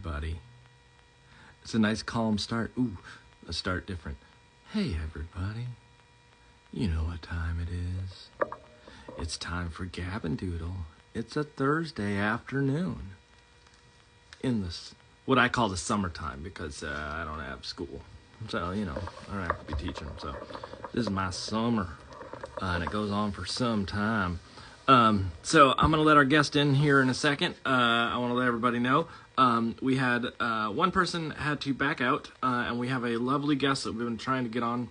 everybody. It's a nice calm start. Ooh, let's start different. Hey, everybody. You know what time it is. It's time for Gab and Doodle. It's a Thursday afternoon in this, what I call the summertime, because I don't have school. So, you know, I don't have to be teaching. So this is my summer, and it goes on for some time. So I'm going to let our guest in here in a second. I want to let everybody know we had one person had to back out, and we have a lovely guest that we've been trying to get on,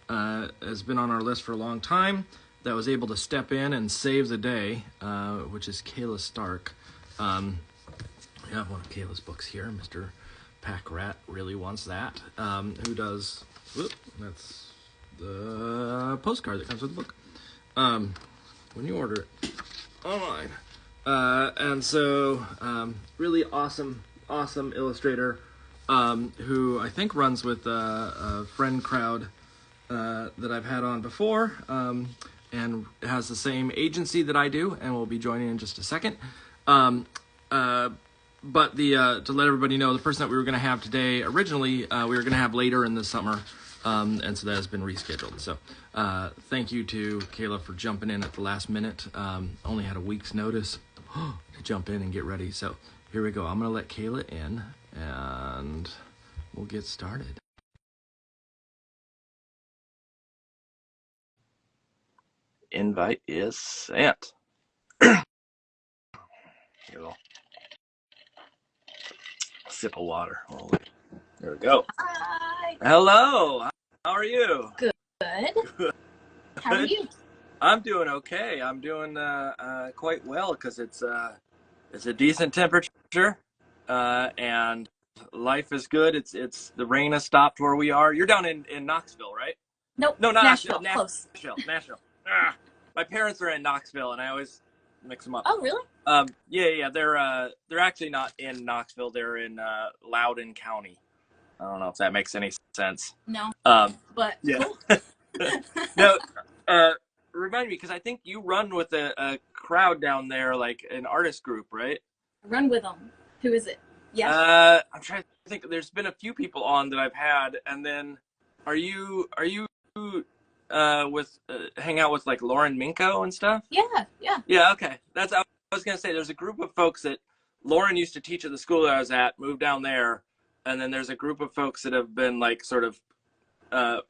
has been on our list for a long time, that was able to step in and save the day, which is Kayla Stark. I have one of Kayla's books here. Mr. Pack Rat really wants that. Who does, whoop, that's the postcard that comes with the book. When you order it online. And so, really awesome illustrator, who I think runs with a friend crowd that I've had on before, and has the same agency that I do, and will be joining in just a second. But to let everybody know, the person that we were going to have today, originally, we were going to have later in the summer, and so that has been rescheduled. So thank you to Kayla for jumping in at the last minute. Only had a week's notice to jump in and get ready. So here we go. I'm going to let Kayla in, and we'll get started. Invite is sent. Here we go. Sip of water. There we go. Hi. Hello. How are you? Good. How are you? I'm doing okay. I'm doing quite well because it's a decent temperature, and life is good. It's the rain has stopped where we are. You're down in Knoxville, right? Nope. No, not Nashville. Close. Nashville. My parents are in Knoxville, and I always mix them up. Oh, really? Yeah. They're actually not in Knoxville. They're in Loudoun County. I don't know if that makes any sense. No. But yeah. Cool. No. Remind me, because I think you run with a crowd down there, like an artist group, right? Run with them. Who is it? Yeah. I'm trying to think. There's been a few people on that I've had, and then are you with hang out with like Lauren Minko and stuff? Yeah. Okay. I was gonna say there's a group of folks that Lauren used to teach at the school that I was at, moved down there, and then there's a group of folks that have been like sort of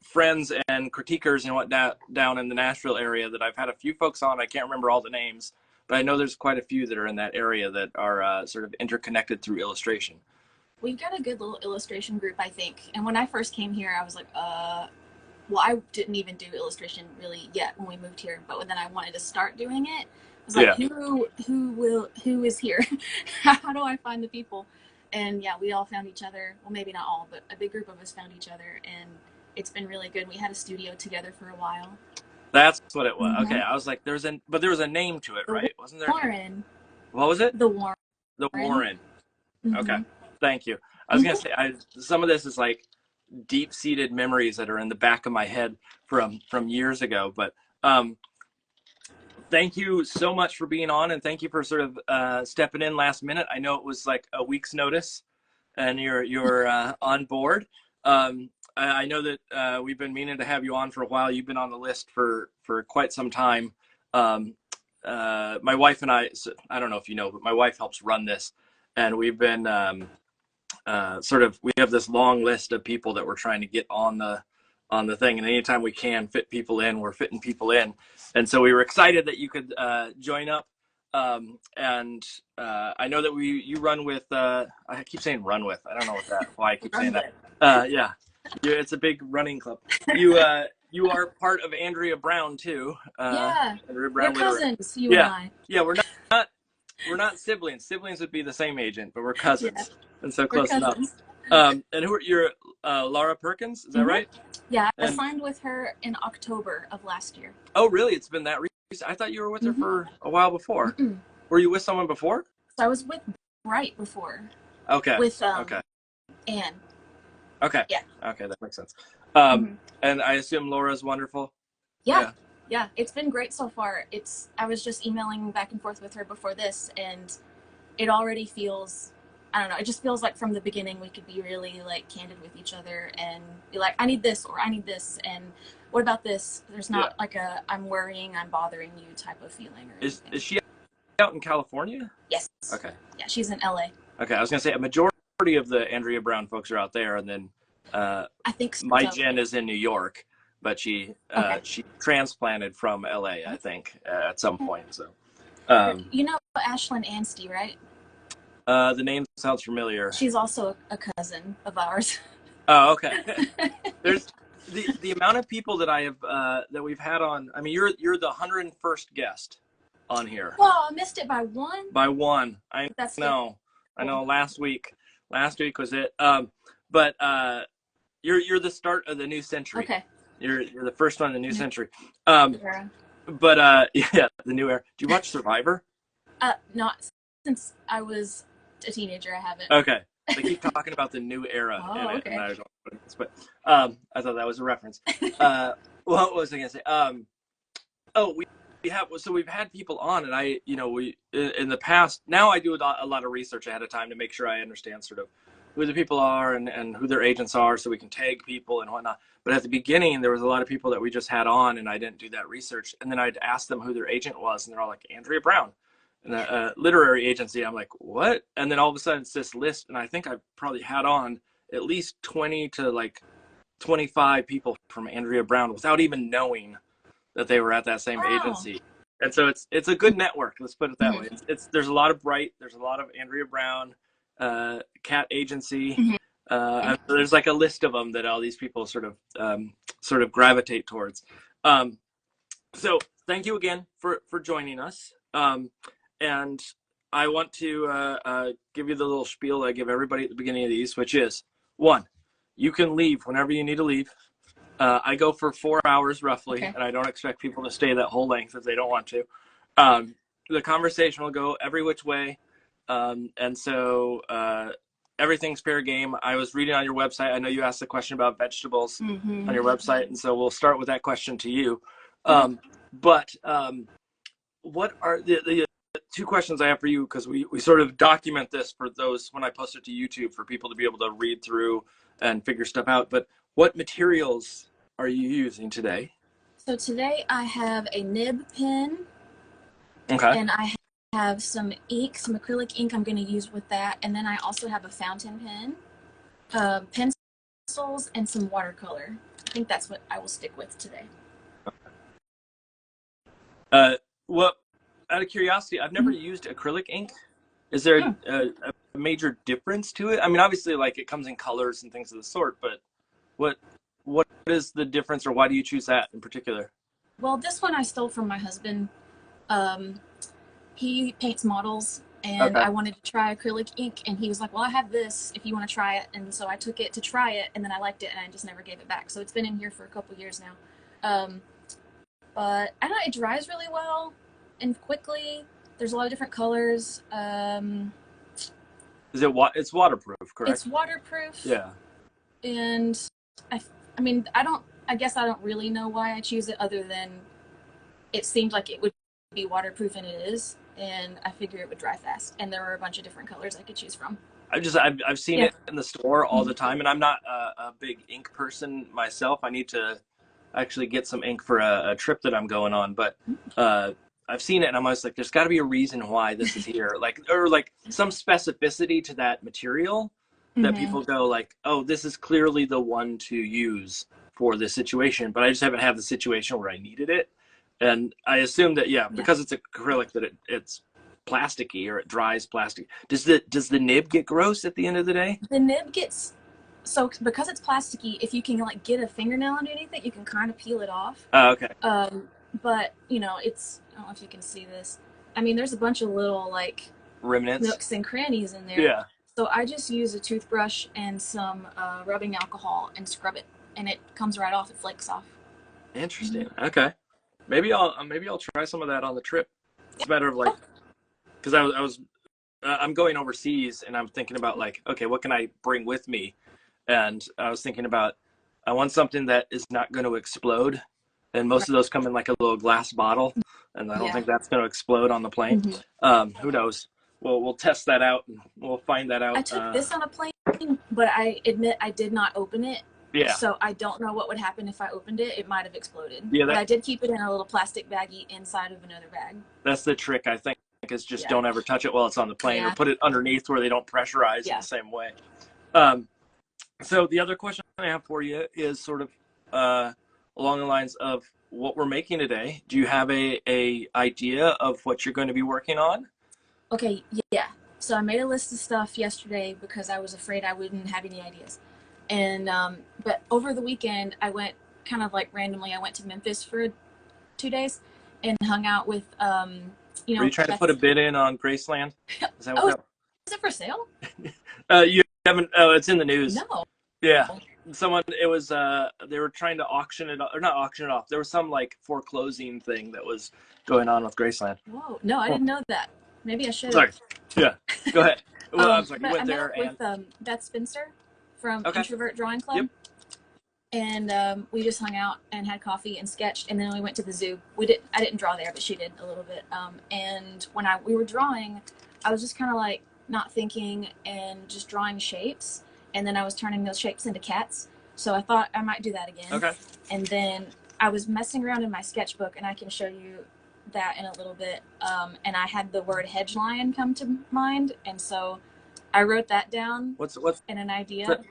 friends and critiquers and whatnot down in the Nashville area that I've had a few folks on. I can't remember all the names, but I know there's quite a few that are in that area that are sort of interconnected through illustration. We've got a good little illustration group, I think. And when I first came here, I was like, well, I didn't even do illustration really yet when we moved here, but then I wanted to start doing it. I was like, who is here? How do I find the people? And yeah, we all found each other. Well, maybe not all, but a big group of us found each other, and it's been really good. We had a studio together for a while. That's what it was. Mm-hmm. Okay, I was like, there was a name to it, right? Wasn't there? Warren. What was it? The Warren. The Warren. Mm-hmm. Okay, thank you. I was gonna say, some of this is like deep-seated memories that are in the back of my head from years ago. But thank you so much for being on, and thank you for sort of stepping in last minute. I know it was like a week's notice, and you're on board. I know that we've been meaning to have you on for a while. You've been on the list for quite some time. My wife and I don't know if you know, but my wife helps run this, and we've been we have this long list of people that we're trying to get on the thing, and anytime we can fit people in, we're fitting people in. And so we were excited that you could join up. And I know that you run with, I keep saying run with, I don't know why I keep saying that. Yeah, it's a big running club. You are part of Andrea Brown too. Yeah, Andrea Brown, we're cousins, you and I. Yeah, we're not siblings. Siblings would be the same agent, but we're cousins. Yeah. And so close enough. And you're Laura Perkins, is that right? Yeah, I signed with her in October of last year. Oh, really? It's been that recent? I thought you were with her for a while before. Were you with someone before? So I was with right before. Okay. With okay. Anne. Okay. Yeah. Okay, that makes sense. And I assume Laura's wonderful? Yeah, it's been great so far. I was just emailing back and forth with her before this, and it already feels I don't know. It just feels like from the beginning we could be really like candid with each other and be like, I need this or I need this, and what about this? There's not like a I'm worrying, I'm bothering you type of feeling. Or is she out in California? Yes. Okay. Yeah, she's in LA. Okay, I was gonna say a majority of the Andrea Brown folks are out there, and then I think so. my Jen is in New York, but she transplanted from LA, I think, at some point. So, you know Ashlyn Anstey, right? The name sounds familiar. She's also a cousin of ours. Oh, okay. There's the amount of people that I have that we've had on. I mean, you're the 101st guest on here. Oh, I missed it by one. By one, I know. I know. Last week was it. But you're the start of the new century. Okay. You're the first one in the new century. But yeah, the new era. Do you watch Survivor? Not since I was a teenager. I haven't. Okay. They keep talking about the new era in it, okay. and I don't know what it is, but I thought that was a reference. What was I gonna say? We've had people on, and we in the past. Now I do a lot of research ahead of time to make sure I understand sort of who the people are and who their agents are, so we can tag people and whatnot. But at the beginning, there was a lot of people that we just had on, and I didn't do that research. And then I'd ask them who their agent was, and they're all like, Andrea Brown, and a literary agency. I'm like, what? And then all of a sudden it's this list, and I think I probably had on at least 20 to like 25 people from Andrea Brown without even knowing that they were at that same agency. And so it's a good network. Let's put it that way. There's a lot of there's a lot of Andrea Brown, cat agency. There's like a list of them that all these people sort of gravitate towards. So thank you again for joining us. And I want to give you the little spiel I give everybody at the beginning of these, which is 1, you can leave whenever you need to leave. I go for 4 hours roughly, and I don't expect people to stay that whole length if they don't want to. The conversation will go every which way. And so everything's fair game. I was reading on your website. I know you asked a question about vegetables on your website, and so we'll start with that question to you. But what are the 2 questions I have for you, because we sort of document this for those when I post it to YouTube for people to be able to read through and figure stuff out. But what materials are you using today? So today I have a nib pen. Okay. And I have some ink, some acrylic ink I'm going to use with that. And then I also have a fountain pen, pencils, and some watercolor. I think that's what I will stick with today. Well, out of curiosity, I've never used acrylic ink. Is there a major difference to it? I mean, obviously, like it comes in colors and things of the sort, but what is the difference, or why do you choose that in particular? Well, this one I stole from my husband. He paints models, and I wanted to try acrylic ink, and he was like, well, I have this if you want to try it. And so I took it to try it, and then I liked it, and I just never gave it back. So it's been in here for a couple years now. But I don't know, it dries really well and quickly. There's a lot of different colors. Is it it's waterproof, correct? It's waterproof. Yeah. And I mean, I guess I don't really know why I choose it, other than it seemed like it would be waterproof, and it is. And I figure it would dry fast. And there were a bunch of different colors I could choose from. I've seen it in the store all the time, and I'm not a big ink person myself. I need to actually get some ink for a trip that I'm going on, but I've seen it, and I'm always like, there's got to be a reason why this is here, or some specificity to that material that people go like, oh, this is clearly the one to use for this situation, but I just haven't had the situation where I needed it. And I assume that because it's acrylic, that it's plasticky, or it dries plastic. Does the nib get gross at the end of the day? The nib gets, so because it's plasticky, if you can like get a fingernail underneath it, you can kind of peel it off. Oh, okay. But it's, I don't know if you can see this. I mean, there's a bunch of little like remnants, nooks and crannies in there. Yeah. So I just use a toothbrush and some rubbing alcohol and scrub it, and it comes right off. It flakes off. Interesting. Okay. Maybe I'll try some of that on the trip. It's a matter of like, because I'm going overseas, and I'm thinking about like, okay, what can I bring with me? And I was thinking about, I want something that is not going to explode. And most of those come in like a little glass bottle, and I don't think that's going to explode on the plane. Who knows? we'll test that out and we'll find that out. I took this on a plane, but I admit I did not open it. Yeah. So I don't know what would happen if I opened it. It might have exploded. Yeah. But I did keep it in a little plastic baggie inside of another bag. That's the trick, I think, is just don't ever touch it while it's on the plane, or put it underneath where they don't pressurize in the same way. So the other question I have for you is sort of along the lines of what we're making today. Do you have a idea of what you're going to be working on? Okay, yeah. So I made a list of stuff yesterday because I was afraid I wouldn't have any ideas. And but over the weekend, I went kind of like randomly. I went to Memphis for 2 days and hung out with you know. Were you trying to put a bid in on Graceland? Is that what is it for sale? You haven't? Oh, it's in the news. No. Yeah. Someone, it was they were trying to auction it, or not auction it off. There was some like foreclosing thing that was going on with Graceland. Whoa, no, I didn't know that. Maybe I should. Sorry. Yeah. Go ahead. Well, I'm sorry. But You went I there met with Beth Spencer from Introvert Drawing Club. Yep. And we just hung out and had coffee and sketched, and then we went to the zoo. I didn't draw there, but she did a little bit. And when we were drawing, I was just kind of like not thinking and just drawing shapes. And then I was turning those shapes into cats. So I thought I might do that again. Okay. And then I was messing around in my sketchbook, and I can show you that in a little bit. And I had the word hedge lion come to mind. And so I wrote that down. What's and an idea.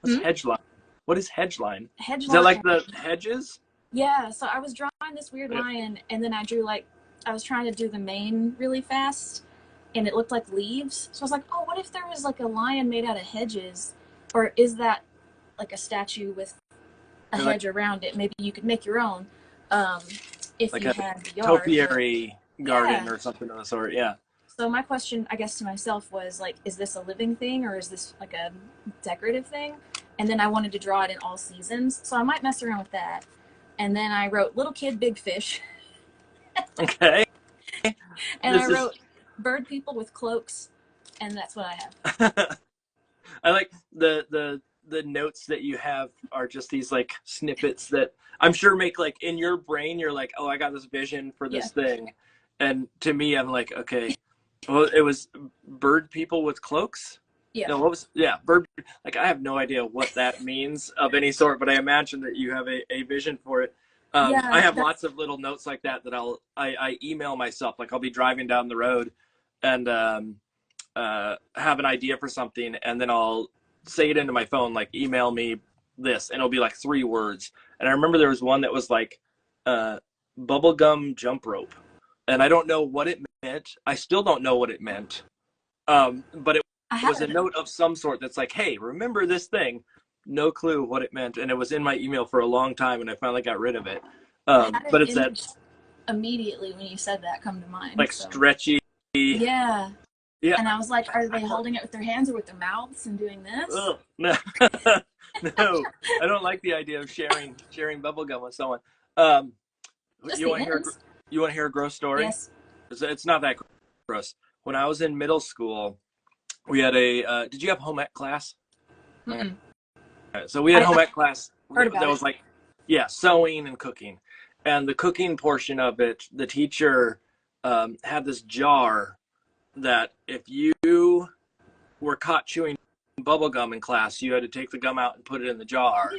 What's hedge line? What is hedge line? Hedge is line. that like the hedges? Yeah. So I was drawing this weird lion, and then I drew I was trying to do the mane really fast, and it looked like leaves. So I was like, oh, what if there was like a lion made out of hedges? Or is that like a statue with a hedge around it? Maybe you could make your own if like you a had the yard. topiary garden or something of the sort. Yeah. So my question, I guess, to myself was like, is this a living thing or is this like a decorative thing? And then I wanted to draw it in all seasons, so I might mess around with that. And then I wrote little kid, big fish. Okay. And I wrote bird people with cloaks, and that's what I have. I like the notes that you have are just these like snippets that I'm sure make like in your brain, you're like, oh, I got this vision for this thing. And to me, I'm like, okay, well, it was bird people with cloaks. Yeah. No, bird. Like, I have no idea what that means of any sort, but I imagine that you have a vision for it. I have lots of little notes like that I email myself. Like, I'll be driving down the road and have an idea for something, and then I'll say it into my phone, like, email me this, and it'll be like 3 words. And I remember there was one that was like bubblegum jump rope, and I don't know what it meant. I still don't know what it meant, but it was a note of some sort that's like, hey, remember this thing. No clue what it meant, and it was in my email for a long time, and I finally got rid of it. But it's that immediately when you said that come to mind, like stretchy. Yeah. And I was like, are they holding it with their hands or with their mouths and doing this? Ugh, no. No, I don't like the idea of sharing bubblegum with someone. You want to hear a gross story? Yes. It's not that gross. When I was in middle school, we had a did you have home ec class? Mm-mm. So we had home ec class that was like, sewing and cooking. And the cooking portion of it, the teacher had this jar that if you were caught chewing bubble gum in class, you had to take the gum out and put it in the jar.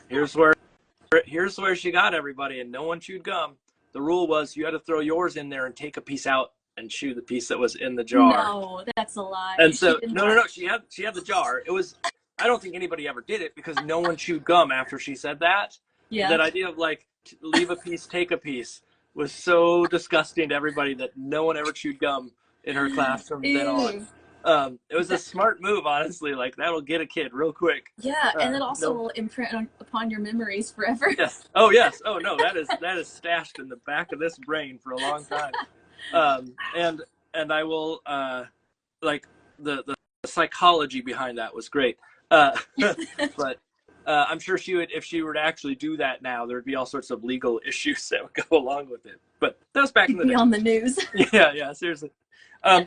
Here's where she got everybody, and no one chewed gum. The rule was you had to throw yours in there and take a piece out and chew the piece that was in the jar. No, that's a lie. And so no, she had the jar. It was, I don't think anybody ever did it because no one chewed gum after she said that. Yeah. That idea of like leave a piece, take a piece was so disgusting to everybody that no one ever chewed gum in her class from then on. It was a smart move, honestly. Like, that'll get a kid real quick. Yeah, and it also will imprint upon your memories forever. Yes. Oh, yes. Oh, no, that is stashed in the back of this brain for a long time. And I will like the psychology behind that was great. But I'm sure she would, if she were to actually do that now, there'd be all sorts of legal issues that would go along with it. But that was back in the day. On the news. Yeah, seriously.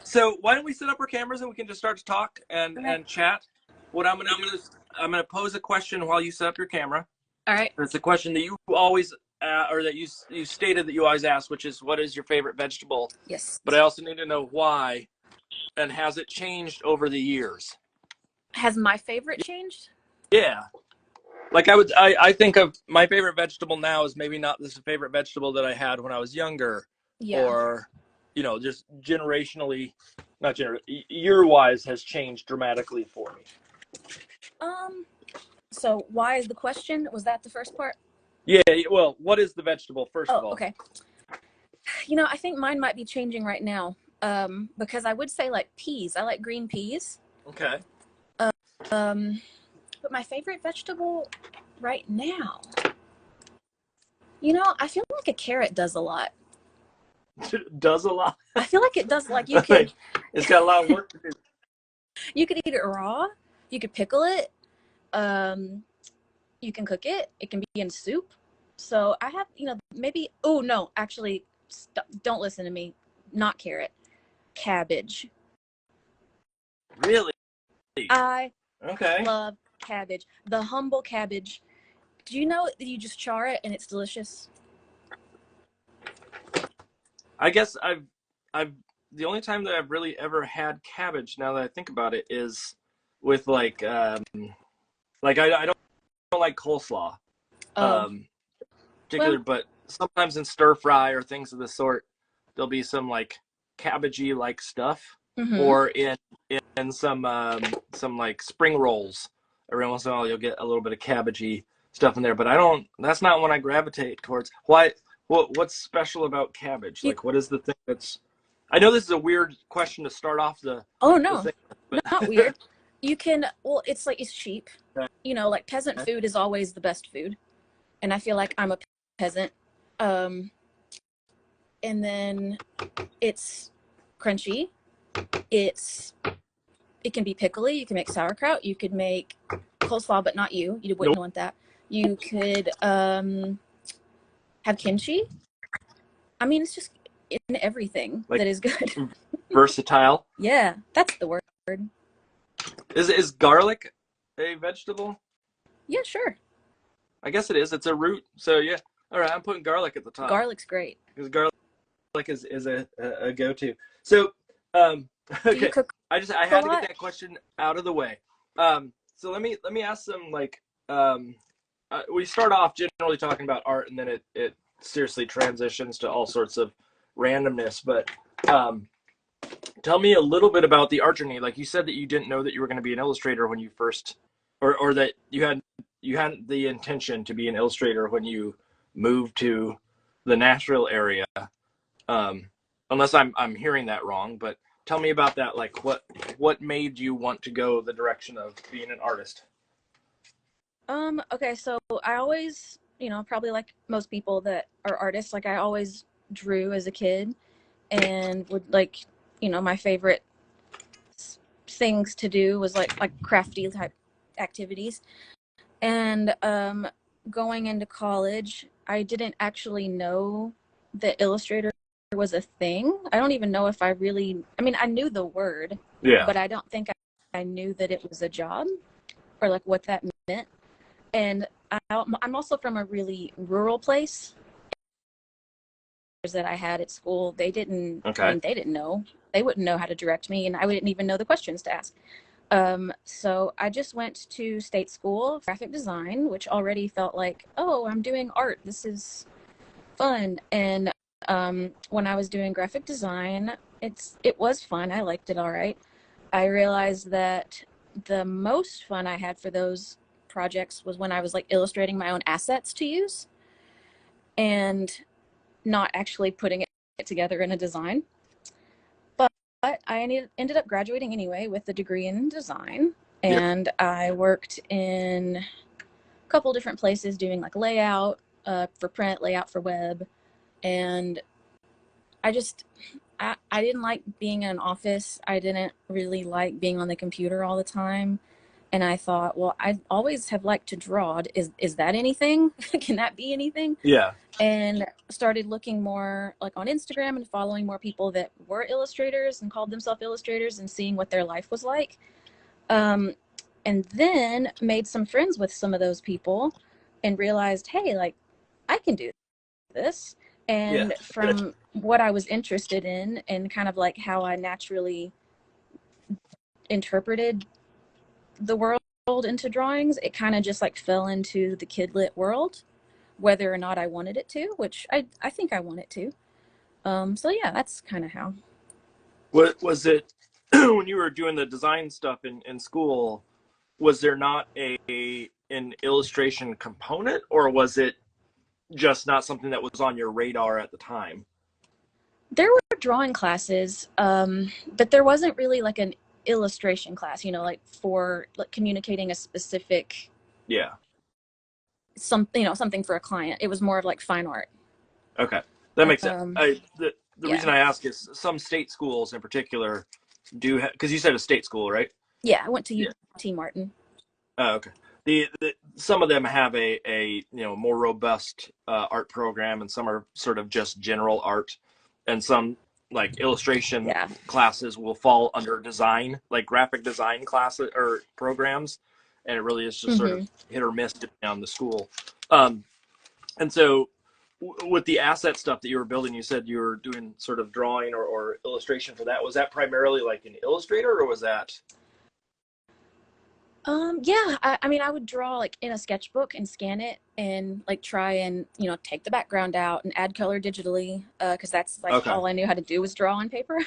So why don't we set up our cameras and we can just start to talk and chat. What I'm going to do is I'm going to pose a question while you set up your camera. All right. It's a question that you always, or that you stated that you always ask, which is, what is your favorite vegetable? Yes. But I also need to know why. And has it changed over the years? Has my favorite changed? Yeah. Like I think of my favorite vegetable now is maybe not the favorite vegetable that I had when I was younger, or, you know, just generationally, not year-wise has changed dramatically for me. So why is the question? Was that the first part? Yeah. Well, what is the vegetable first of all? Okay. You know, I think mine might be changing right now. Because I would say like peas. I like green peas. Okay. But my favorite vegetable right now, you know, I feel like a carrot does a lot. Does a lot? I feel like it does. Like you could. It's got a lot of work to do. You could eat it raw. You could pickle it. You can cook it. It can be in soup. So I have, you know, maybe. Oh no, actually, don't listen to me. Not carrot. Cabbage. Really? I love cabbage. The humble cabbage. Do you know that you just char it and it's delicious? I guess I've the only time that I've really ever had cabbage, now that I think about it, is with like I don't like coleslaw, particularly, but sometimes in stir fry or things of the sort, there'll be some like cabbagey like stuff, or in some like spring rolls. Every once in a while, you'll get a little bit of cabbagey stuff in there, but that's not when I gravitate towards. Why? What's special about cabbage? Like, what is the thing that's? I know this is a weird question to start off the. Oh no, the thing, not weird. You can. Well, it's like it's cheap. Okay. You know, like peasant food is always the best food, and I feel like I'm a peasant. And then it's crunchy. It can be pickly. You can make sauerkraut. You could make coleslaw, but not you. You wouldn't want that. You could have kimchi. I mean, it's just in everything like, that is good. Versatile. Yeah, that's the word. Is garlic a vegetable? Yeah, sure. I guess it is. It's a root. So yeah. All right, I'm putting garlic at the top. Garlic's great. Because garlic is a go-to. So okay. I had to get that question out of the way. So let me ask some like we start off generally talking about art, and then it seriously transitions to all sorts of randomness. But tell me a little bit about the art journey. Like you said that you didn't know that you were going to be an illustrator when you first, or that you had the intention to be an illustrator when you moved to the Nashville area. Unless I'm hearing that wrong, but tell me about that. Like what made you want to go the direction of being an artist? Okay, so I always, you know, probably like most people that are artists, like I always drew as a kid and would like, you know, my favorite things to do was like crafty type activities. And going into college, I didn't actually know that Illustrator was a thing. I don't even know if I mean, I knew the word, but I don't think I knew that it was a job or like what that meant. And I'm also from a really rural place that I had at school. They didn't, I mean, they didn't know. They wouldn't know how to direct me, and I wouldn't even know the questions to ask. So I just went to state school, graphic design, which already felt like, oh, I'm doing art. This is fun. And when I was doing graphic design, it was fun. I liked it all right. I realized that the most fun I had for those projects was when I was like illustrating my own assets to use and not actually putting it together in a design. But I ended up graduating anyway with a degree in design, and I worked in a couple different places doing like layout for print, layout for web, and I didn't like being in an office. I didn't really like being on the computer all the time. And I thought, well, I always have liked to draw. Is that anything? Can that be anything? Yeah. And started looking more like on Instagram and following more people that were illustrators and called themselves illustrators and seeing what their life was like. And then made some friends with some of those people and realized, hey, like I can do this. And from what I was interested in and kind of like how I naturally interpreted the world into drawings. It kind of just like fell into the kidlit world, whether or not I wanted it to, which I think I want it to. So yeah, that's kind of how. What was it when you were doing the design stuff in school? Was there not an illustration component, or was it just not something that was on your radar at the time? There were drawing classes, but there wasn't really like an illustration class, you know, like for like communicating a specific something for a client. It was more of like fine art. Okay, that makes sense. The reason I ask is some state schools in particular do because you said a state school, right? Yeah, I went to UT Martin. Oh, okay. Some of them have a more robust art program, and some are sort of just general art, and some like illustration classes will fall under design, like graphic design classes or programs, and it really is just sort of hit or miss depending on the school. And so with the asset stuff that you were building, you said you were doing sort of drawing or illustration for that. Was that primarily like an Illustrator, or was that? Yeah, I mean, I would draw like in a sketchbook and scan it and like try and, take the background out and add color digitally, because that's like all I knew how to do was draw on paper.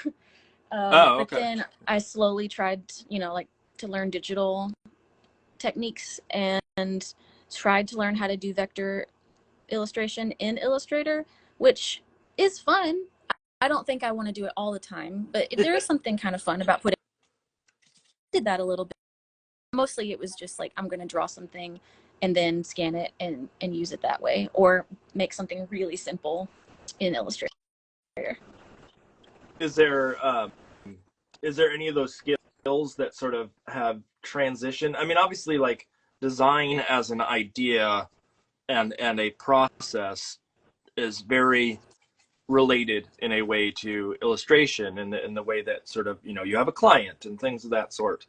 But then I slowly tried, like to learn digital techniques and tried to learn how to do vector illustration in Illustrator, which is fun. I don't think I want to do it all the time, but there is something kind of fun about did that a little bit. Mostly it was just like, I'm going to draw something and then scan it and use it that way, or make something really simple in Illustrator. Is there any of those skills that sort of have transition? I mean, obviously, like design as an idea and a process is very related in a way to illustration in the way that sort of, you have a client and things of that sort.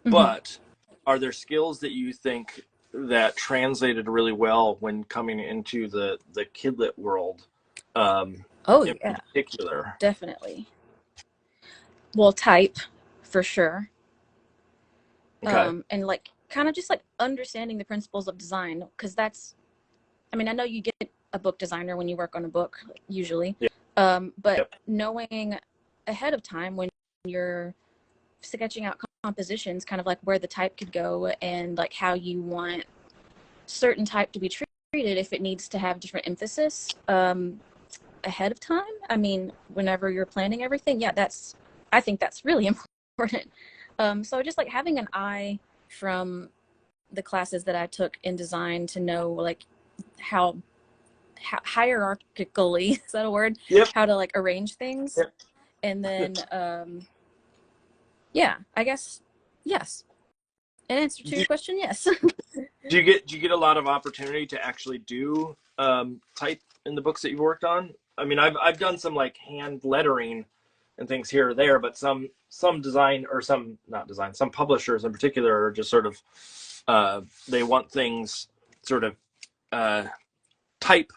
But are there skills that you think that translated really well when coming into the kidlit world? In particular? Definitely. Well, type for sure. Okay. And like kind of just like understanding the principles of design, because I know you get a book designer when you work on a book usually. But knowing ahead of time when you're sketching out compositions, kind of like where the type could go and like how you want certain type to be treated if it needs to have different emphasis ahead of time. I mean, whenever you're planning everything, I think that's really important. So just like having an eye from the classes that I took in design to know like how hierarchically, is that a word? How to like arrange things. And then I guess yes. In answer to your question, yes. Do you get a lot of opportunity to actually do type in the books that you've worked on? I mean, I've done some like hand lettering and things here or there, but some design or some publishers in particular are just sort of they want things sort of type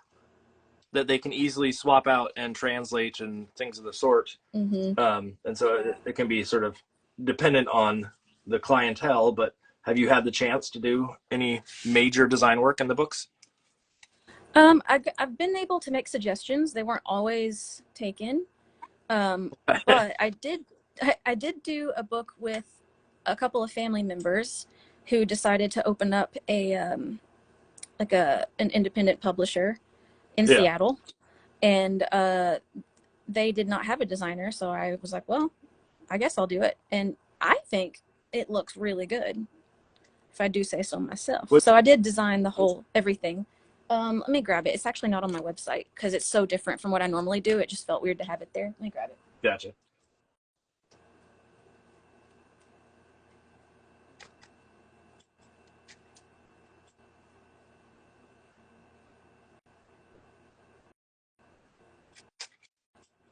that they can easily swap out and translate and things of the sort. And so it can be sort of dependent on the clientele, but have you had the chance to do any major design work in the books? I've been able to make suggestions. They weren't always taken. But I did do a book with a couple of family members who decided to open up an independent publisher in Seattle, and they did not have a designer, so I was like, well, I guess I'll do it, and I think it looks really good, if I do say so myself. So I did design the whole everything. Let me grab it. It's actually not on my website because it's so different from what I normally do. It just felt weird to have it there. Let me grab it. Gotcha.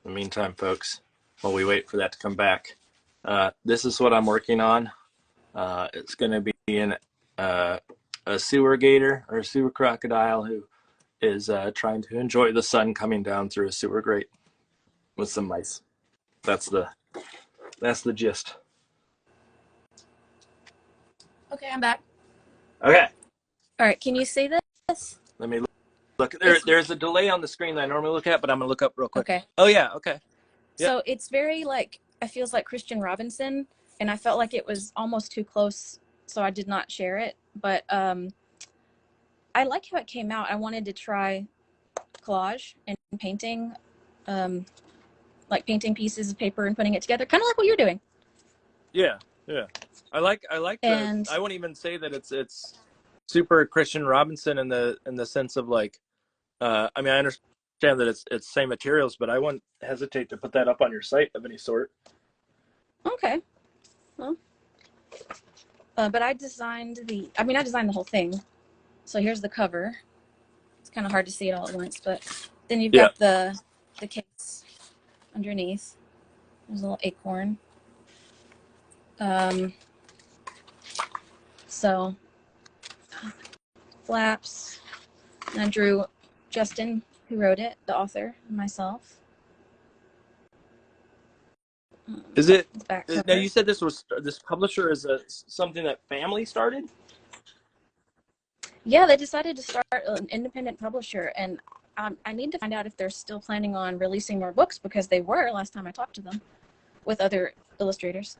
In the meantime, folks, while we wait for that to come back, this is what I'm working on. It's going to be a sewer gator or a sewer crocodile who is trying to enjoy the sun coming down through a sewer grate with some mice. That's the gist. Okay, I'm back. Okay. All right, can you see this? Let me look. There's a delay on the screen that I normally look at, but I'm going to look up real quick. Okay. Oh, yeah. Okay. Yep. So it's very like, it feels like Christian Robinson, and I felt like it was almost too close, so I did not share it. But I like how it came out. I wanted to try collage and painting, like painting pieces of paper and putting it together, kind of like what you're doing. Yeah, yeah. I like And I won't even say that it's super Christian Robinson in the sense of like, I mean, I understand that it's same materials, but I wouldn't hesitate to put that up on your site of any sort. okay, well, but I designed the whole thing. So here's the cover. It's kind of hard to see it all at once, but then you've got the case underneath. There's a little acorn. So flaps, and I drew Justin, who wrote it, the author, and myself. Is it now? You said this publisher is something that family started? Yeah, they decided to start an independent publisher, and I need to find out if they're still planning on releasing more books, because they were last time I talked to them with other illustrators.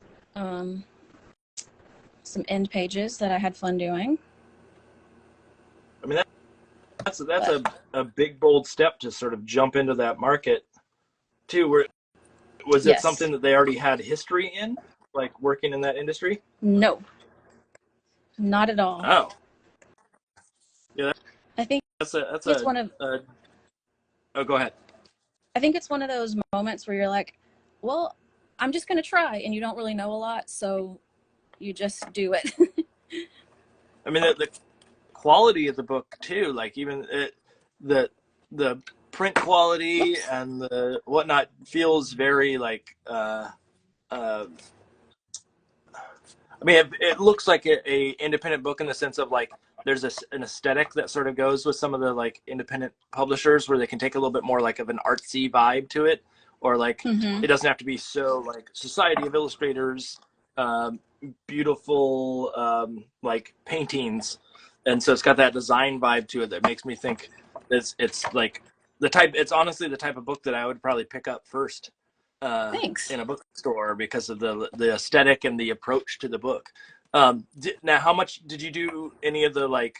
Some end pages that I had fun doing. I mean, that's a big bold step to sort of jump into that market too. Was it something that they already had history in, like working in that industry? No, not at all. Oh, yeah. I think that's one of. Oh, go ahead. I think it's one of those moments where you're like, well, I'm just going to try, and you don't really know a lot, so you just do it. I mean, the quality of the book too, like even the print quality and the whatnot feels very like I mean, it looks like a independent book in the sense of like there's an aesthetic that sort of goes with some of the like independent publishers where they can take a little bit more like of an artsy vibe to it, or like it doesn't have to be so like Society of Illustrators, beautiful like paintings, and so it's got that design vibe to it that makes me think it's like it's honestly the type of book that I would probably pick up first. Thanks. In a bookstore because of the aesthetic and the approach to the book. Now, how much did you do any of the like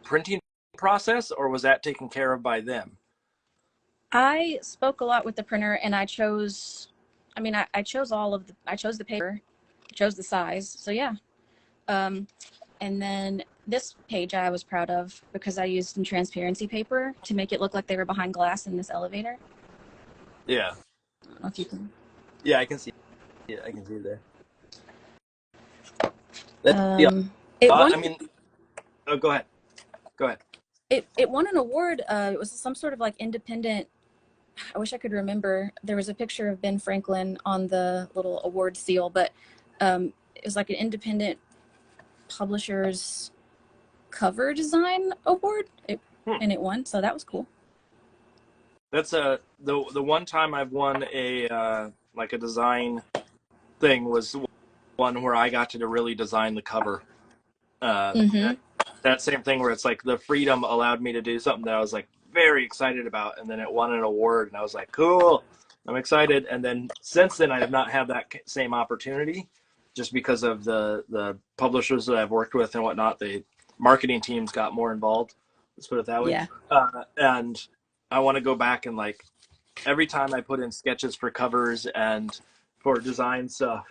printing process, or was that taken care of by them? I spoke a lot with the printer, and I chose. I mean, I chose I chose the paper, I chose the size. So yeah. And then this page I was proud of because I used some transparency paper to make it look like they were behind glass in this elevator. Yeah. I don't know if you can. Yeah, I can see. Yeah, I can see it there. I mean, oh, go ahead. Go ahead. It won an award. It was some sort of like independent. I wish I could remember. There was a picture of Ben Franklin on the little award seal, but it was like an independent publisher's cover design award, and it won. So that was cool. That's the one time I've won a like a design thing was one where I got to really design the cover. That same thing where it's like the freedom allowed me to do something that I was like very excited about, and then it won an award, and I was like, cool, I'm excited. And then since then I have not had that same opportunity, just because of the publishers that I've worked with and whatnot. The marketing teams got more involved, let's put it that way. Yeah. And I want to go back and like every time I put in sketches for covers and for design stuff,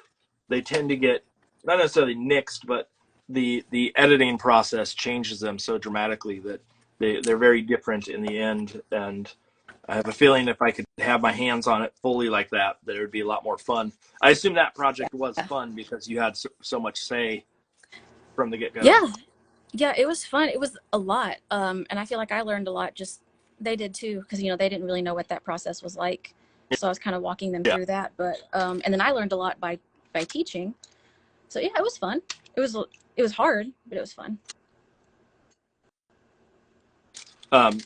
they tend to get not necessarily nixed, but the editing process changes them so dramatically that they're very different in the end. And I have a feeling if I could have my hands on it fully like that, that it would be a lot more fun. I assume that project was fun because you had so much say from the get-go. Yeah, it was fun. It was a lot, and I feel like I learned a lot. Just they did too, because they didn't really know what that process was like, so I was kind of walking them through that. But and then I learned a lot by teaching. So yeah, it was fun. It was hard, but it was fun.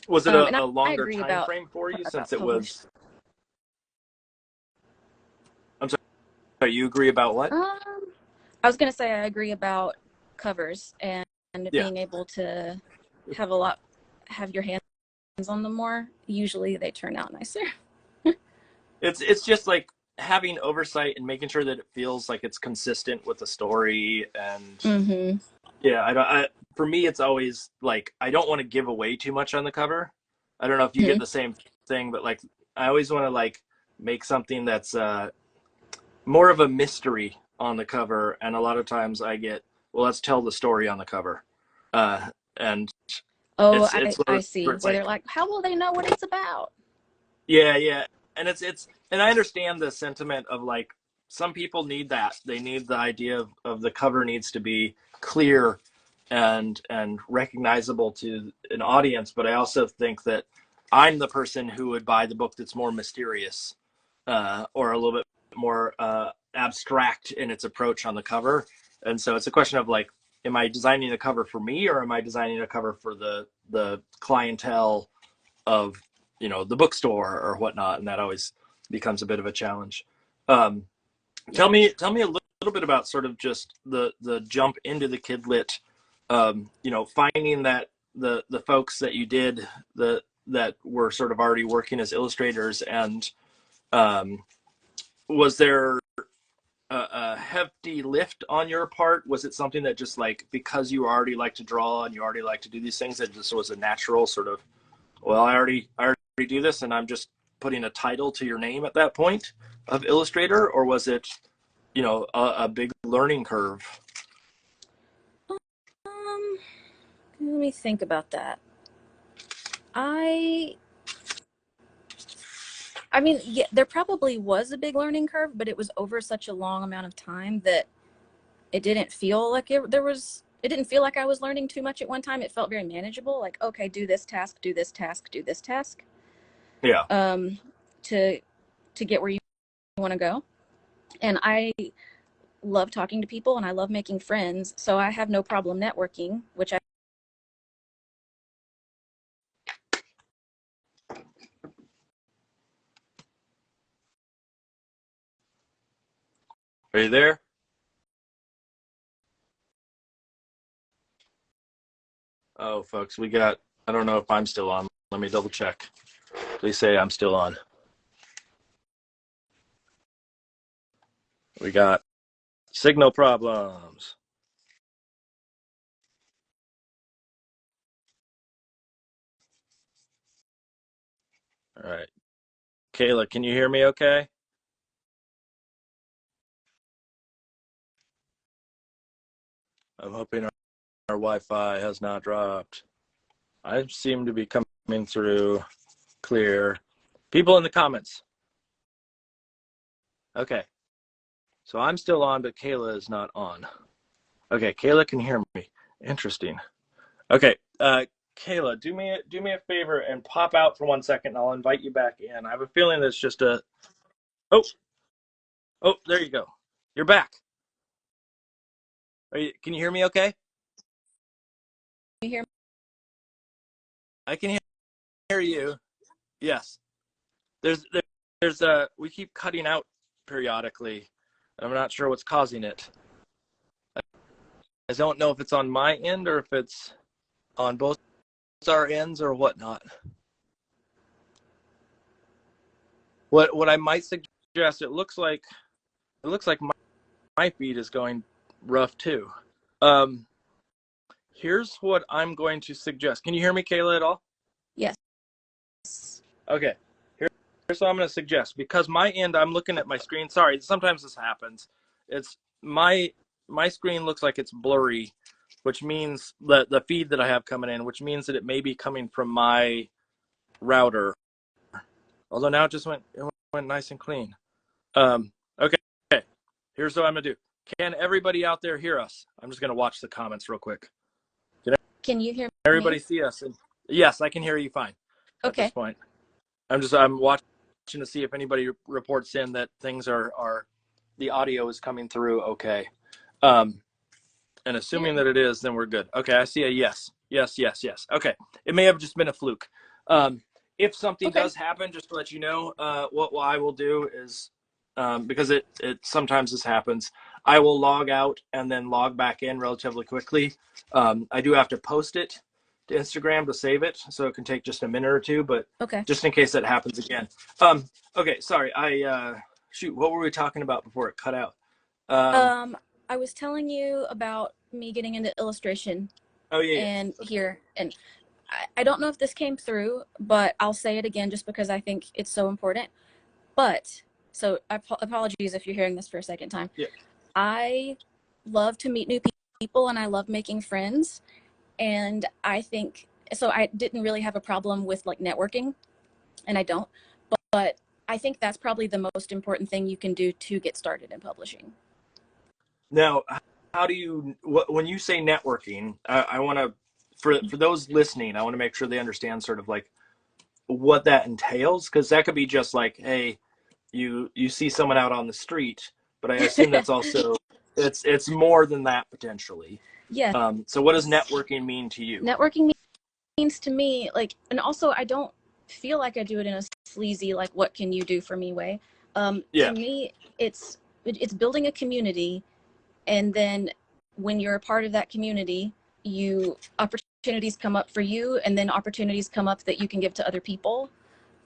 Was it a longer time frame for you since it was? I'm sorry, you agree about what? I was gonna say I agree about covers, and being able to have your hands on them more, usually they turn out nicer. It's just like having oversight and making sure that it feels like it's consistent with the story. And for me, it's always like, I don't want to give away too much on the cover. I don't know if you get the same thing, but like, I always want to like make something that's more of a mystery on the cover. And a lot of times I get, well, let's tell the story on the cover. And I see. Where they're like, how will they know what it's about? Yeah. And and I understand the sentiment of like, some people need that. They need the idea of the cover needs to be clear and recognizable to an audience. But I also think that I'm the person who would buy the book that's more mysterious, or a little bit more abstract in its approach on the cover. And so it's a question of like, am I designing a cover for me, or am I designing a cover for the clientele of, you know, the bookstore or whatnot? And that always becomes a bit of a challenge. Tell me a little bit about sort of just the jump into the kidlit, you know, finding that the folks that you did that were sort of already working as illustrators, and was there a hefty lift on your part? Was it something that just like, because you already like to draw and you already like to do these things, that just was a natural sort of, well, I already do this and I'm just putting a title to your name at that point of illustrator? Or was it, you know, a big learning curve? Let me think about that. I mean, yeah, there probably was a big learning curve, but it was over such a long amount of time that it didn't feel like it didn't feel like I was learning too much at one time. It felt very manageable. Like, okay, do this task, do this task, do this task. Yeah. To get where you want to go. And I love talking to people and I love making friends. So I have no problem networking, which Are you there? Oh, folks, I don't know if I'm still on. Let me double check. Please say I'm still on. We got signal problems. All right. Kayla, can you hear me okay? I'm hoping our Wi-Fi has not dropped. I seem to be coming through clear. People in the comments. Okay. So I'm still on, but Kayla is not on. Okay, Kayla can hear me. Interesting. Okay, Kayla, do me a favor and pop out for 1 second, and I'll invite you back in. I have a feeling that's just a. Oh, there you go. You're back. Can you hear me? Okay. you hear me? I can hear you. Yes. There's we keep cutting out periodically. I'm not sure what's causing it. I don't know if it's on my end or if it's on both our ends or whatnot. What I might suggest, it looks like my feed is going rough too. Here's what I'm going to suggest. Can you hear me, Kayla, at all? Yes. Okay. Here's what I'm going to suggest. Because my end, I'm looking at my screen. Sorry, sometimes this happens. It's my screen looks like it's blurry, which means the feed that I have coming in, which means that it may be coming from my router. Although now it went nice and clean. Okay. Here's what I'm going to do. Can everybody out there hear us? I'm just going to watch the comments real quick. Can you hear everybody me? See us? Yes, I can hear you fine. At this point. I'm watching to see if anybody reports in that things are the audio is coming through okay. And assuming that it is, then we're good. Okay, I see a yes. Okay. It may have just been a fluke. If something does happen, just to let you know, what I will do is, because it sometimes this happens, I will log out and then log back in relatively quickly. I do have to post it to Instagram to save it, so it can take just a minute or two, but okay. just in case that happens again. Okay, sorry. Shoot, what were we talking about before it cut out? I was telling you about me getting into illustration. Oh yeah. And okay. Here, and I don't know if this came through, but I'll say it again just because I think it's so important. But so apologies if you're hearing this for a second time. Yeah. I love to meet new people and I love making friends. And I think, so I didn't really have a problem with like networking, and I don't, but I think that's probably the most important thing you can do to get started in publishing. Now, how do you, when you say networking, I want to, for those listening, I want to make sure they understand sort of like what that entails, because that could be just like, hey, you see someone out on the street, but I assume that's also, it's more than that potentially. Yeah. So what does networking mean to you? Networking means to me, like, and also I don't feel like I do it in a sleazy, like, what can you do for me way. To me, it's building a community. And then when you're a part of that community, opportunities come up for you, and then opportunities come up that you can give to other people.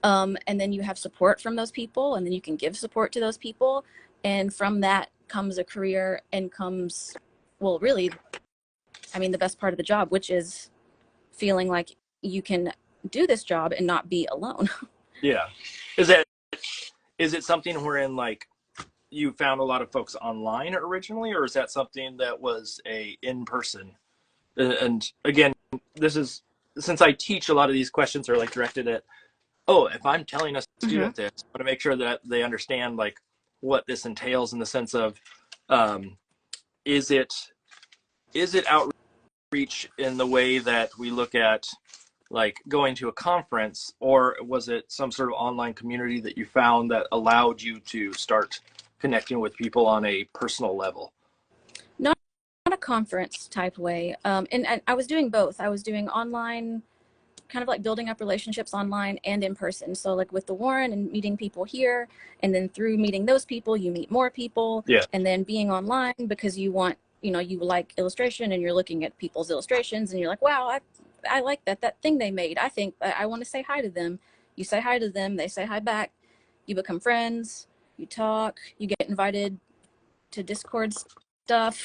And then you have support from those people, and then you can give support to those people. And from that comes a career, and comes, well, really, I mean, the best part of the job, which is feeling like you can do this job and not be alone. Yeah. Is it something wherein like you found a lot of folks online originally, or is that something that was in person? And again, this is, since I teach, a lot of these questions are like directed at, if I'm telling a student this, I want to make sure that they understand like what this entails in the sense of, is it outreach in the way that we look at like going to a conference, or was it some sort of online community that you found that allowed you to start connecting with people on a personal level? Not a conference type way. And I was doing both. I was doing online, kind of like building up relationships online and in person. So like with the Warren and meeting people here, and then through meeting those people, you meet more people. Yeah. And then being online because you want, you like illustration, and you're looking at people's illustrations and you're like, wow, I like that thing they made. I think I want to say hi to them. You say hi to them, they say hi back. You become friends, you talk, you get invited to Discord stuff.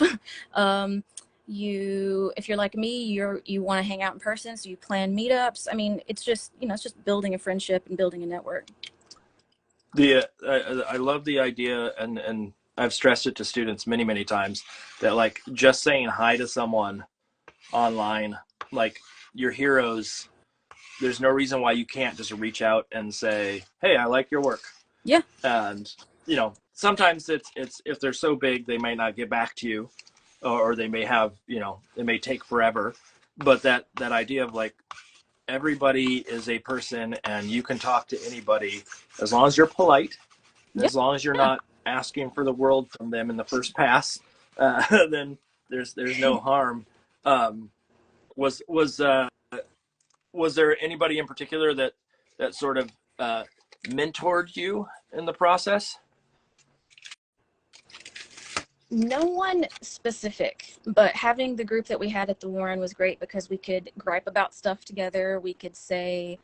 If you're like me, you want to hang out in person, so you plan meetups. I mean, it's just, it's just building a friendship and building a network. I love the idea, and I've stressed it to students many, many times, that like just saying hi to someone online, like your heroes, there's no reason why you can't just reach out and say, hey, I like your work. Yeah. And sometimes it's if they're so big, they might not get back to you, or they may have, it may take forever. But that idea of like, everybody is a person and you can talk to anybody as long as you're polite, as long as you're not asking for the world from them in the first pass, then there's no harm. Was there anybody in particular that sort of mentored you in the process? No one specific, but having the group that we had at the Warren was great because we could gripe about stuff together. We could say,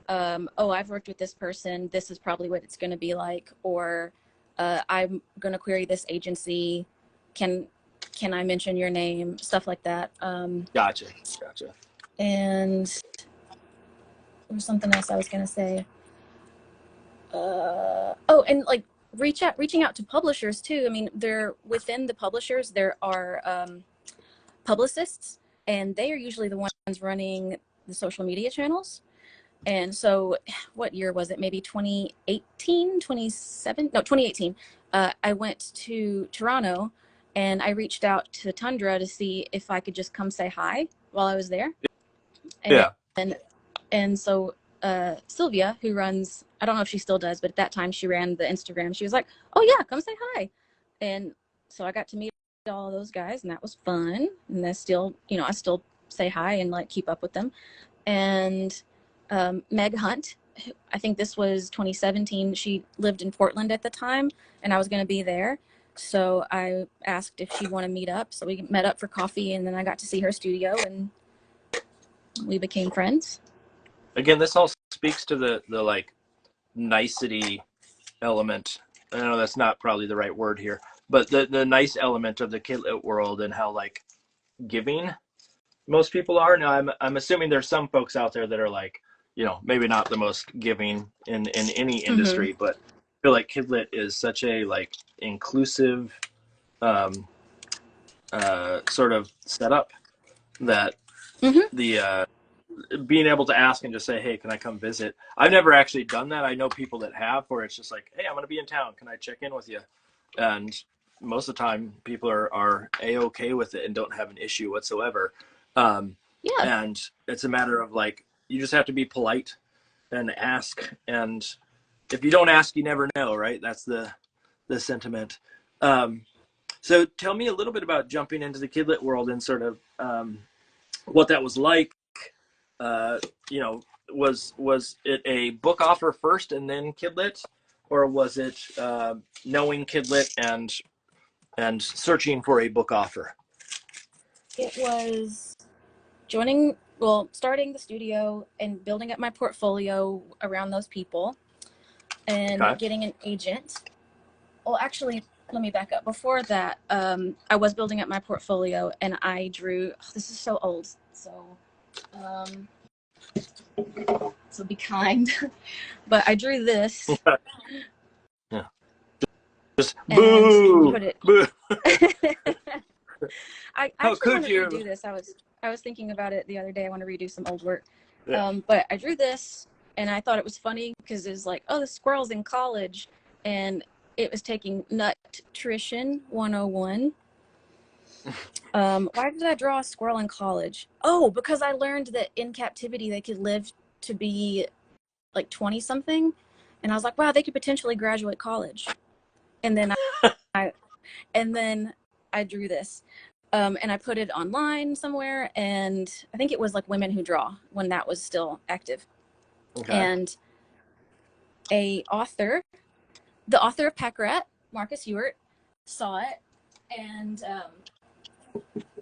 I've worked with this person, this is probably what it's going to be like, or I'm going to query this agency, can I mention your name, stuff like that. Gotcha. And there was something else I was going to say. And like reaching out to publishers too. I mean, within the publishers, there are publicists, and they are usually the ones running the social media channels. And so what year was it? Maybe 2018. I went to Toronto, and I reached out to Tundra to see if I could just come say hi while I was there. And so Sylvia, who runs, I don't know if she still does, but at that time she ran the Instagram. She was like, oh yeah, come say hi. And so I got to meet all of those guys, and that was fun. And I still say hi and like keep up with them. And Meg Hunt, I think this was 2017. She lived in Portland at the time, and I was going to be there. So I asked if she'd want to meet up. So we met up for coffee, and then I got to see her studio, and we became friends. Again, this all speaks to the like nicety element. I know that's not probably the right word here, but the nice element of the kidlit world and how like giving most people are. Now I'm assuming there's some folks out there that are like, you know, maybe not the most giving in any industry, but I feel like kidlit is such a like inclusive sort of setup that the being able to ask and just say, hey, can I come visit? I've never actually done that. I know people that have, where it's just like, hey, I'm going to be in town. Can I check in with you? And most of the time people are A-okay with it and don't have an issue whatsoever. And it's a matter of like, you just have to be polite and ask. And if you don't ask, you never know, right? That's the sentiment. So tell me a little bit about jumping into the kidlit world and sort of what that was like. You know, was it a book offer first and then kidlit, or was it knowing kidlit and searching for a book offer? It was starting the studio and building up my portfolio around those people and getting an agent. Well, actually, let me back up. Before that, I was building up my portfolio and I drew, this is so old, so be kind. But I drew this. Yeah. Just boo! Put it, boo! I actually want to redo this. I was thinking about it the other day. I want to redo some old work. Yeah. But I drew this and I thought it was funny because it was like, oh, the squirrel's in college, and it was taking Nutrition 101. Why did I draw a squirrel in college? Oh, because I learned that in captivity they could live to be like 20 something, and I was like, wow, they could potentially graduate college. And then I drew this, and I put it online somewhere, and I think it was like Women Who Draw when that was still active. And the author of Pack Rat, Marcus Ewart, saw it, and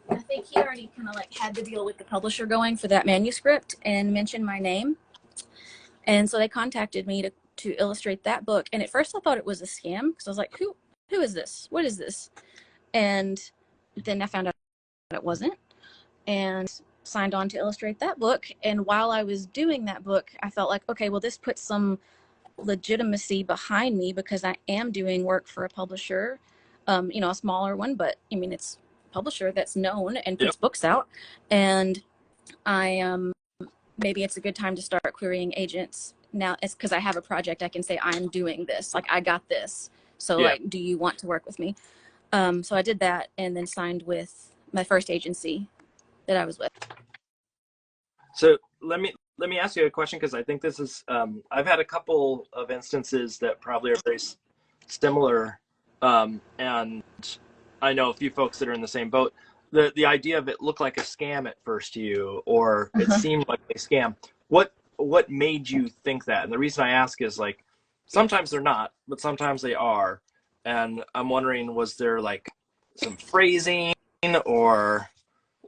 I think he already kind of like had the deal with the publisher going for that manuscript and mentioned my name. And so they contacted me to illustrate that book. And at first I thought it was a scam because I was like, who is this? What is this? And then I found out it wasn't, and signed on to illustrate that book. And while I was doing that book, I felt like, okay, well, this puts some legitimacy behind me because I am doing work for a publisher, you know, a smaller one, but I mean, it's a publisher that's known and puts books out. And maybe it's a good time to start querying agents now. It's because I have a project. I can say I'm doing this, like I got this. So like, do you want to work with me? So I did that and then signed with my first agency that I was with. So let me ask you a question, because I think this is I've had a couple of instances that probably are very similar, and I know a few folks that are in the same boat. The idea of it looked like a scam at first to you, or it seemed like a scam. What made you think that? And the reason I ask is, like, sometimes they're not, but sometimes they are. And I'm wondering, was there like some phrasing, or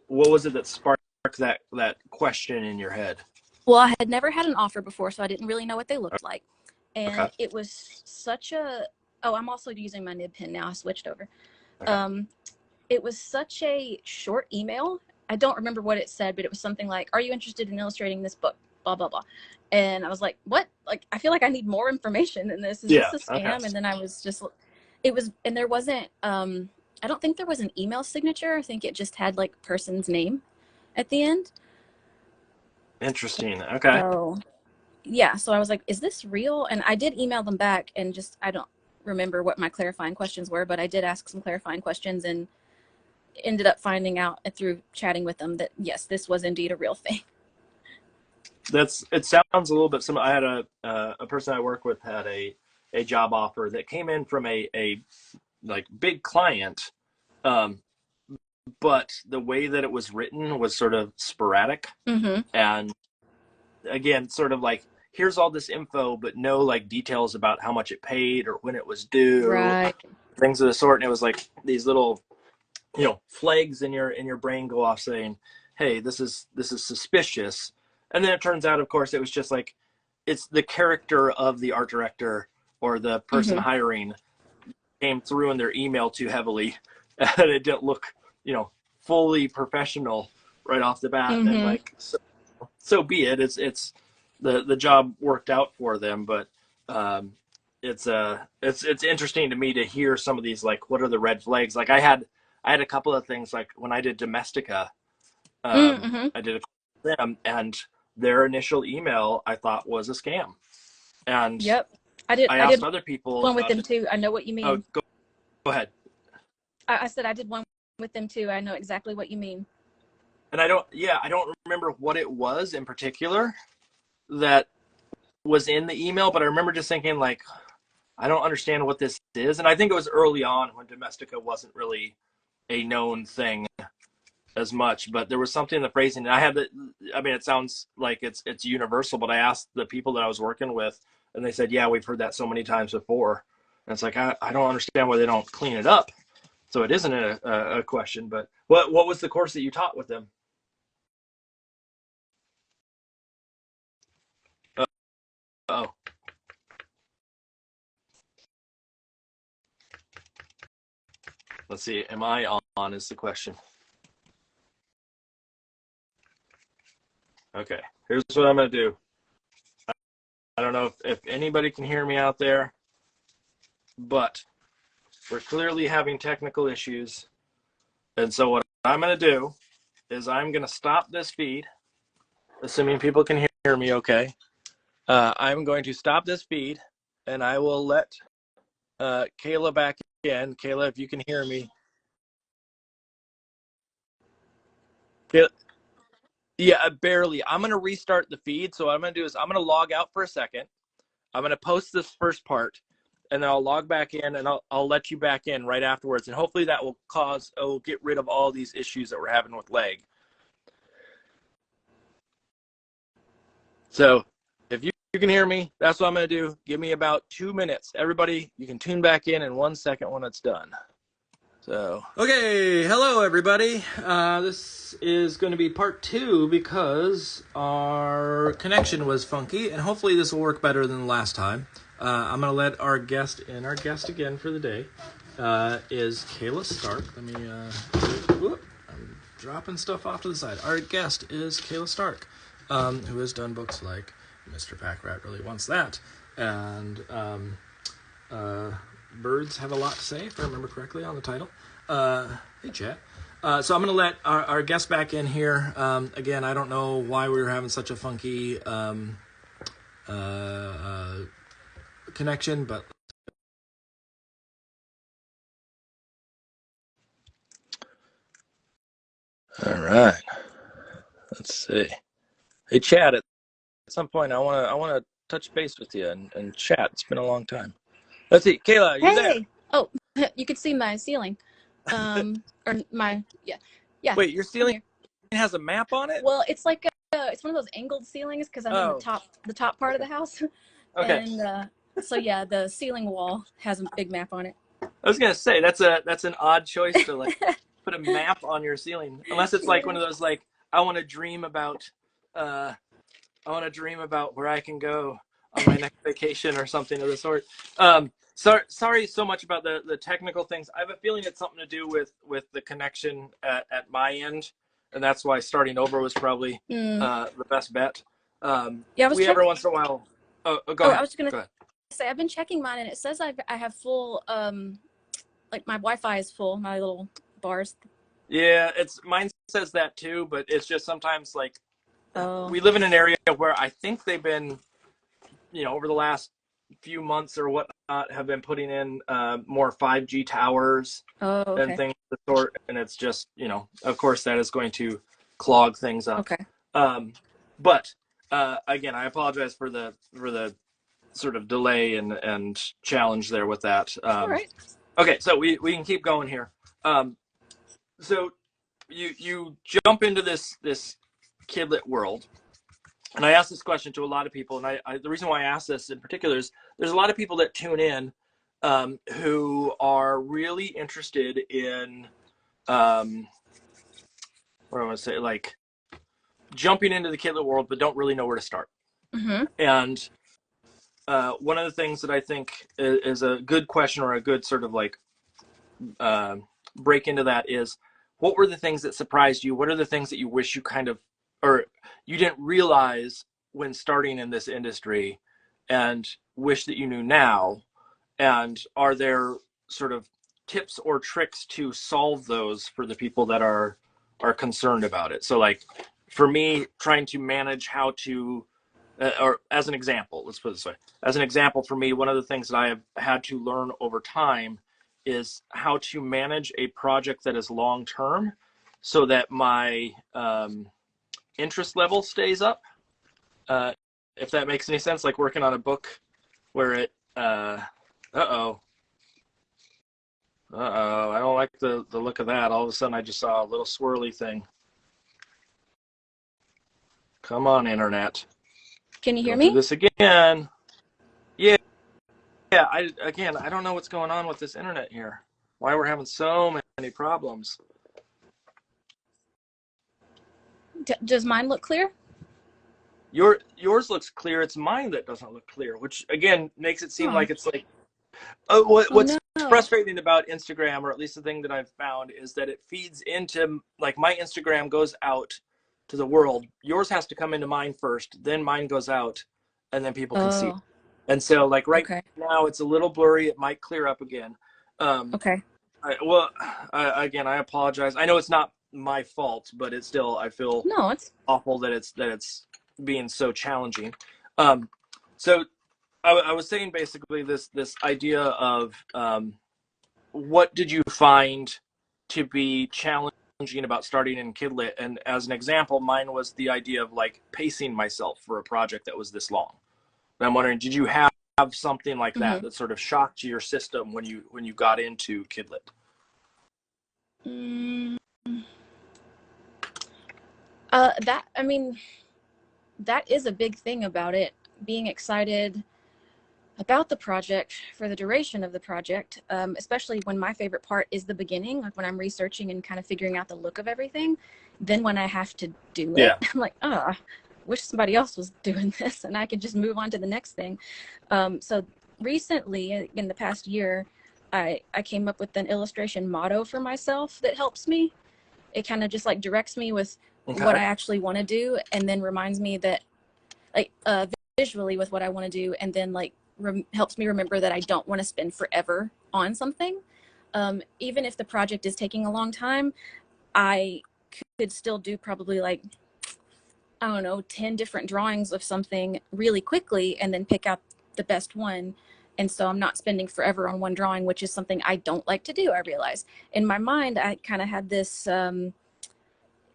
what was it that sparked that question in your head? Well, I had never had an offer before, so I didn't really know what they looked like. And it was such a, I'm also using my nib pen now. I switched over. It was such a short email. I don't remember what it said, but it was something like, are you interested in illustrating this book? Blah, blah, blah. And I was like, what? Like, I feel like I need more information than this. Is this a scam? And then I was just, and there wasn't, I don't think there was an email signature. I think it just had like person's name at the end. Interesting. Okay. So, yeah. So I was like, is this real? And I did email them back, and I don't remember what my clarifying questions were, but I did ask some clarifying questions and ended up finding out through chatting with them that yes, this was indeed a real thing. It sounds a little bit similar. I had a person I work with had a job offer that came in from a like big client, but the way that it was written was sort of sporadic. And again, sort of like, here's all this info, but no like details about how much it paid or when it was due. Right. things of the sort. And it was like these little, flags in your brain go off saying, hey, this is suspicious. And then it turns out, of course, it was just like, it's the character of the art director or the person hiring came through in their email too heavily, and it didn't look, fully professional right off the bat. And like, so be it. It's the job worked out for them, but it's interesting to me to hear some of these, like, what are the red flags? Like I had a couple of things, like when I did Domestica, I did a couple of them, and their initial email I thought was a scam. And I asked other people one with them too. I know what you mean. Oh, go ahead. I said I did one with them too. I know exactly what you mean. And I don't remember what it was in particular that was in the email, but I remember just thinking, like, I don't understand what this is. And I think it was early on when Domestica wasn't really a known thing as much, but there was something in the phrasing. And it sounds like it's universal, but I asked the people that I was working with, and they said, yeah, we've heard that so many times before. And it's like, I don't understand why they don't clean it up. So it isn't a question, but what was the course that you taught with them? Oh. Let's see. Am I on is the question. Okay. Here's what I'm going to do. I don't know if anybody can hear me out there, but we're clearly having technical issues. And so what I'm going to do is I'm going to stop this feed, assuming people can hear me okay. I'm going to stop this feed, and I will let Kayla back in. Kayla, if you can hear me. Kayla, yeah, barely. I'm going to restart the feed. So what I'm going to do is I'm going to log out for a second. I'm going to post this first part, and then I'll log back in, and I'll let you back in right afterwards. And hopefully that will get rid of all these issues that we're having with lag. So if you can hear me, that's what I'm going to do. Give me about 2 minutes. Everybody, you can tune back in 1 second when it's done. So, okay, hello everybody. This is going to be part 2 because our connection was funky, and hopefully this will work better than the last time. I'm going to let our guest in. Our guest again for the day is Kayla Stark. Let me, I'm dropping stuff off to the side. Our guest is Kayla Stark, who has done books like Mr. Packrat Really Wants That, and Birds Have a Lot to Say, if I remember correctly on the title. Hey, chat. So I'm going to let our guest back in here. Again, I don't know why we were having such a funky connection, but... All right. Let's see. Hey, chat. At some point, I want to touch base with you and chat. It's been a long time. Let's see, Kayla, are you there? Oh, you could see my ceiling. Or my yeah. Wait, your ceiling has a map on it? Well, it's like it's one of those angled ceilings because I'm in the top part of the house. Okay. And so yeah, the ceiling wall has a big map on it. I was gonna say that's an odd choice to like put a map on your ceiling, unless it's like one of those like I want to dream about where I can go on my next vacation or something of the sort. Sorry so much about the technical things. I have a feeling it's something to do with the connection at my end, and that's why starting over was probably the best bet. Every once in a while. Go ahead. I was going to say I've been checking mine, and it says I have full like my Wi-Fi is full, my little bars. Yeah, mine says that too, but it's just sometimes like we live in an area where I think they've been, over the last few months or whatnot, have been putting in more 5G towers and things of the sort, and it's just, of course that is going to clog things up. Okay. But again, I apologize for the sort of delay and challenge there with that. All right. Okay, so we can keep going here. So you jump into this kidlit world, and I asked this question to a lot of people, and I the reason why I asked this in particular is there's a lot of people that tune in who are really interested in, what do I want to say, like jumping into the kidlit world, but don't really know where to start. And one of the things that I think is a good question, or a good sort of like break into that, is what were the things that surprised you? What are the things that you wish you kind of, or you didn't realize when starting in this industry and wish that you knew now? And are there sort of tips or tricks to solve those for the people that are concerned about it? So like for me, trying to manage how to, or as an example, let's put it this way. As an example, for me, one of the things that I have had to learn over time is how to manage a project that is long-term so that my interest level stays up. If that makes any sense, like working on a book where it, uh-oh, I don't like the look of that. All of a sudden I just saw a little swirly thing. Come on, internet. Can you hear Don't me? do this again. Yeah. I don't know what's going on with this internet here. Why we're having so many problems. Does mine look clear? Yours looks clear. It's mine that doesn't look clear, which again makes it seem like it's like, what's frustrating about Instagram, or at least the thing that I've found, is that it feeds into, like, my Instagram goes out to the world. Yours has to come into mine first, then mine goes out, and then people can see it. And so like now it's a little blurry. It might clear up again. Okay. Again, I apologize. I know it's not my fault, but it's still, I feel it's awful that it's being so challenging. So I was saying basically this idea of what did you find to be challenging about starting in kidlit? And as an example, mine was the idea of like pacing myself for a project that was this long. And I'm wondering, did you have something like that that sort of shocked your system when you got into kidlit? I mean, that is a big thing about it, being excited about the project for the duration of the project, especially when my favorite part is the beginning, like when I'm researching and kind of figuring out the look of everything. Then when I have to do it, I'm like, wish somebody else was doing this and I could just move on to the next thing. So recently, in the past year, I came up with an illustration motto for myself that helps me. It kind of just like directs me with what I actually want to do, and then reminds me that, like, visually with what I want to do, and then like helps me remember that I don't want to spend forever on something. Even if the project is taking a long time, I could still do probably like, I don't know, 10 different drawings of something really quickly and then pick out the best one. And so I'm not spending forever on one drawing, which is something I don't like to do. I realize in my mind, I kind of had this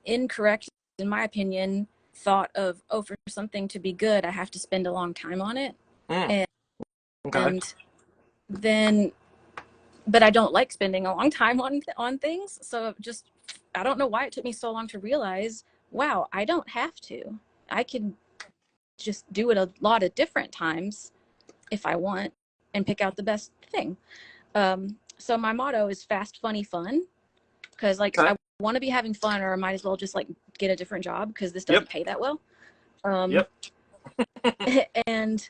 incorrect, in my opinion, thought of, for something to be good, I have to spend a long time on it. And then, but I don't like spending a long time on things. So just, I don't know why it took me so long to realize, wow, I don't have to. I can just do it a lot of different times if I want and pick out the best thing. So my motto is fast, funny, fun. Because like I want to be having fun, or I might as well just like get a different job because this doesn't pay that well. And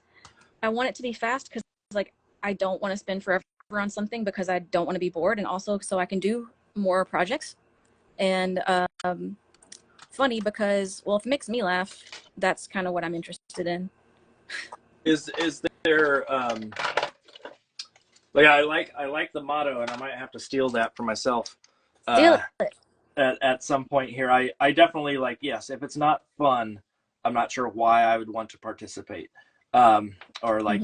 I want it to be fast because like I don't want to spend forever on something because I don't want to be bored, and also so I can do more projects. And funny because, well, if it makes me laugh, that's kind of what I'm interested in. Is there like I like the motto, and I might have to steal that for myself at some point here. I definitely like, yes, if it's not fun, I'm not sure why I would want to participate. Or like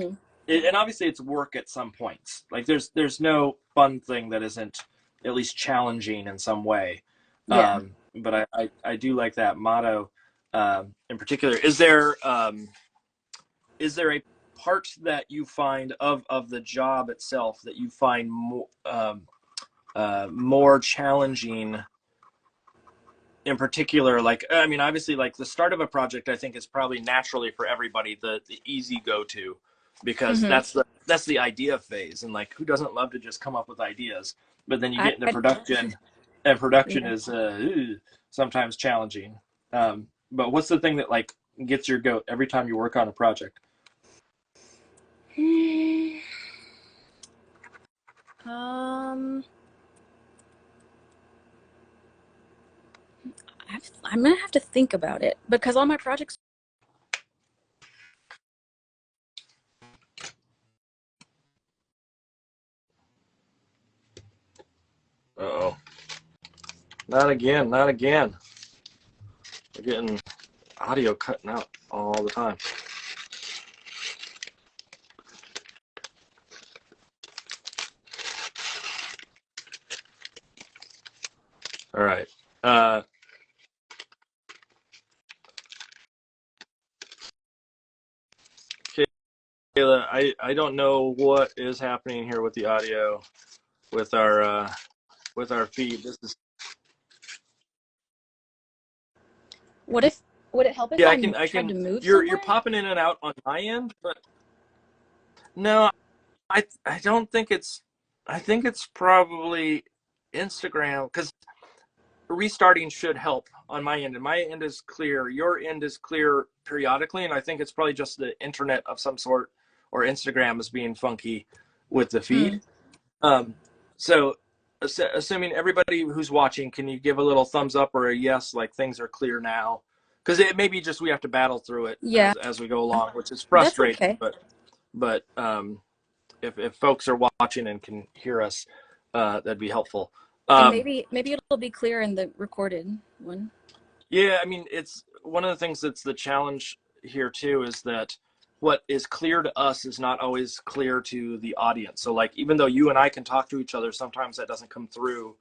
and obviously it's work at some points. Like there's no fun thing that isn't at least challenging in some way. But I do like that motto in particular. Is there a part that you find of the job itself that you find more challenging in particular? Like, I mean, obviously, like the start of a project, I think is probably naturally for everybody the easy go-to. because that's the idea phase. And like, who doesn't love to just come up with ideas? But then you get into production, and production is sometimes challenging. But what's the thing that like gets your goat every time you work on a project? I'm gonna have to think about it because all my projects. Uh-oh. Not again, not again. We're getting audio cutting out all the time. All right. Kayla, I don't know what is happening here with the audio, with our feed. This is. Would it help if I tried to move you're somewhere? popping in and out on my end, but no, I don't think it's. I think it's probably Instagram, because restarting should help on my end, and my end is clear. Your end is clear periodically, and I think it's probably just the internet of some sort, or Instagram is being funky with the feed. So assuming everybody who's watching, can you give a little thumbs up or a yes, like things are clear now? Because it may be just we have to battle through it as we go along, which is frustrating. That's okay. But if folks are watching and can hear us, that'd be helpful. And maybe it'll be clear in the recorded one. Yeah, I mean, it's one of the things that's the challenge here too, is that what is clear to us is not always clear to the audience. So like, even though you and I can talk to each other, sometimes that doesn't come through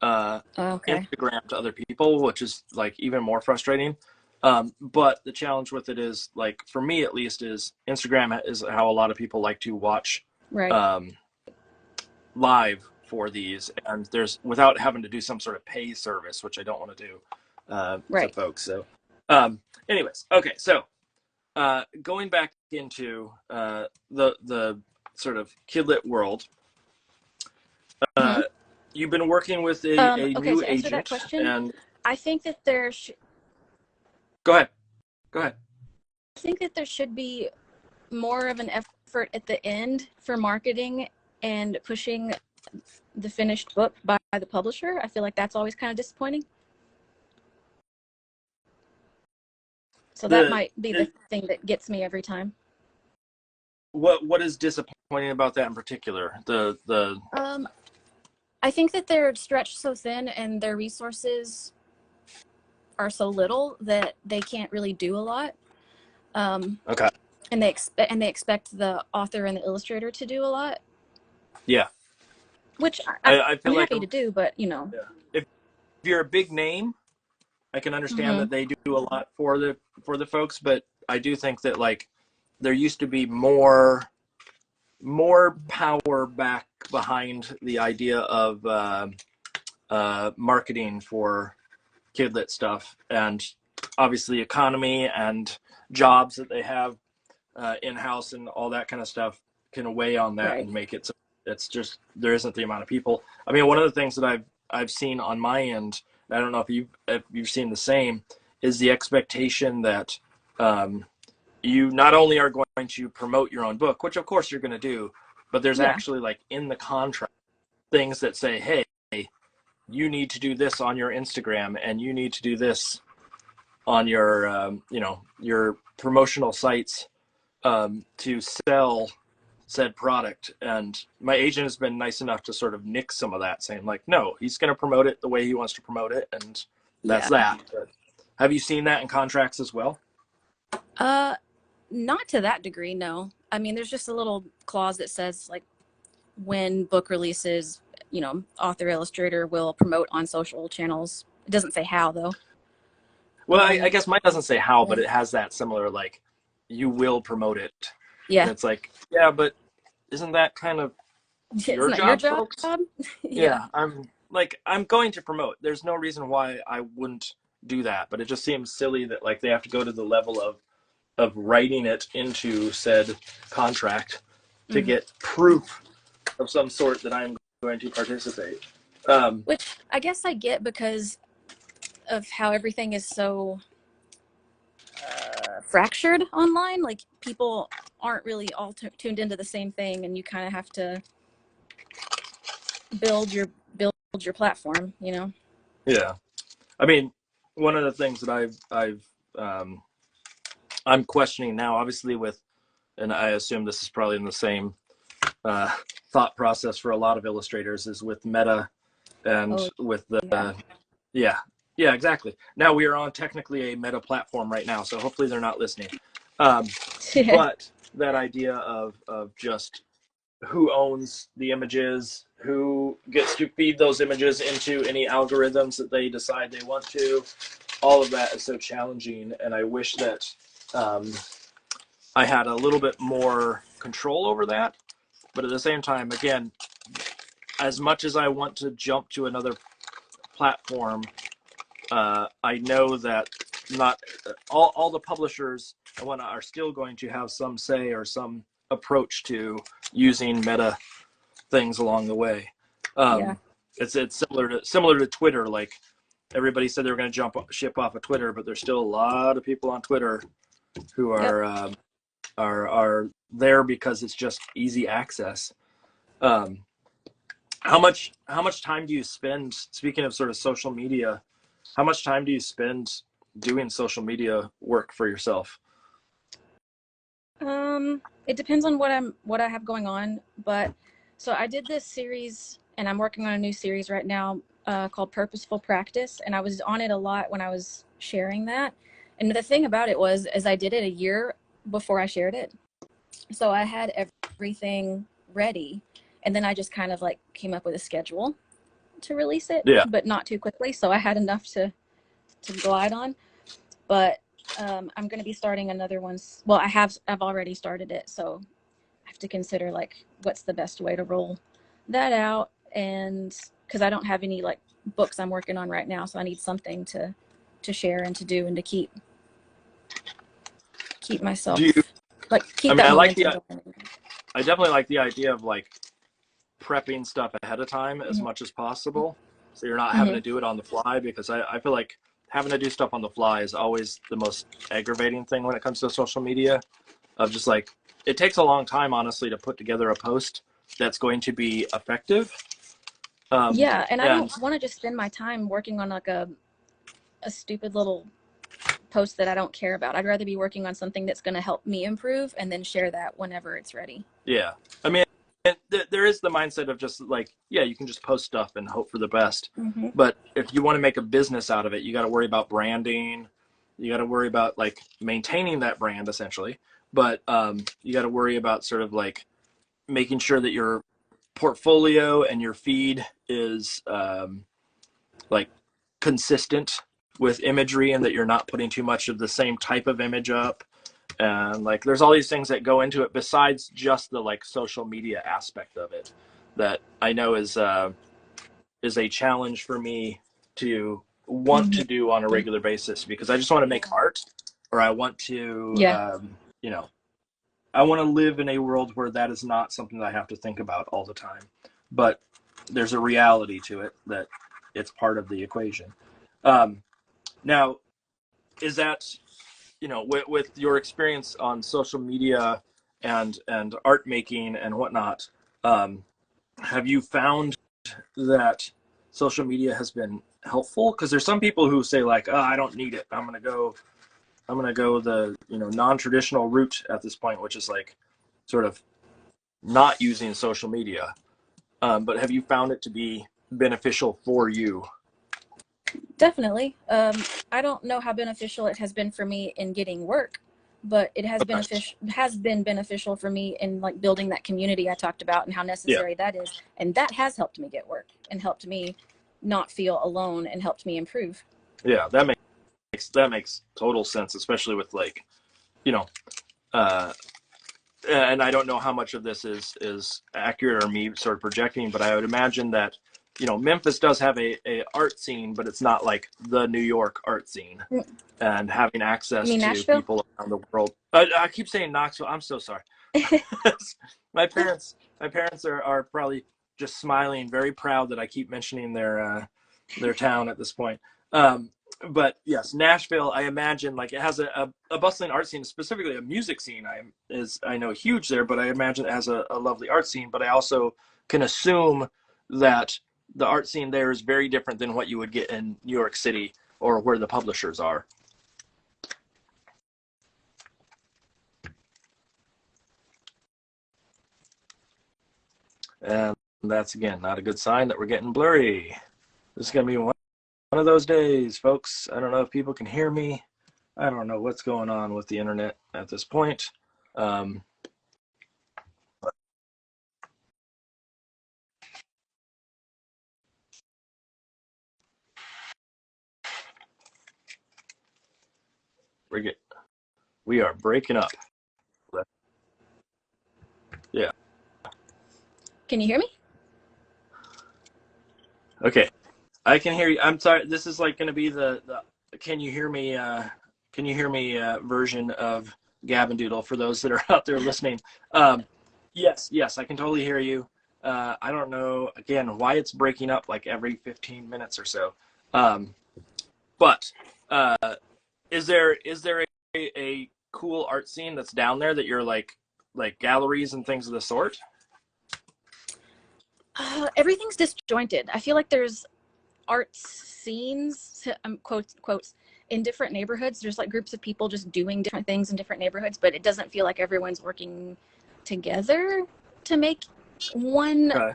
Instagram to other people, which is like even more frustrating. But the challenge with it is, like, for me at least, is Instagram is how a lot of people like to watch live for these, and there's, without having to do some sort of pay service, which I don't want to do to folks. So anyways, okay, so going back into the sort of kidlit world, you've been working with a new agent, that question, and I think that there go ahead. I think that there should be more of an effort at the end for marketing and pushing the finished book by the publisher. I feel like that's always kind of disappointing. So that might be the thing that gets me every time. What is disappointing about that in particular? I think that they're stretched so thin and their resources are so little that they can't really do a lot. Okay. And they expect the author and the illustrator to do a lot. Yeah. Which I feel I'm like happy to do, but you know. Yeah. If you're a big name, I can understand that they do a lot for the folks, but I do think that, like, there used to be more power back behind the idea of marketing for kidlit stuff, and obviously economy and jobs that they have in-house and all that kind of stuff can weigh on that and make it so it's just, there isn't the amount of people. I mean, one of the things that I've seen on my end, I don't know if you've seen the same, is the expectation that you not only are going to promote your own book, which of course you're going to do, but there's actually, like, in the contract things that say, hey, you need to do this on your Instagram, and you need to do this on your your promotional sites to sell said product. And my agent has been nice enough to sort of nix some of that, saying, like, no, he's going to promote it the way he wants to promote it, and that's that. But have you seen that in contracts as well? Not to that degree, no. I mean, there's just a little clause that says, like, when book releases, you know, author illustrator will promote on social channels. It doesn't say how, though. Well, I guess mine doesn't say how, but it has that similar, like, you will promote it. Yeah. And it's like, yeah, but isn't that kind of your job, folks? Yeah, I'm going to promote. There's no reason why I wouldn't do that, but it just seems silly that, like, they have to go to the level of writing it into said contract to get proof of some sort that I'm going to participate. Which I guess I get because of how everything is so fractured online. Like people aren't really all tuned into the same thing, and you kind of have to build your platform, you know? Yeah. I mean, one of the things that I'm questioning now, obviously with, and I assume this is probably in the same thought process for a lot of illustrators, is with Meta and with the, yeah, exactly. Now we are on technically a Meta platform right now, so hopefully they're not listening. But that idea of just who owns the images, who gets to feed those images into any algorithms that they decide they want to, all of that is so challenging. And I wish that I had a little bit more control over that. But at the same time, again, as much as I want to jump to another platform, I know that not all the publishers and whatnot are still going to have some say or some approach to using Meta things along the way. It's similar to Twitter. Like everybody said they were going to ship off of Twitter, but there's still a lot of people on Twitter who are there because it's just easy access. How much time do you spend, speaking of sort of social media, how much time do you spend doing social media work for yourself? It depends on what I have going on, but so I did this series and I'm working on a new series right now called Purposeful Practice, and I was on it a lot when I was sharing that. And the thing about it was, is I did it a year before I shared it. So I had everything ready, and then I just kind of like came up with a schedule to release it, but not too quickly. So I had enough to glide on. But I'm going to be starting another one. Well, I've already started it, so I have to consider like what's the best way to roll that out. And because I don't have any like books I'm working on right now, so I need something to share and to do and to keep myself keep that momentum going. I definitely like the idea of like prepping stuff ahead of time as much as possible, so you're not having to do it on the fly, because I feel like having to do stuff on the fly is always the most aggravating thing when it comes to social media. Of just like, it takes a long time, honestly, to put together a post that's going to be effective. And I don't want to just spend my time working on like a stupid little post that I don't care about. I'd rather be working on something that's going to help me improve and then share that whenever it's ready. Yeah. I mean, there is the mindset of just like, you can just post stuff and hope for the best. But if you want to make a business out of it, you got to worry about branding. You got to worry about like maintaining that brand essentially. But you got to worry about sort of like making sure that your portfolio and your feed is like consistent with imagery, and that you're not putting too much of the same type of image up. And like there's all these things that go into it besides just the like social media aspect of it, that I know is a challenge for me to want to do on a regular basis, because I just want to make art, or I want to I want to live in a world where that is not something that I have to think about all the time. But there's a reality to it that it's part of the equation. Now, is that, with your experience on social media and art making and whatnot, have you found that social media has been helpful? Because there's some people who say like, oh, I don't need it. I'm gonna go the non-traditional route at this point, which is like sort of not using social media. But have you found it to be beneficial for you? Definitely. I don't know how beneficial it has been for me in getting work, but it has been beneficial for me in like building that community I talked about and how necessary that is. And that has helped me get work and helped me not feel alone and helped me improve. Yeah, that makes total sense, especially with like, and I don't know how much of this is accurate or me sort of projecting, but I would imagine that you know, Memphis does have a art scene, but it's not like the New York art scene. And having access to Nashville? people around the world. I keep saying Knoxville. I'm so sorry. my parents are probably just smiling, very proud that I keep mentioning their town at this point. But yes, Nashville, I imagine, like, it has a bustling art scene, specifically a music scene. I know huge there, but I imagine it has a lovely art scene. But I also can assume that the art scene there is very different than what you would get in New York City or where the publishers are. And that's, again, not a good sign that we're getting blurry. This is going to be one of those days, folks. I don't know if people can hear me. I don't know what's going on with the internet at this point. We are breaking up. Yeah. Can you hear me? Okay. I can hear you. I'm sorry. This is like going to be the can you hear me version of Gavin Doodle for those that are out there listening. Yes, I can totally hear you. I don't know, again, why it's breaking up like every 15 minutes or so. But is there a cool art scene that's down there that you're like galleries and things of the sort? Everything's disjointed. I feel like there's art scenes, quotes, in different neighborhoods. There's like groups of people just doing different things in different neighborhoods, but it doesn't feel like everyone's working together to make one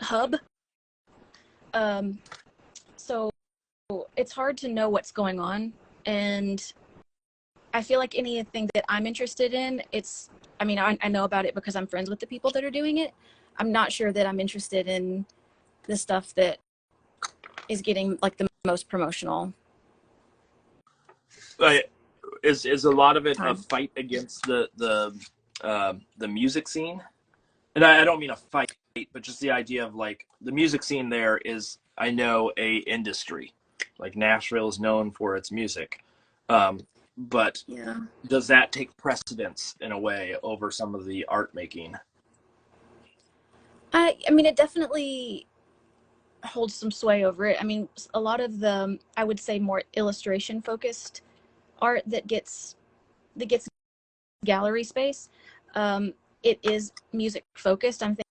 hub. So it's hard to know what's going on. And I feel like anything that I'm interested in, I know about it because I'm friends with the people that are doing it. I'm not sure that I'm interested in the stuff that is getting like the most promotional. Is a lot of it a fight against the music scene? And I don't mean a fight, but just the idea of like the music scene there is, I know, a industry. Like Nashville is known for its music. But yeah. Does that take precedence in a way over some of the art making? I mean, it definitely holds some sway over it. I mean, a lot of the, I would say, more illustration focused art that gets gallery space, it is music focused. I'm thinking,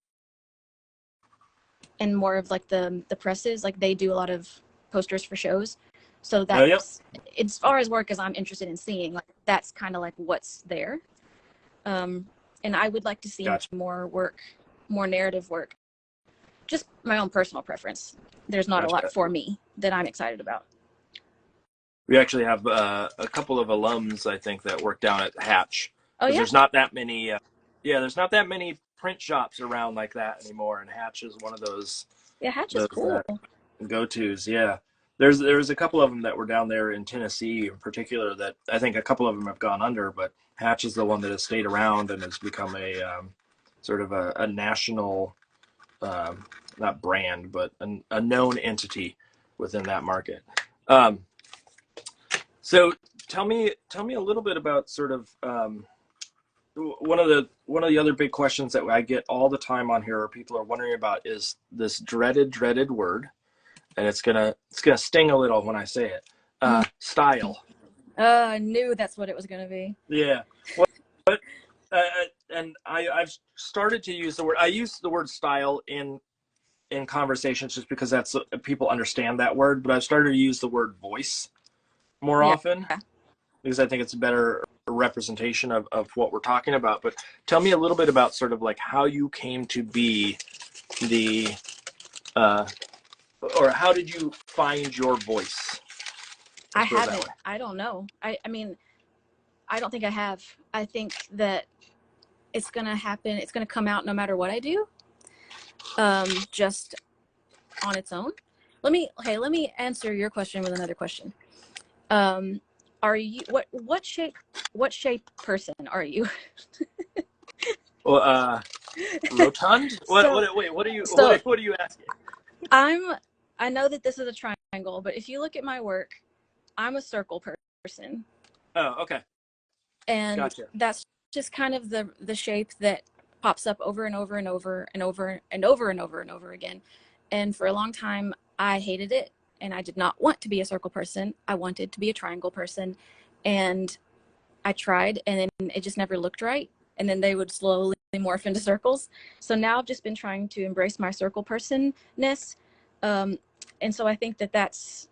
and more of like the presses, like they do a lot of posters for shows. So that's as far as work as I'm interested in seeing, like that's kind of like what's there. And I would like to see more work, more narrative work. Just my own personal preference. There's not a lot for me that I'm excited about. We actually have a couple of alums, I think, that work down at Hatch. Oh, yeah? There's not that many. There's not that many print shops around like that anymore, and Hatch is one of those. Yeah, Hatch is cool. Go-tos. Yeah, there's a couple of them that were down there in Tennessee, in particular, that I think a couple of them have gone under, but Hatch is the one that has stayed around and has become a sort of a national, not brand, but a known entity within that market. So tell me a little bit about sort of one of the other big questions that I get all the time on here, or people are wondering about, is this dreaded word, and it's gonna sting a little when I say it. Style. I knew that's what it was gonna be. Yeah. But and I've started to use the word. I use the word style in conversations just because that's people understand that word. But I've started to use the word voice more often because I think it's a better representation of what we're talking about. But tell me a little bit about sort of like how you came to be the or how did you find your voice? I haven't. I don't know. I mean, I don't think I have. I think that it's going to happen. It's going to come out no matter what I do, just on its own. Let me answer your question with another question. Are you, what shape person are you? Well, rotund? What are you asking? I know that this is a triangle, but if you look at my work, I'm a circle person. Oh, okay. And gotcha. That's just kind of the shape that pops up over and over and over and over and over and over and over again. And for a long time, I hated it, and I did not want to be a circle person. I wanted to be a triangle person, and I tried, and then it just never looked right. And then they would slowly morph into circles. So now I've just been trying to embrace my circle personness. And so I think that that's,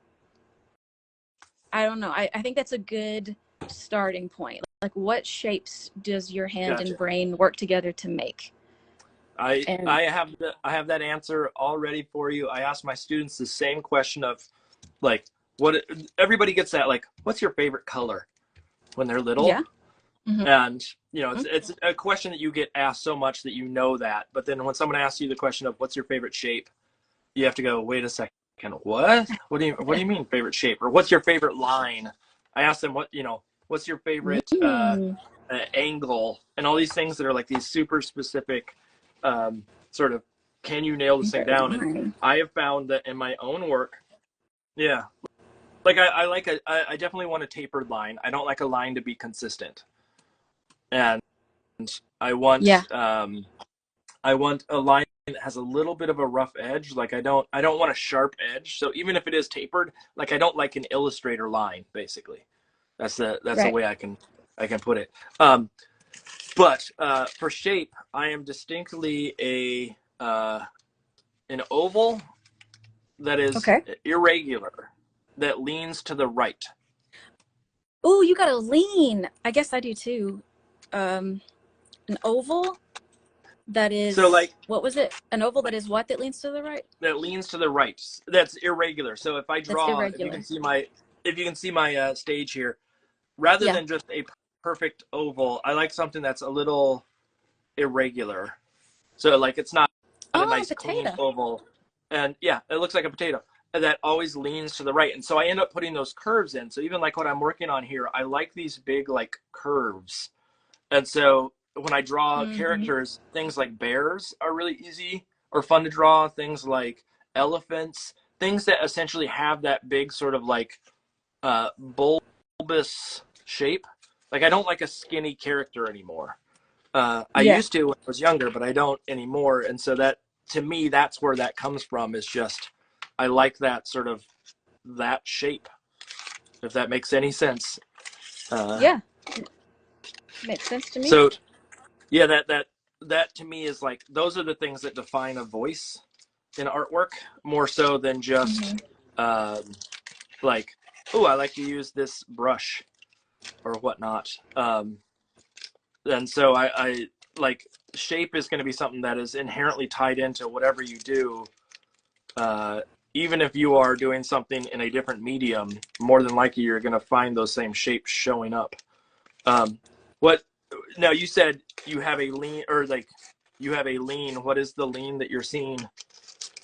I don't know, I think that's a good starting point. Like, what shapes does your hand Gotcha. and brain work together to make? I have that answer all ready for you. I ask my students the same question of, like, what everybody gets that, like, what's your favorite color when they're little? Yeah. Mm-hmm. And you know, it's a question that you get asked so much that you know that, but then when someone asks you the question of what's your favorite shape, you have to go, wait a second, what do you mean favorite shape, or what's your favorite line? I ask them, what's your favorite angle, and all these things that are like these super specific sort of, can you nail this thing down? And I have found that in my own work, like I definitely want a tapered line. I don't like a line to be consistent, and I want I want a line that has a little bit of a rough edge. Like I don't want a sharp edge. So even if it is tapered, like I don't like an Illustrator line. Basically, that's the way I can put it. But for shape, I am distinctly an oval that is irregular, that leans to the right. Oh, you got to lean. I guess I do too. An oval that is, so like, what was it? An oval that is what? That leans to the right? That leans to the right. That's irregular. So if I draw, if you can see my stage here, rather than just a perfect oval, I like something that's a little irregular. So like it's not a nice clean oval. And yeah, it looks like a potato. And that always leans to the right. And so I end up putting those curves in. So even like what I'm working on here, I like these big like curves. And so when I draw characters, things like bears are really easy or fun to draw. Things like elephants, things that essentially have that big sort of like bulbous shape. Like I don't like a skinny character anymore. I used to when I was younger, but I don't anymore. And so that, to me, that's where that comes from, is just, I like that sort of, that shape, if that makes any sense. Makes sense to me. So yeah, that to me is like, those are the things that define a voice in artwork, more so than just like, oh, I like to use this brush or whatnot. And so I like, shape is going to be something that is inherently tied into whatever you do. Even if you are doing something in a different medium, more than likely you're going to find those same shapes showing up. Now you said you have a lean, or like you have a lean. What is the lean that you're seeing?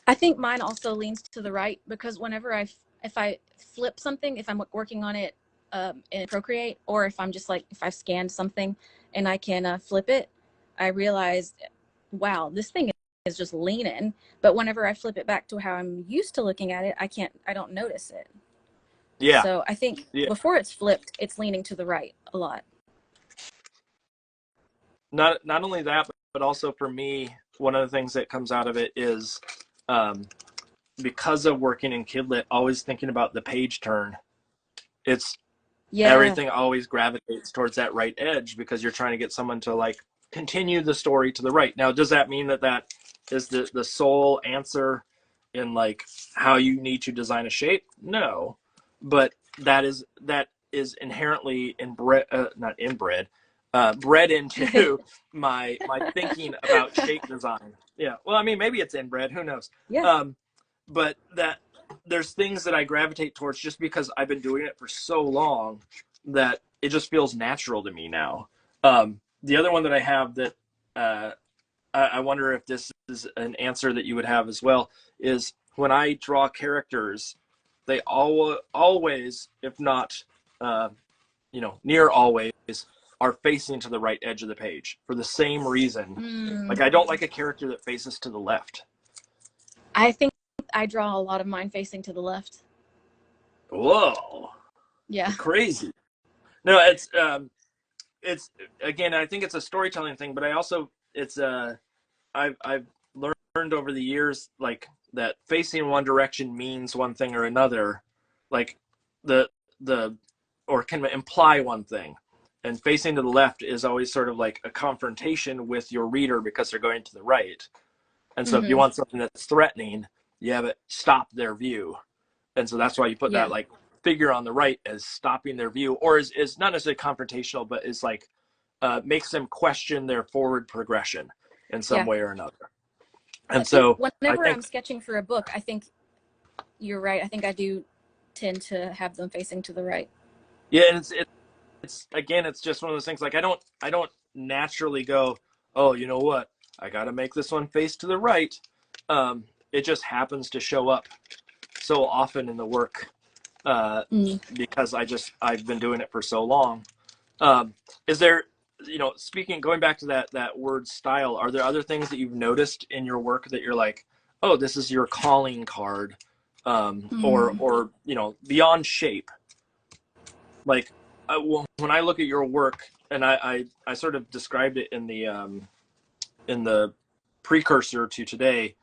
I think mine also leans to the right, because whenever if I flip something, if I'm working on it in Procreate, or if I'm just like, if I've scanned something and I can flip it, I realize, wow, this thing is just leaning. But whenever I flip it back to how I'm used to looking at it, I don't notice it. Yeah. So I think before it's flipped, it's leaning to the right a lot. Not only that, but also for me, one of the things that comes out of it is, because of working in Kidlit, always thinking about the page turn. It's everything always gravitates towards that right edge, because you're trying to get someone to like continue the story to the right. Now, does that mean that is the sole answer in like how you need to design a shape? No, but that is inherently bred into my thinking about shape design. Yeah. Well, I mean, maybe it's inbred, who knows? Yeah. But that there's things that I gravitate towards just because I've been doing it for so long that it just feels natural to me now. The other one that I have that I wonder if this is an answer that you would have as well, is when I draw characters, they always, if not, near always, are facing to the right edge of the page for the same reason. Like I don't like a character that faces to the left. I think I draw a lot of mine facing to the left. Whoa. Yeah. Crazy. No, it's again, I think it's a storytelling thing, but I also, I've learned over the years, like, that facing one direction means one thing or another, like the or can imply one thing, and facing to the left is always sort of like a confrontation with your reader because they're going to the right. And so if you want something that's threatening, you have it stop their view. And so that's why you put that like figure on the right as stopping their view, or is not necessarily confrontational, but is like makes them question their forward progression in some way or another. And so whenever I'm sketching for a book, I think you're right. I think I do tend to have them facing to the right. Yeah, and it's again, it's just one of those things, like I don't naturally go, oh, you know what, I got to make this one face to the right. It just happens to show up so often in the work because I've been doing it for so long. Is there, going back to that word style, are there other things that you've noticed in your work that you're like, oh, this is your calling card, or beyond shape? Like when I look at your work, and I sort of described it in the precursor to today,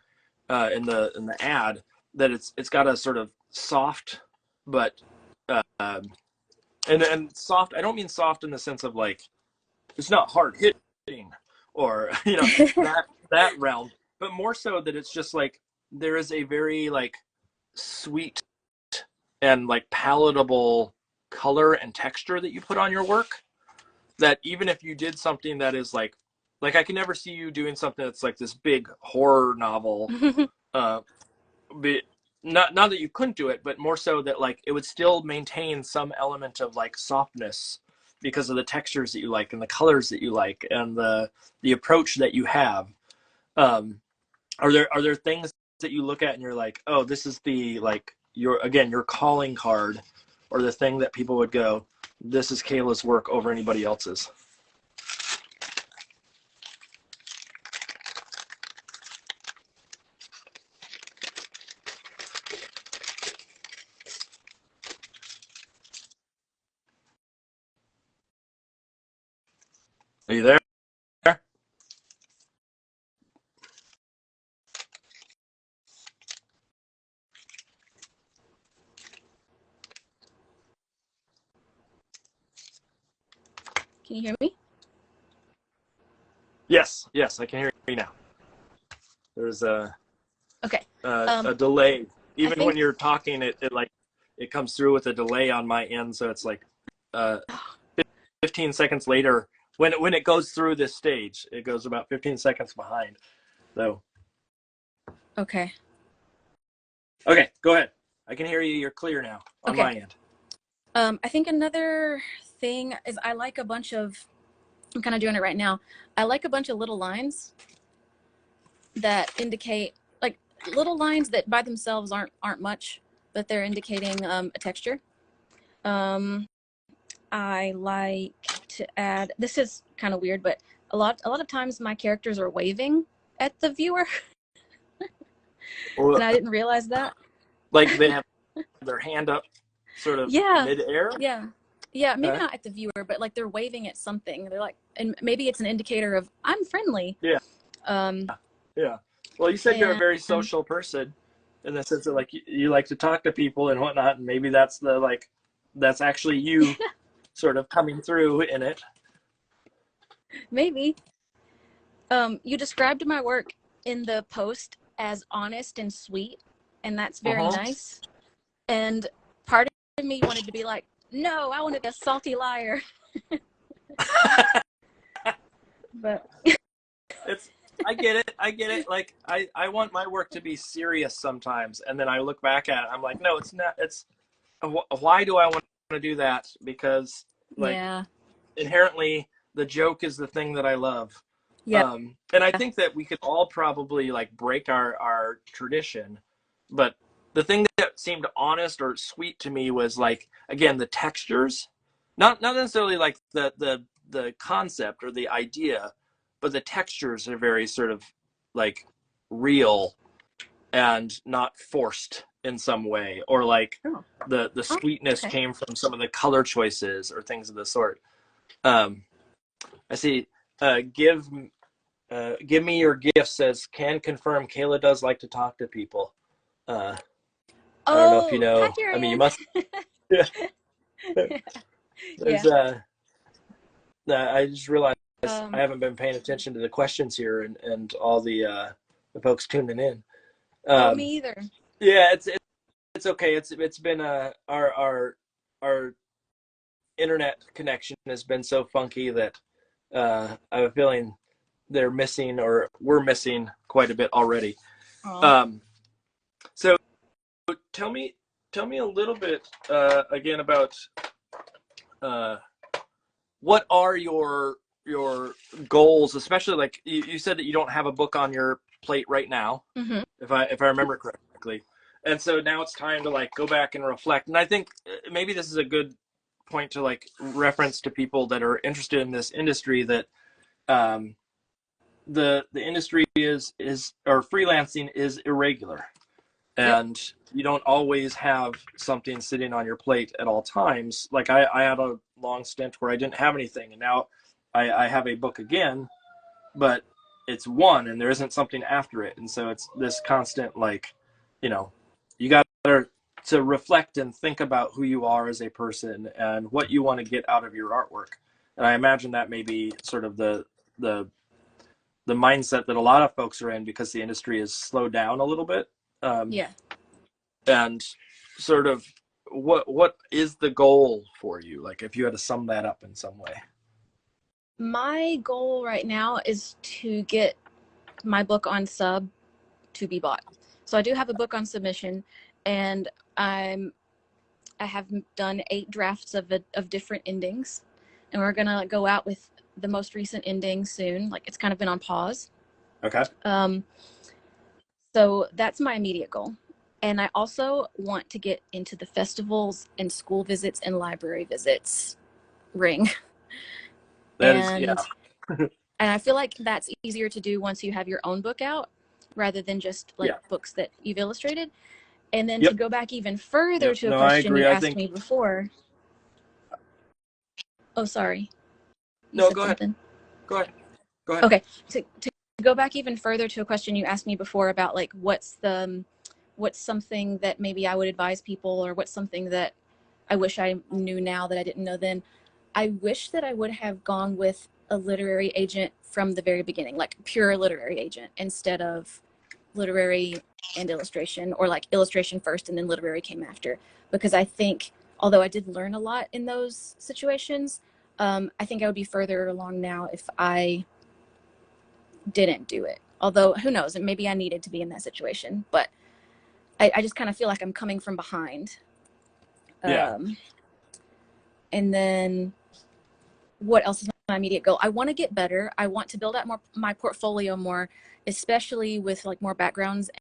in the ad, that it's got a sort of soft, but and soft, I don't mean soft in the sense of like it's not hard hitting or that realm, but more so that it's just like there is a very like sweet and like palatable color and texture that you put on your work, that even if you did something that is like I can never see you doing something that's like this big horror novel, not that you couldn't do it, but more so that like it would still maintain some element of like softness because of the textures that you like and the colors that you like and the approach that you have. Are there things that you look at and you're like, oh, this is the like your calling card, or the thing that people would go, this is Kayla's work over anybody else's? Are you there? Can you hear me? Yes, I can hear you now. There's a delay. Even when you're talking, it comes through with a delay on my end, so it's like 15 seconds later when it goes through this stage. It goes about 15 seconds behind. So okay, go ahead. I can hear you. You're clear now on my end. I think another thing is I like a bunch of, I'm kind of doing it right now, I like a bunch of little lines that indicate, like little lines that by themselves aren't much, but they're indicating a texture. I like to add, this is kind of weird, but a lot of times my characters are waving at the viewer. And I didn't realize that. Like they have their hand up sort of mid-air? Yeah, maybe not at the viewer, but like they're waving at something. They're like, and maybe it's an indicator of I'm friendly. Yeah. Well, you said you're a very social person in the sense that like you like to talk to people and whatnot, and maybe that's that's actually you sort of coming through in it. Maybe. You described my work in the post as honest and sweet, and that's very nice. And part of me wanted to be like, no, I want to be a salty liar. But I get it. Like I want my work to be serious sometimes, and then I look back at it, I'm like, no, it's not. It's why do I want to do that? Because inherently the joke is the thing that I love. And I think that we could all probably like break our tradition, but the thing that seemed honest or sweet to me was like, again, the textures, not necessarily like the concept or the idea, but the textures are very sort of like real and not forced in some way, or like the sweetness okay. came from some of the color choices or things of the sort. I see. Give me your gift says, can confirm Kayla does like to talk to people. I don't know if you know. Hi, I mean, you Darian. must. Yeah. There's Yeah. I just realized I Um, haven't been paying attention to the questions here and all the folks tuning in. oh, me Um, either. yeah, it's okay. It's been our internet connection has been so funky that I have a feeling they're missing, or we're missing quite a bit already. Oh. So tell me a little bit again about what are your goals, especially like you said that you don't have a book on your plate right now, Mm-hmm. if I remember correctly, and so now it's time to like go back and reflect. And I think maybe this is a good point to like reference to people that are interested in this industry, that um, the industry is or freelancing is irregular, Yep. and you don't always have something sitting on your plate at all times. Like I had a long stint where I didn't have anything, and now I have a book again, but it's one and there isn't something after it. And so it's this constant, like, you got to reflect and think about who you are as a person and what you want to get out of your artwork. And I imagine that may be sort of the mindset that a lot of folks are in, because the industry has slowed down a little bit. Yeah. And sort of what is the goal for you, like if you had to sum that up in some way? My goal right now is to get my book on sub to be bought. So I do have a book on submission, and I have done 8 drafts of different endings, and we're gonna go out with the most recent ending soon. Like, it's kind of been on pause. Okay. So that's my immediate goal. And I also want to get into the festivals and school visits and library visits ring. That is, yeah. And I feel like that's easier to do once you have your own book out, rather than just like books that you've illustrated. And then to go back even further to a question you asked me before. Oh, sorry. You said go something. Ahead. Go ahead. Okay. To go back even further to a question you asked me before about like what's something that maybe I would advise people, or what's something that I wish I knew now that I didn't know then. I wish that I would have gone with a literary agent from the very beginning, like pure literary agent, instead of literary and illustration, or like illustration first and then literary came after. Because I think, although I did learn a lot in those situations, I think I would be further along now if I didn't do it. Although, who knows, and maybe I needed to be in that situation. But I just kind of feel like I'm coming from behind. Yeah. And then what else is my immediate goal? I want to get better. I want to build out my portfolio more, especially with like more backgrounds.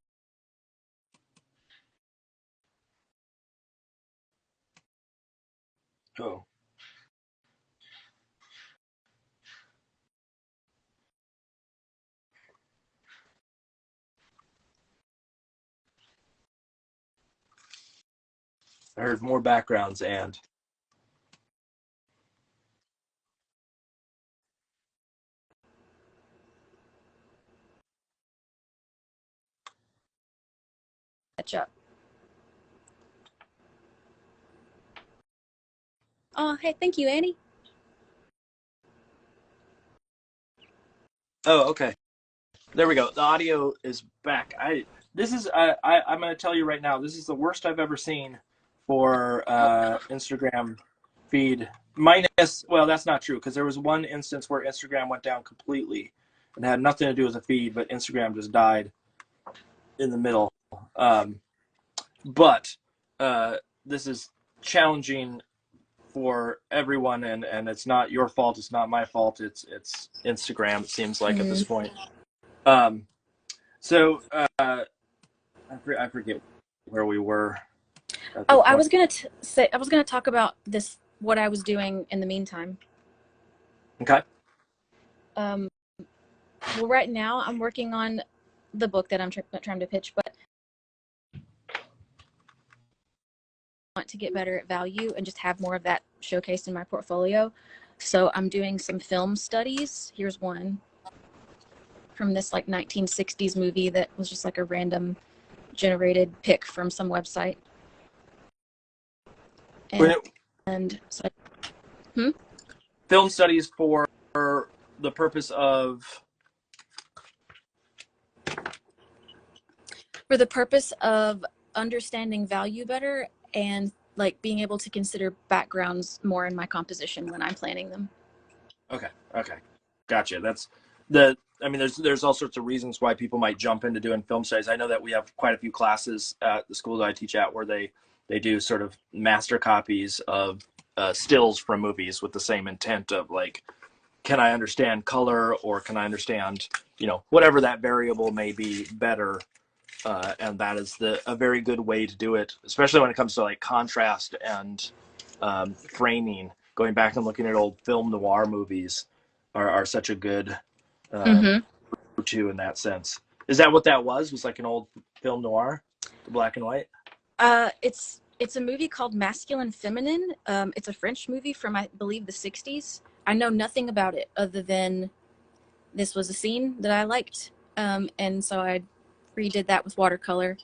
Oh. I heard more backgrounds and. Catch up. Oh, hey, thank you, Annie. Oh, okay. There we go. The audio is back. I'm going to tell you right now, this is the worst I've ever seen for Instagram feed. Minus, well, that's not true, because there was one instance where Instagram went down completely and had nothing to do with the feed, but Instagram just died in the middle. But this is challenging for everyone, and it's not your fault. It's not my fault. It's Instagram, it seems like, at this point. So I forget where we were. Oh, I was gonna talk about this, what I was doing in the meantime. Okay. Well, right now I'm working on the book that I'm trying to pitch, but want to get better at value and just have more of that showcased in my portfolio. So I'm doing some film studies. Here's one from this like 1960s movie that was just like a random generated pic from some website. And so, film studies for the purpose of? For the purpose of understanding value better and like being able to consider backgrounds more in my composition when I'm planning them. Okay. Gotcha. I mean, there's all sorts of reasons why people might jump into doing film studies. I know that we have quite a few classes at the school that I teach at where they do sort of master copies of stills from movies with the same intent of like, can I understand color, or can I understand, whatever that variable may be better. And that is a very good way to do it, especially when it comes to like contrast and framing. Going back and looking at old film noir movies are such a good go-to in that sense. Is that what that was? Was like an old film noir, the black and white? It's a movie called Masculine Feminine. It's a French movie from, I believe, the 60s. I know nothing about it other than this was a scene that I liked. And so I redid that with watercolor,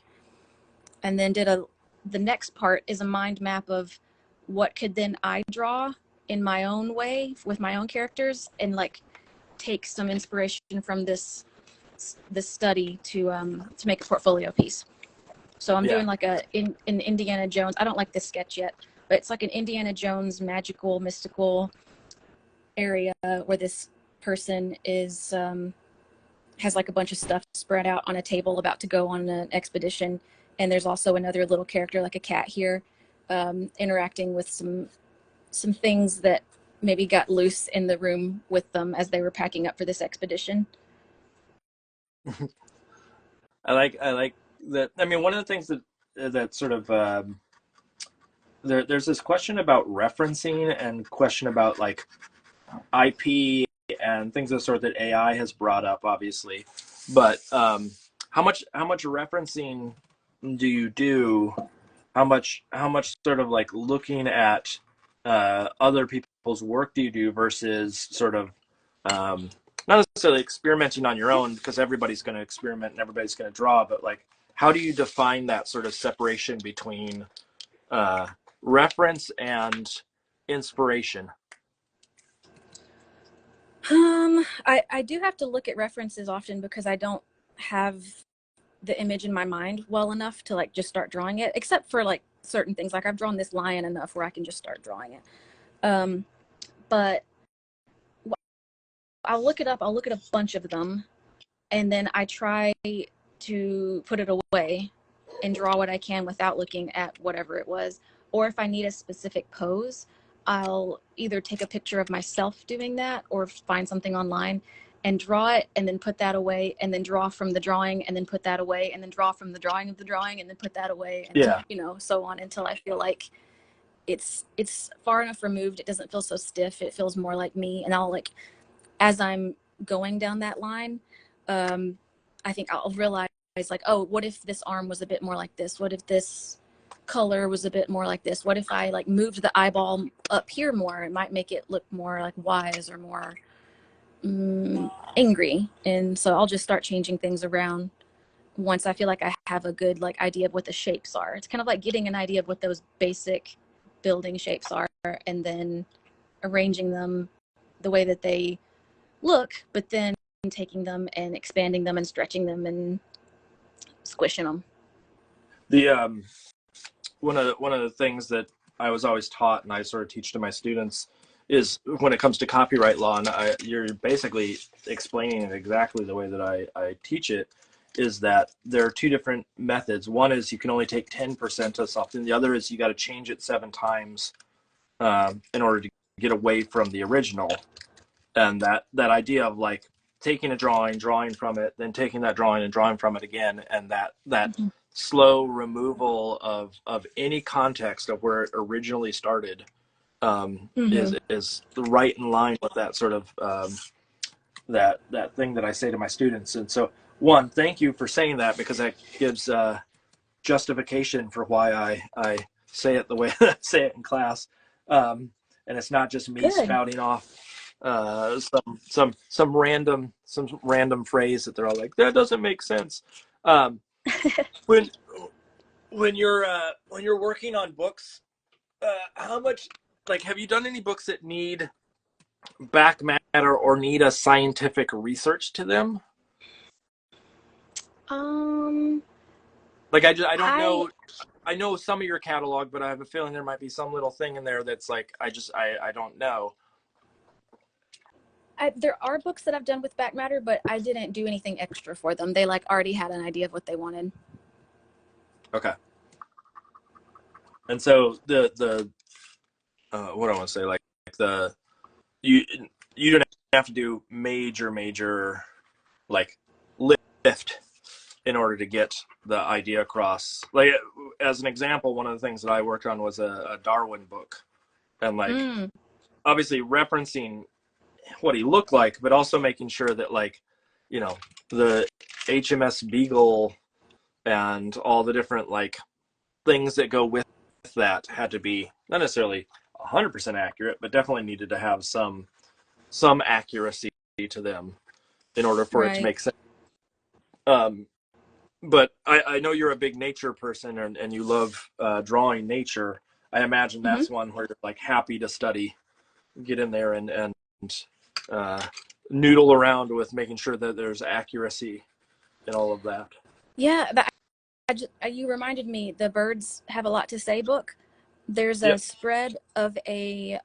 and then the next part is a mind map of what could then I draw in my own way with my own characters, and like take some inspiration from this study to make a portfolio piece. So I'm doing like an Indiana Jones. I don't like this sketch yet, but it's like an Indiana Jones magical, mystical area where this person is has like a bunch of stuff spread out on a table about to go on an expedition. And there's also another little character, like a cat here, interacting with some things that maybe got loose in the room with them as they were packing up for this expedition. I like that. I mean, one of the things that sort of there's this question about referencing and question about like IP and things of the sort that AI has brought up, obviously. But how much referencing do you do? How much sort of like looking at other people's work do you do versus sort of not necessarily experimenting on your own, because everybody's going to experiment and everybody's going to draw, but like how do you define that sort of separation between reference and inspiration? I do have to look at references often because I don't have the image in my mind well enough to like just start drawing it, except for like certain things. Like I've drawn this lion enough where I can just start drawing it. But I'll look it up. I'll look at a bunch of them, and then I try to put it away and draw what I can without looking at whatever it was. Or if I need a specific pose, I'll either take a picture of myself doing that or find something online and draw it and then put that away and then draw from the drawing and then put that away and then draw from the drawing of the drawing and then put that away. And so on until I feel like it's far enough removed. It doesn't feel so stiff. It feels more like me. And I'll like, as I'm going down that line, I think I'll realize like, oh, what if this arm was a bit more like this? What if this color was a bit more like this? What if I like moved the eyeball up here more? It might make it look more like wise or more angry. And so I'll just start changing things around once I feel like I have a good like idea of what the shapes are. It's kind of like getting an idea of what those basic building shapes are and then arranging them the way that they look, but then taking them and expanding them and stretching them and squishing them. The one of the things that I was always taught and I sort of teach to my students is when it comes to copyright law, and you're basically explaining it exactly the way that I teach it, is that there are two different methods. One is you can only take 10% of something. The other is you got to change it 7 times in order to get away from the original. And that idea of like taking a drawing from it, then taking that drawing and drawing from it again, and that slow removal of any context of where it originally started is right in line with that sort of that thing that I say to my students. And so, one, thank you for saying that, because that gives justification for why I say it the way I say it in class, and it's not just me spouting off some random phrase that they're all like, that doesn't make sense. When you're working on books, how much, like, have you done any books that need back matter or need a scientific research to them? Like, I don't know. I know some of your catalog, but I have a feeling there might be some little thing in there that's like, I don't know. There are books that I've done with back matter, but I didn't do anything extra for them. They like already had an idea of what they wanted. Okay. And so the what do I want to say? Like you don't have to do major like lift in order to get the idea across. Like, as an example, one of the things that I worked on was a Darwin book, and like obviously referencing what he looked like, but also making sure that, like, you know, the HMS Beagle and all the different like things that go with that had to be not necessarily 100% accurate, but definitely needed to have some accuracy to them in order for it to make sense. But I know you're a big nature person, and you love drawing nature. I imagine that's one where you're like happy to study, get in there and noodle around with making sure that there's accuracy in all of that. Yeah, you reminded me, the Birds Have a Lot to Say book. There's a spread of a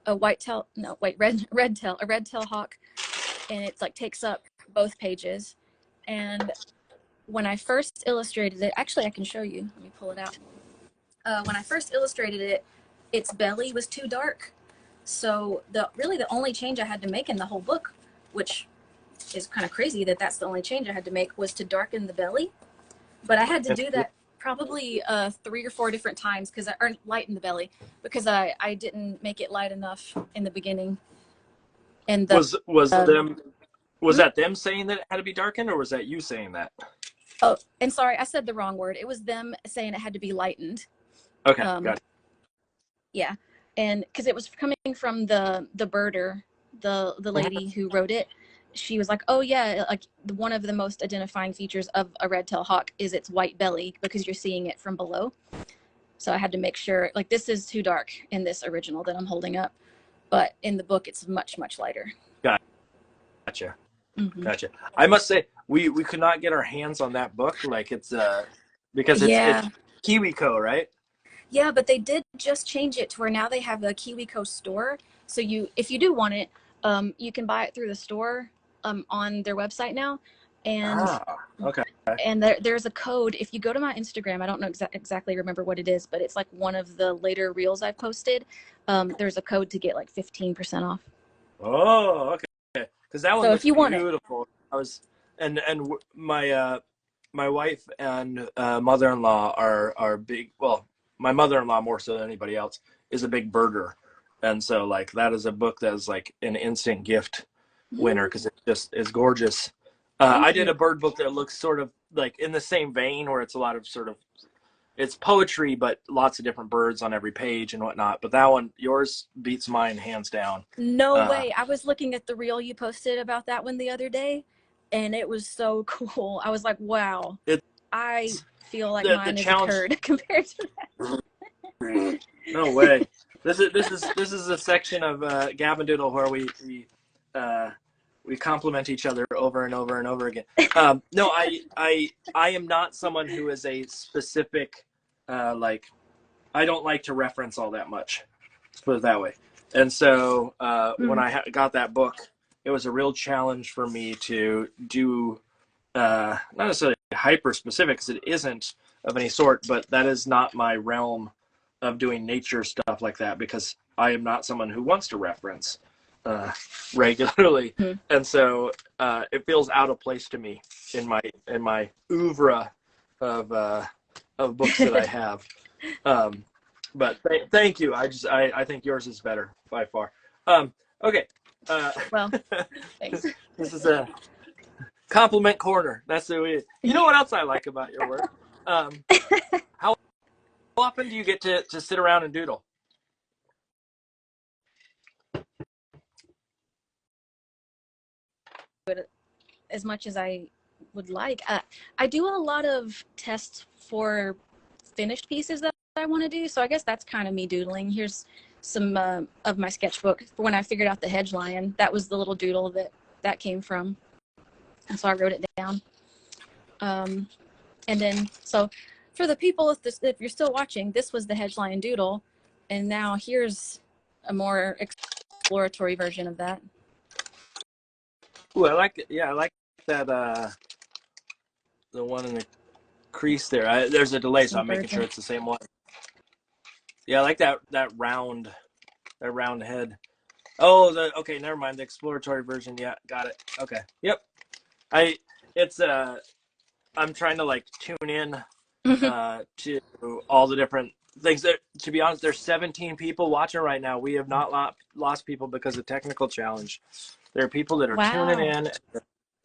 red tail hawk, and it's like takes up both pages. And when I first illustrated it, actually I can show you, let me pull it out. When I first illustrated it, its belly was too dark. So really the only change I had to make in the whole book, which is kind of crazy that that's the only change I had to make, was to darken the belly. But I had to do that probably 3 or 4 different times, or lighten the belly, because I didn't make it light enough in the beginning. And was that them saying that it had to be darkened, or was that you saying that? Oh, and sorry, I said the wrong word. It was them saying it had to be lightened. Okay, got it. Yeah, and because it was coming from the birder, the lady who wrote it. She was like, oh yeah, like one of the most identifying features of a red-tailed hawk is its white belly, because you're seeing it from below. So I had to make sure, like, this is too dark in this original that I'm holding up, but in the book it's much lighter. Gotcha. Gotcha. I must say, we could not get our hands on that book. Like, it's because it's KiwiCo, right? Yeah, but they did just change it to where now they have a KiwiCo store. So if you do want it, you can buy it through the store on their website now. And okay. And there's a code. If you go to my Instagram, I don't know exactly remember what it is, but it's like one of the later reels I've posted. There's a code to get like 15% off. Oh, okay. Because that one looks beautiful. And my wife and mother-in-law are big. Well, my mother-in-law more so than anybody else is a big birder, and so like that is a book that is like an instant gift winner, because it just is gorgeous. I did a bird book that looks sort of like in the same vein, where it's a lot of sort of, it's poetry, but lots of different birds on every page and whatnot. But that one, yours beats mine hands down. No way. I was looking at the reel you posted about that one the other day, and it was so cool. I was like, wow. I feel like mine is a turd compared to that. No way. This is a section of Gab and Doodle where we compliment each other over and over and over again. No, I am not someone who is a specific, like, I don't like to reference all that much. Let's put it that way. And so when I got that book, it was a real challenge for me to do, not necessarily hyper specific, because it isn't of any sort, but that is not my realm of doing nature stuff like that, because I am not someone who wants to reference regularly, and so it feels out of place to me in my oeuvre of books that I have. But thank you. I think yours is better by far. Okay. Well, thanks. This is a compliment corner. That's the way. You know what else I like about your work? often do you get to sit around and doodle? As much as I would like. I do a lot of tests for finished pieces that I want to do, so I guess that's kind of me doodling. Here's some of my sketchbook for when I figured out the hedge lion. That was the little doodle that came from, and so I wrote it down. And then, so for the people, if you're still watching, this was the hedge lion doodle, and now here's a more exploratory version of that. Ooh, I like it. Yeah, I like that. The one in the crease there. There's a delay, so I'm making sure it's the same one. Yeah, I like that round head. Oh, okay, never mind. The exploratory version. Yeah, got it. Okay. Yep. I'm trying to like tune in to all the different things. To be honest, there's 17 people watching right now. We have not lost people because of technical challenge. There are people that are tuning in.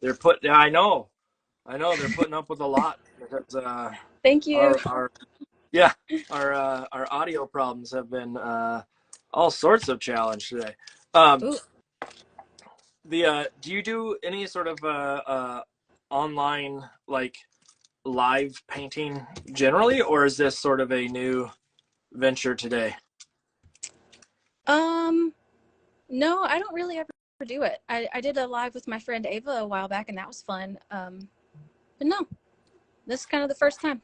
They're I know they're putting up with a lot because thank you. Our audio problems have been all sorts of challenge today. Do you do any sort of online like live painting generally, or is this sort of a new venture today? No, I don't really ever do it. I did a live with my friend Ava a while back, and that was fun. But no, this is kind of the first time.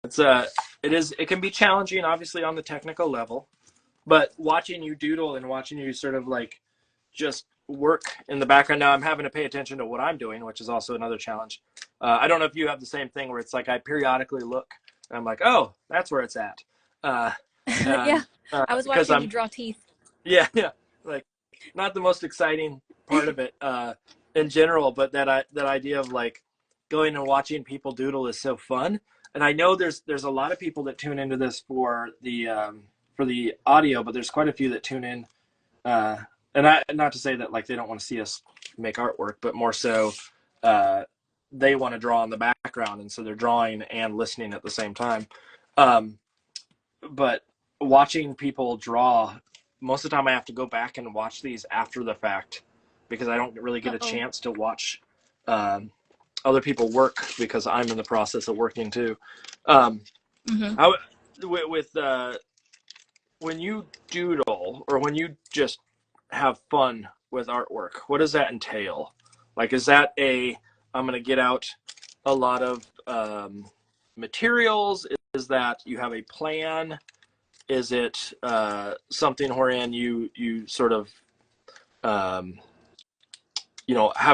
It can be challenging, obviously, on the technical level, but watching you doodle and watching you sort of like just work in the background. Now I'm having to pay attention to what I'm doing, which is also another challenge. I don't know if you have the same thing where it's like I periodically look and I'm like, oh, that's where it's at. Yeah, I was watching you draw teeth. Yeah, like not the most exciting part of it in general, but that idea of like going and watching people doodle is so fun. And I know there's a lot of people that tune into this for the audio, but there's quite a few that tune in. And not to say that like they don't want to see us make artwork, but more so they want to draw in the background, and so they're drawing and listening at the same time. But watching people draw, most of the time I have to go back and watch these after the fact because I don't really get a chance to watch other people work because I'm in the process of working too. When you doodle or when you just have fun with artwork, what does that entail? Like, is that I'm going to get out a lot of materials? Is that you have a plan? Is it something wherein you sort of have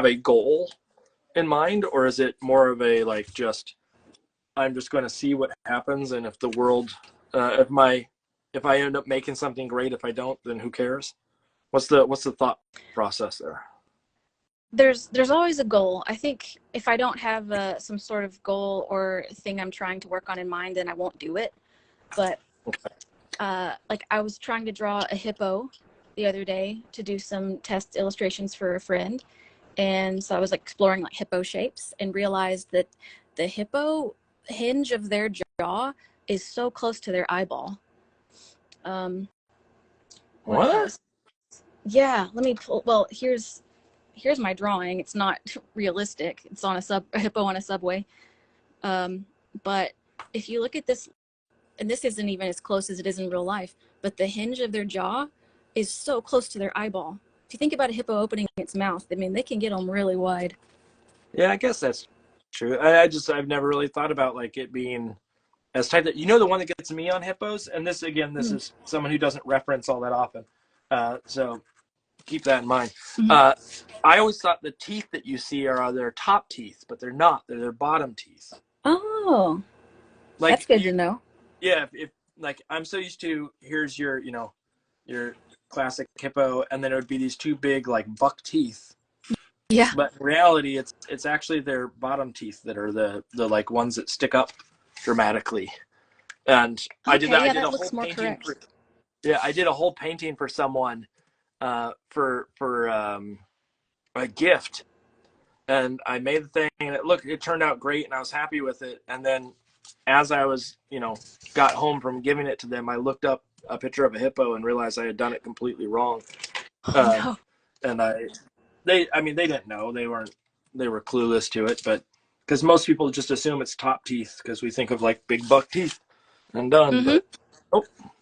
a goal in mind, or is it more of a like just I'm just going to see what happens, and if the world if I end up making something great, if I don't, then who cares? What's the thought process there? There's always a goal. I think if I don't have some sort of goal or thing I'm trying to work on in mind, then I won't do it. But like I was trying to draw a hippo the other day to do some test illustrations for a friend, and so I was like exploring like hippo shapes and realized that the hippo hinge of their jaw is so close to their eyeball. What? Yeah, let me pull. Well, here's my drawing. It's not realistic. It's on a hippo on a subway. But if you look at this, and this isn't even as close as it is in real life, but the hinge of their jaw is so close to their eyeball. If you think about a hippo opening its mouth, I mean, they can get them really wide. Yeah, I guess that's true. I've never really thought about like it being as tight that, the one that gets me on hippos, and this is someone who doesn't reference all that often. So keep that in mind. I always thought the teeth that you see are their top teeth, but they're not. They're their bottom teeth. Oh, like, that's good to know. Yeah, if like I'm so used to here's your your classic hippo, and then it would be these two big like buck teeth. Yeah. But in reality, it's actually their bottom teeth that are the like ones that stick up dramatically. And I did that. I did a whole painting. I did a whole painting for someone for a gift, and I made the thing, and it turned out great, and I was happy with it. And then as I was, got home from giving it to them, I looked up a picture of a hippo and realized I had done it completely wrong. Oh, no. And they didn't know. They were clueless to it, but because most people just assume it's top teeth because we think of like big buck teeth and done. But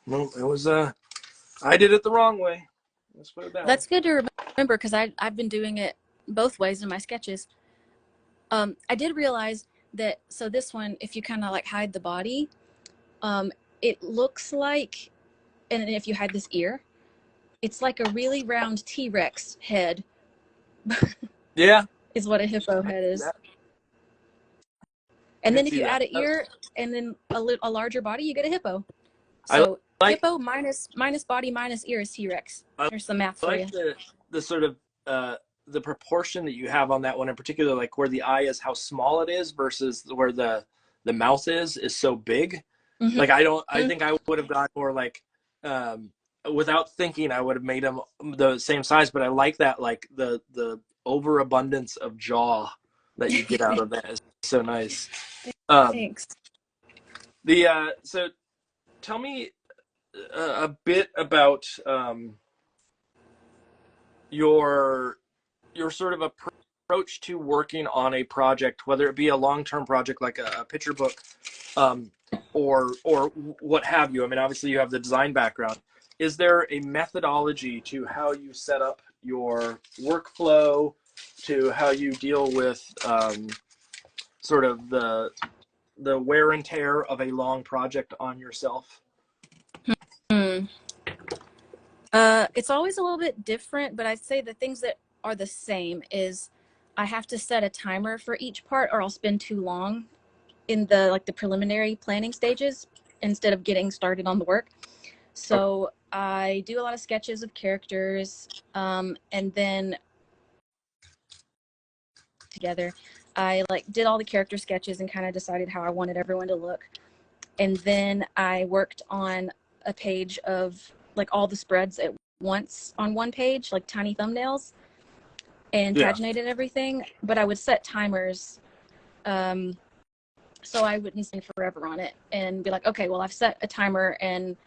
no, it was I did it the wrong way. Let's put it that way. That's good to remember because I've been doing it both ways in my sketches. I did realize that, so this one, if you kind of like hide the body, it looks like, and if you hide this ear, it's like a really round T-Rex head. Yeah. Is what a hippo head is. And then if you add an ear and then a larger body, you get a hippo. So hippo minus body minus ear is T-Rex. There's some math for you. The sort of the proportion that you have on that one in particular, like where the eye is, how small it is versus where the mouth is so big. Mm-hmm. Like I think I would have gone more like without thinking I would have made them the same size, but I like that, like the overabundance of jaw that you get out of that is so nice. Thanks. So tell me a bit about your sort of approach to working on a project, whether it be a long-term project like a picture book, or what have you. I mean, obviously you have the design background. Is there a methodology to how you set up your workflow, to how you deal with sort of the wear and tear of a long project on yourself? It's always a little bit different, but I'd say the things that are the same is I have to set a timer for each part or I'll spend too long in the preliminary planning stages instead of getting started on the work. So I do a lot of sketches of characters, and then together I did all the character sketches and kind of decided how I wanted everyone to look. And then I worked on a page of all the spreads at once on one page, like tiny thumbnails, and paginated everything. But I would set timers so I wouldn't spend forever on it and be like, okay, well, I've set a timer. And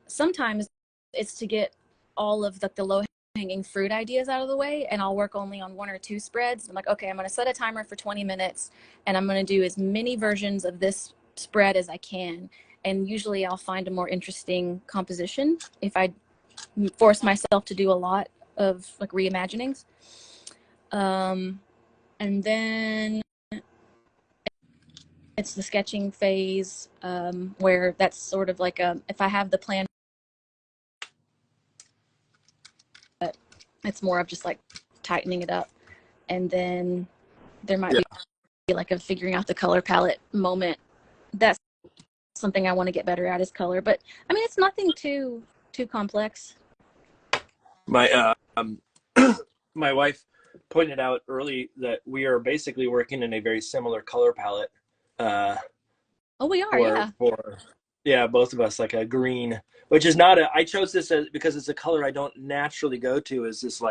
sometimes it's to get all of the low-hanging fruit ideas out of the way, and I'll work only on one or two spreads. I'm like, okay, I'm going to set a timer for 20 minutes and I'm going to do as many versions of this spread as I can. And usually I'll find a more interesting composition if I force myself to do a lot of reimaginings. And then it's the sketching phase, where that's sort of like if I have the plan, but it's more of just tightening it up. And then there might be a figuring out the color palette moment. That's something I want to get better at, is color. But I mean, it's nothing too complex. My my wife pointed out early that we are basically working in a very similar color palette. We are, both of us, like a green, which is not I chose this because it's a color I don't naturally go to, is this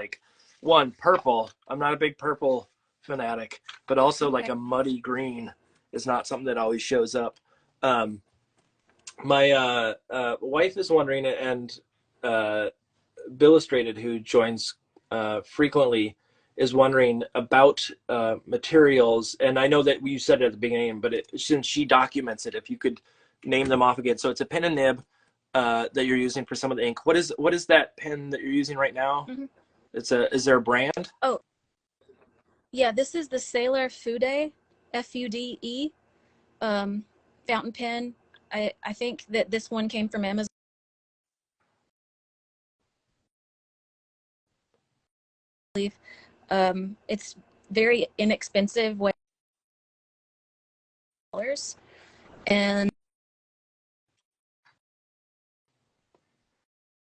one, purple. I'm not a big purple fanatic, but also a muddy green is not something that always shows up. My wife is wondering, and Billustrated, who joins frequently, is wondering about materials. And I know that you said it at the beginning, but since she documents it, if you could name them off again. So it's a pen and nib that you're using for some of the ink. What is that pen that you're using right now? Mm-hmm. Is there a brand? Oh, yeah, this is the Sailor Fude, Fude, fountain pen. I think that this one came from Amazon. It's very inexpensive way colors, and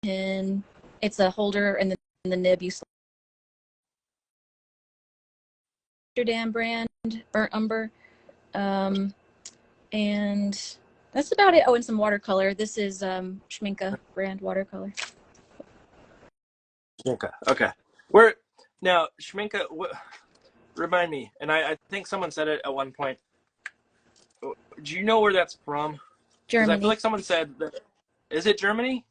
it's a holder, and the nib you Amsterdam brand, burnt umber, and that's about it. Oh, and some watercolor. This is Schminke brand watercolor. Okay. Where now, Schminke? Remind me. And I think someone said it at one point. Do you know where that's from? Because I feel Germany. like someone said that. Is it Germany?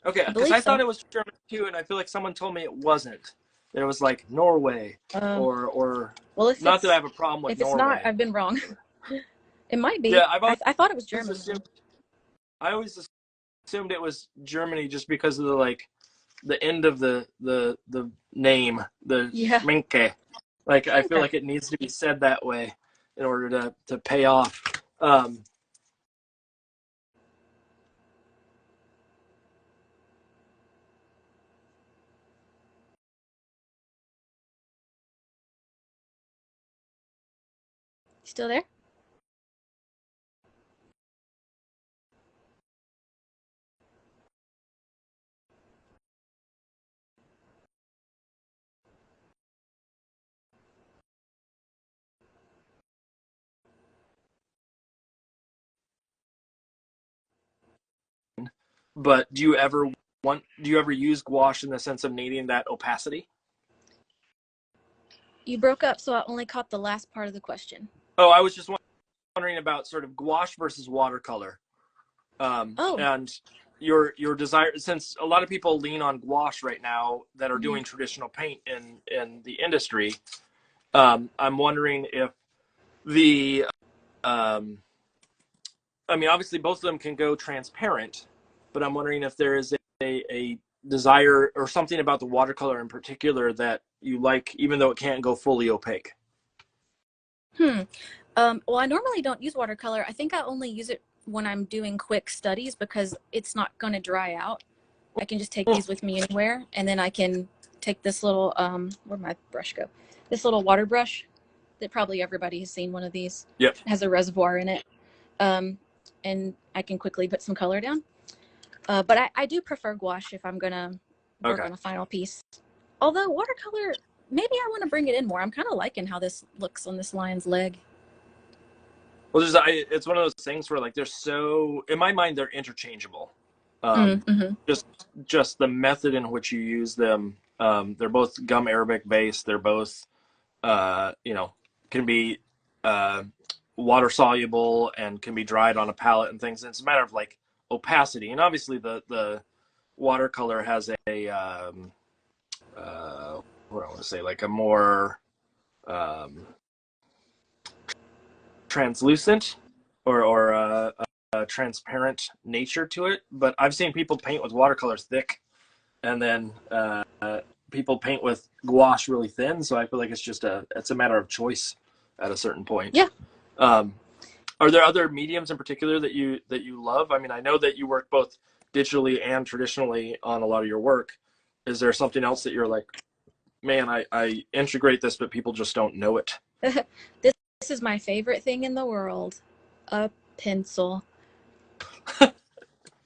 Okay, I because believe I thought so. it was Germany too, and I feel like someone told me it wasn't. That it was like Norway or well, if not that I it's have a problem with if it's not, Norway. I've been wrong. It might be. Yeah, I thought it was Germany. I always assumed it was Germany just because of the end of the name, the schminke. Like I feel like it needs to be said that way in order to pay off. Still there? But do you ever use gouache in the sense of needing that opacity? You broke up, so I only caught the last part of the question. Oh, I was just wondering about sort of gouache versus watercolor. And your desire, since a lot of people lean on gouache right now that are doing traditional paint in the industry. I'm wondering if I mean, obviously both of them can go transparent, but I'm wondering if there is a desire or something about the watercolor in particular that you like, even though it can't go fully opaque. Well, I normally don't use watercolor. I think I only use it when I'm doing quick studies because it's not going to dry out. I can just take these with me anywhere, and then I can take this little, where'd my brush go? This little water brush that probably everybody has seen one of these. Yep. It has a reservoir in it. And I can quickly put some color down. But I do prefer gouache if I'm going to work on a final piece. Although watercolor, maybe I want to bring it in more. I'm kind of liking how this looks on this lion's leg. Well, it's one of those things where like they're so, in my mind, they're interchangeable. Just the method in which you use them. They're both gum arabic based. They're both, can be water soluble and can be dried on a palette and things. And it's a matter of like opacity, and obviously the watercolor has a what I want to say, like a more translucent or a transparent nature to it. But I've seen people paint with watercolors thick, and then people paint with gouache really thin. So I feel like it's a matter of choice at a certain point. Yeah. Are there other mediums in particular that you love? I mean, I know that you work both digitally and traditionally on a lot of your work. Is there something else that you're like, man, I integrate this, but people just don't know it? This is my favorite thing in the world. A pencil.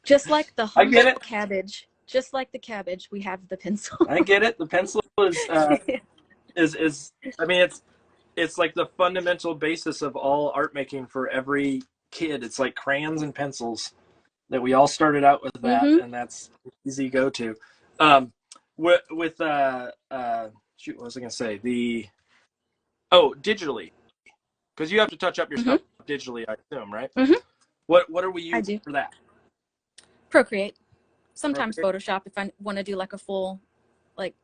Just like the humble cabbage. Just like the cabbage, we have the pencil. I get it. The pencil is I mean, it's like the fundamental basis of all art making for every kid. It's like crayons and pencils that we all started out with that, and that's easy go to. With shoot, what was I gonna say? Digitally, because you have to touch up your stuff digitally, I assume, right? What are we using for that? Procreate. Sometimes Photoshop if I want to do like a full, like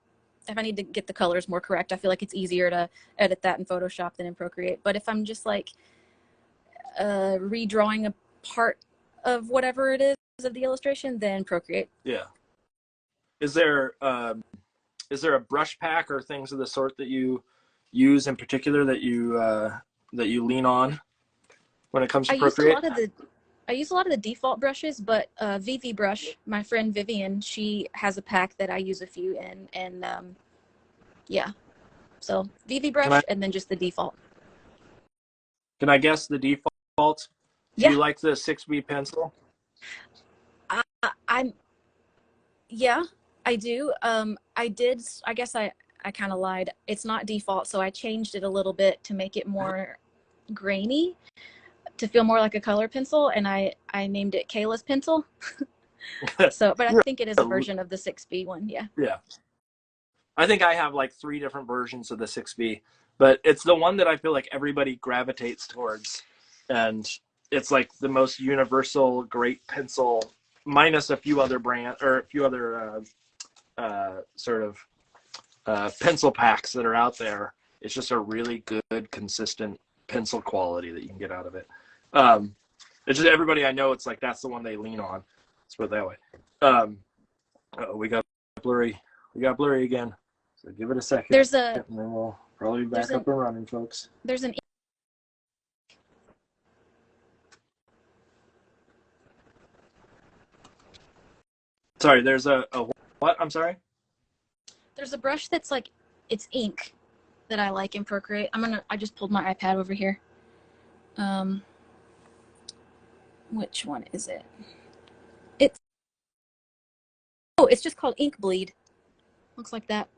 if I need to get the colors more correct. I feel like it's easier to edit that in Photoshop than in Procreate. But if I'm just like redrawing a part of whatever it is of the illustration, then Procreate. Yeah. Is there a brush pack or things of the sort that you use in particular that you lean on when it comes to Procreate? I use a lot of the default brushes, but VV Brush, my friend Vivian, she has a pack that I use a few in, and yeah. So VV Brush and then just the default. Can I guess the default? Do you like the 6B pencil? Yeah, I do. I guess I kind of lied. It's not default, so I changed it a little bit to make it more grainy, to feel more like a color pencil, and I named it Kayla's pencil. So, but I think it is a version of the 6B one. Yeah. Yeah. I think I have like 3 different versions of the 6B, but it's the one that I feel like everybody gravitates towards and it's like the most universal great pencil, minus a few other sort of pencil packs that are out there. It's just a really good, consistent pencil quality that you can get out of it. It's just everybody I know, it's like that's the one they lean on. Let's put it that way. We got blurry. We got blurry again. So give it a second. And then we'll probably be back up and running, folks. There's an Sorry, there's a what? I'm sorry? There's a brush that's like, it's ink that I like in Procreate. I just pulled my iPad over here. Which one is it? It's just called Ink Bleed. Looks like that.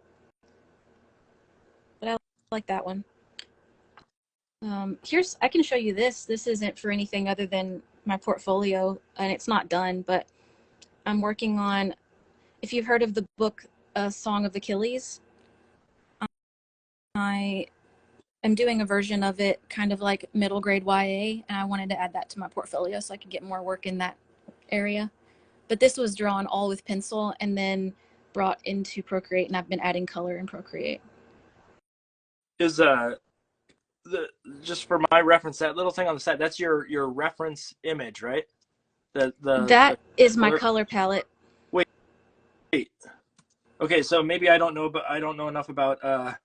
But I like that one. I can show you this. This isn't for anything other than my portfolio, and it's not done, but I'm working on, if you've heard of the book, Song of Achilles, I am doing a version of it kind of like middle grade YA, and I wanted to add that to my portfolio so I could get more work in that area. But this was drawn all with pencil and then brought into Procreate, and I've been adding color in Procreate. Is just for my reference, that little thing on the side, that's your reference image, right? That is my color palette. Wait. Okay, so maybe I don't know enough about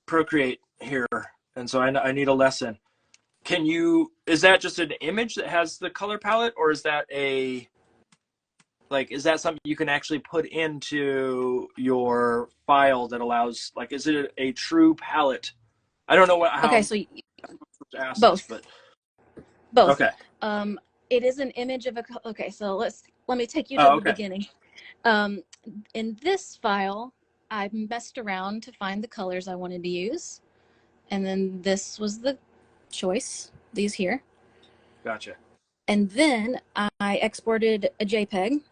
Procreate here, and so I need a lesson. Is that just an image that has the color palette, or is that is that something you can actually put into your file that allows, like, is it a true palette? I don't know how. Okay, so both. Both. Okay. It is an image of okay, so let me take you to the beginning. In this file, I messed around to find the colors I wanted to use, and then this was the choice, these here. Gotcha. And then I exported a JPEG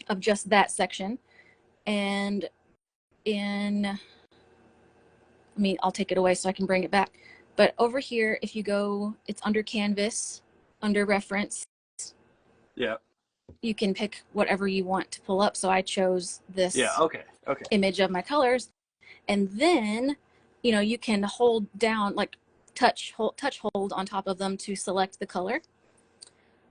of just that section, and I'll take it away so I can bring it back. But over here, if you go, it's under Canvas, under Reference. Yeah. You can pick whatever you want to pull up. So I chose this image of my colors. And then, you can hold down, like touch hold on top of them to select the color,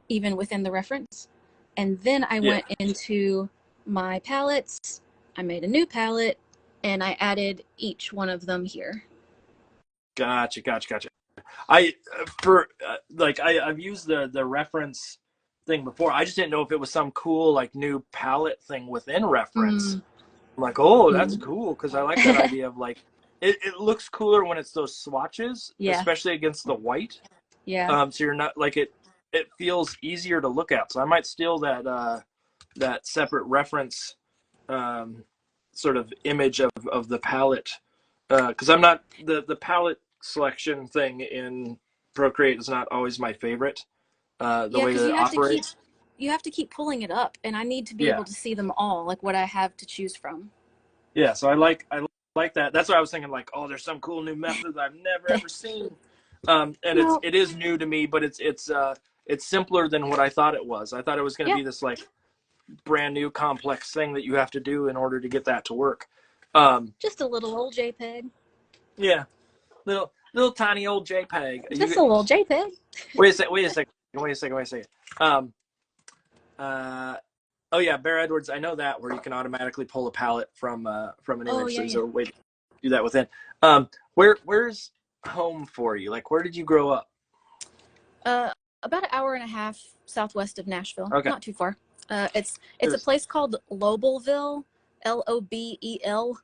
even within the reference. And then I went into my palettes. I made a new palette, and I added each one of them here. Gotcha. I've used the reference thing before. I just didn't know if it was some cool, like, new palette thing within reference. I'm like, oh, that's cool, because I like that idea of, like, it looks cooler when it's those swatches, especially against the white. Yeah. So you're not, like, it feels easier to look at. So I might steal that separate reference sort of image of the palette, because I'm not the palette selection thing in Procreate is not always my favorite. The way that it operates. You have to keep pulling it up, and I need to be able to see them all, like what I have to choose from. Yeah, so I like that. That's what I was thinking, like, oh, there's some cool new methods I've never ever seen. It is new to me, but it's simpler than what I thought it was. I thought it was going to be this, like, brand new complex thing that you have to do in order to get that to work. Just a little old JPEG. Yeah, little tiny old JPEG. Just a little JPEG. Wait a second. Oh yeah, Bear Edwards. I know that, where you can automatically pull a palette from an image. So there's a way to do that within. Where's home for you? Like, where did you grow up? About an hour and a half southwest of Nashville. Okay. Not too far. It's a place called Lobelville, Lobelville.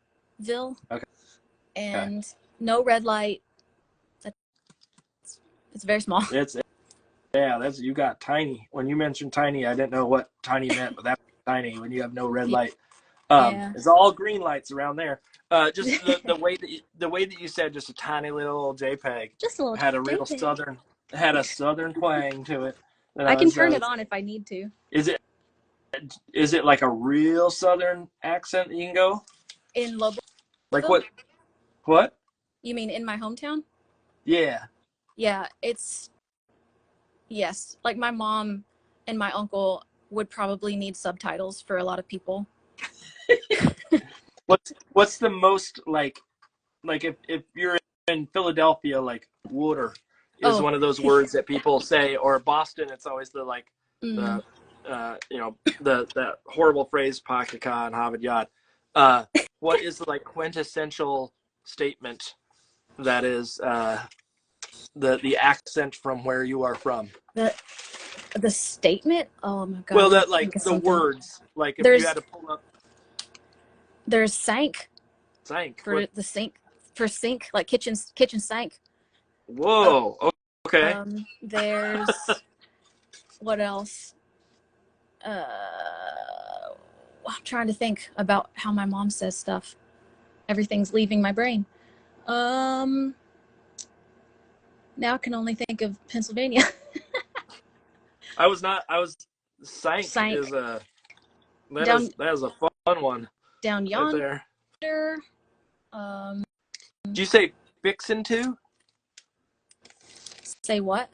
Okay. And no red light. It's very small. That's you got tiny. When you mentioned tiny, I didn't know what tiny meant, but that's tiny when you have no red light. It's all green lights around there. Just the way that you said, just a tiny little JPEG. Just a little had a JPEG. real southern twang to it. I can turn it on if I need to. Is it like a real southern accent that you can go? In Lobelville? Like what? What? You mean in my hometown? Yeah. Yeah, yes. Like my mom and my uncle would probably need subtitles for a lot of people. What's the most like if you're in Philadelphia, like water is one of those words that people say, or Boston, it's always the like the the horrible phrase "pakaka" and HWHite. What is the like quintessential statement that is the accent from where you are from? The statement? Oh my god. Well, that like the words, like if you had to pull up. There's sank. Sank for the sink, for sink, like kitchen sink. Whoa. Okay. There's what else? I'm trying to think about how my mom says stuff. Everything's leaving my brain. Now I can only think of Pennsylvania. I was sank. Is that is a fun one. Down yonder. Right there. Do you say fixin' to? Say what?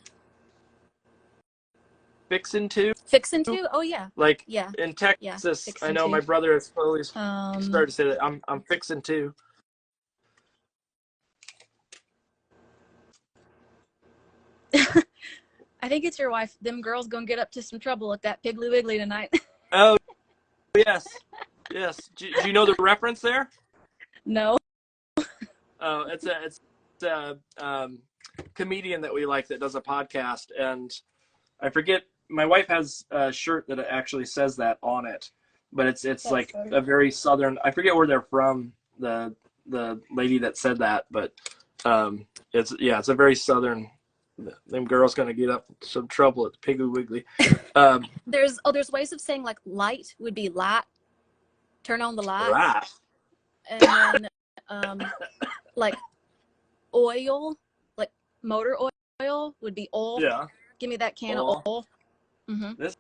Fixin' to? Fixin' to? Oh yeah. Like yeah. in Texas, yeah, I know my brother has slowly started to say that. I'm fixin' to. I think it's your wife. Them girls gonna get up to some trouble at that Piggly Wiggly tonight. Oh yes, yes. Do you know the reference there? No. Oh, it's a comedian that we like that does a podcast, and I forget. My wife has a shirt that actually says that on it, but it's like funny. A very southern. I forget where they're from. The lady that said that, but it's a very southern. Them girls gonna get up some trouble at the Piggly Wiggly. There's ways of saying like light would be light. Turn on the light. Right. And then like oil, like motor oil would be oil. Yeah. Give me that can of oil. Mm-hmm. This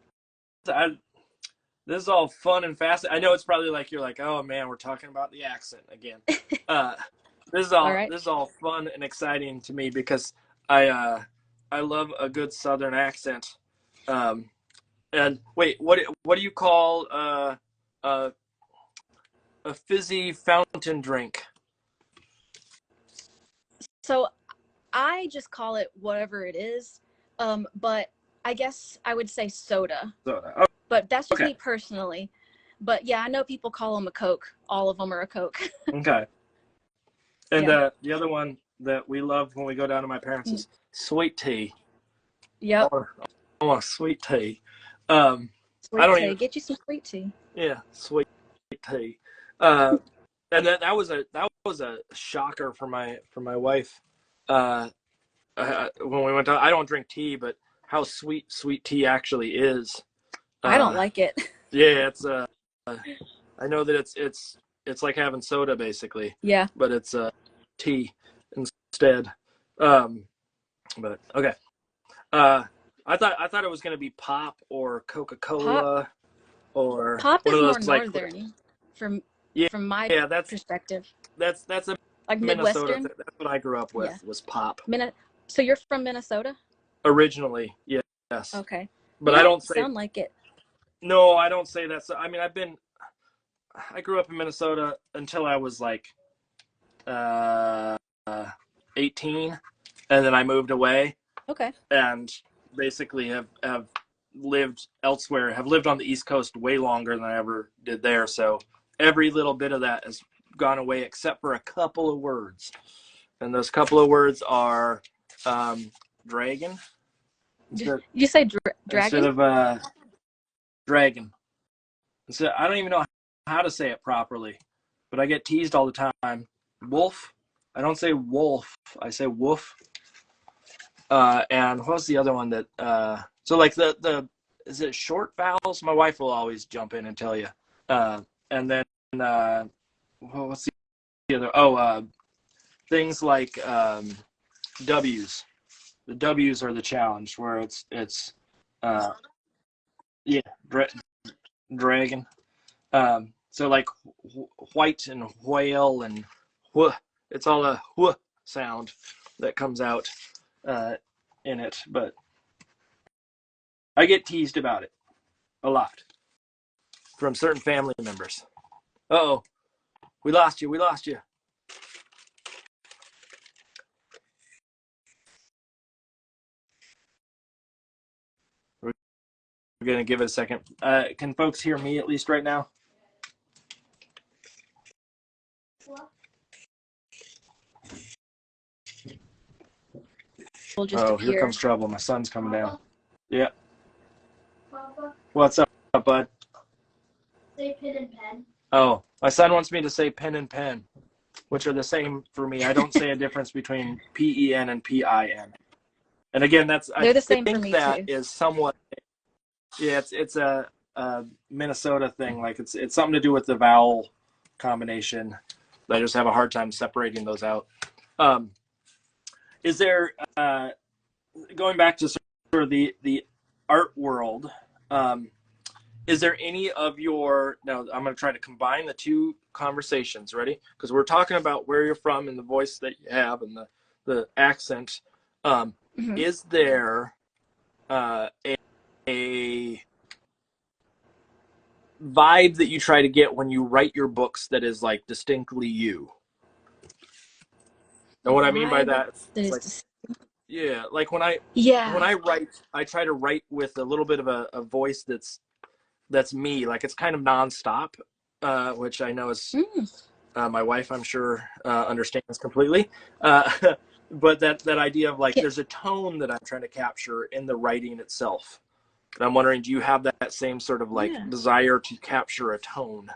is all fun and fast. I know it's probably like you're like, oh man, we're talking about the accent again. This is all fun and exciting to me because I love a good Southern accent. And wait, what do you call a fizzy fountain drink? So I just call it whatever it is. But I guess I would say soda. Soda. Oh, but that's just me personally. But yeah, I know people call them a Coke. All of them are a Coke. Okay. And the other one that we love when we go down to my parents is sweet tea. Yep. I want a sweet tea. Get you some sweet tea. Yeah, sweet tea. And that was a shocker for my wife. When we went down, I don't drink tea, but how sweet tea actually is. I don't like it. Yeah, it's I know that it's like having soda basically. Yeah. But it's tea instead. But okay. I thought it was gonna be pop or Coca-Cola or pop one is of those, more like, northern from my perspective. That's a like Minnesota. Midwestern. That's what I grew up with was pop. So you're from Minnesota? Originally, yes. Okay. But I don't sound like it. No, I don't say that. So, I mean, I grew up in Minnesota until I was like 18, and then I moved away. Okay. And basically have lived elsewhere, have lived on the East Coast way longer than I ever did there. So every little bit of that has gone away except for a couple of words. And those couple of words are Draegon. Did you say dragon? Instead of dragon. So I don't even know how to say it properly, but I get teased all the time. Wolf. I don't say wolf. I say woof. And what's the other one that? So like the is it short vowels? My wife will always jump in and tell you. And then what's the other? Oh, things like W's. The W's are the challenge, where it's dragon. So like white and whale and wh, it's all a wh sound that comes out. in it, but I get teased about it a lot from certain family members. Uh-oh, we lost you. We lost you. We're going to give it a second. Can folks hear me at least right now? We'll just Oh, appear. here comes trouble. My son's coming down. Yeah. What's up, bud? Say pen and pen. Oh, my son wants me to say pen and pen, which are the same for me. I don't say a difference between P-E-N and P-I-N. And again, They're the same for me that too. is somewhat, yeah, it's a Minnesota thing. Like it's something to do with the vowel combination. I just have a hard time separating those out. Is there, going back to sort of the art world, is there any of your, now I'm going to try to combine the two conversations, ready? Because we're talking about where you're from and the voice that you have and the accent. Is there a vibe that you try to get when you write your books that is like distinctly you? And what I mean by that is like, yeah, like when I write, I try to write with a little bit of a voice that's me, like it's kind of nonstop, which I know is my wife, I'm sure, understands completely. But that idea of like, there's a tone that I'm trying to capture in the writing itself. And I'm wondering, do you have that same sort of like desire to capture a tone?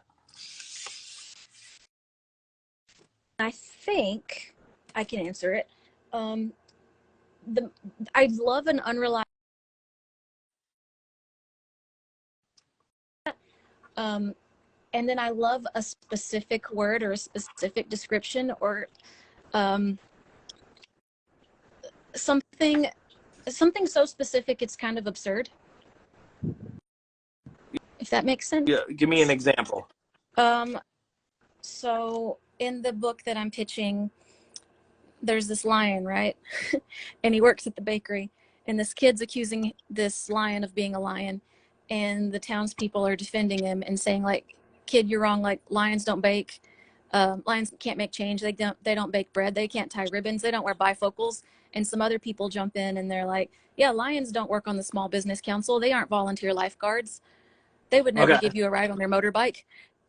I think I can answer it. I love an unreliable. And then I love a specific word or a specific description or something so specific it's kind of absurd. If that makes sense. Yeah, give me an example. So in the book that I'm pitching, there's this lion, right? And he works at the bakery, and this kid's accusing this lion of being a lion, and the townspeople are defending him and saying, like, kid, you're wrong, like lions don't bake, lions can't make change, they don't bake bread, they can't tie ribbons, they don't wear bifocals. And some other people jump in and they're like, yeah, lions don't work on the small business council, they aren't volunteer lifeguards, they would never give you a ride on their motorbike.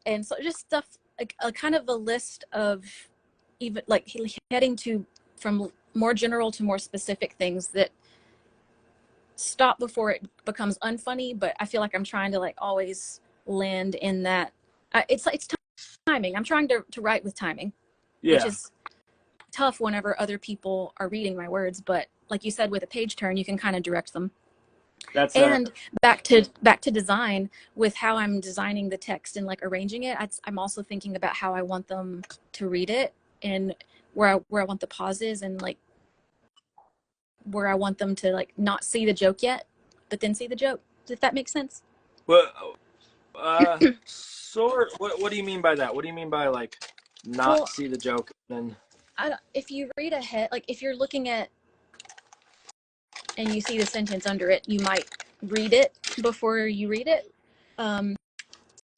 And so just stuff like a kind of a list of even like heading to from more general to more specific things that stop before it becomes unfunny, but I feel like I'm trying to like always land in that. It's timing. I'm trying to write with timing, which is tough whenever other people are reading my words. But like you said, with a page turn, you can kind of direct them. And back to design, with how I'm designing the text and like arranging it, I'm also thinking about how I want them to read it and where I want the pauses and like where I want them to like not see the joke yet, but then see the joke. If that makes sense. Well, what do you mean by that? What do you mean by like not see the joke? Then if you read ahead, like if you're looking at and you see the sentence under it, you might read it before you read it.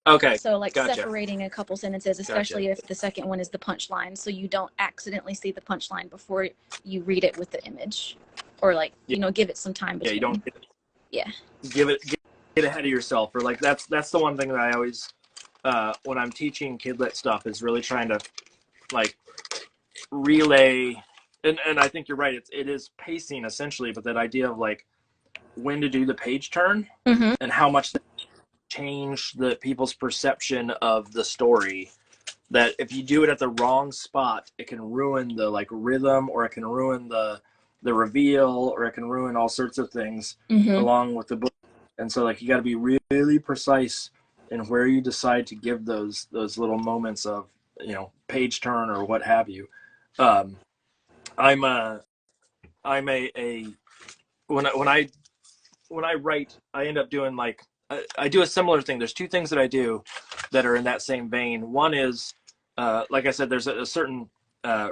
Okay. So like gotcha. Separating a couple sentences, especially if the second one is the punchline, so you don't accidentally see the punchline before you read it with the image, or like give it some time between. Yeah, you don't. Get ahead of yourself, or like that's the one thing that I always when I'm teaching kidlit stuff is really trying to like relay. And I think you're right. It is pacing essentially, but that idea of like when to do the page turn and how much that change the people's perception of the story. That if you do it at the wrong spot, it can ruin the like rhythm, or it can ruin the reveal, or it can ruin all sorts of things along with the book. And so like you got to be really precise in where you decide to give those little moments of page turn or what have you. I'm a when I write, I end up doing like I do a similar thing. There's two things that I do that are in that same vein. One is like I said, there's a certain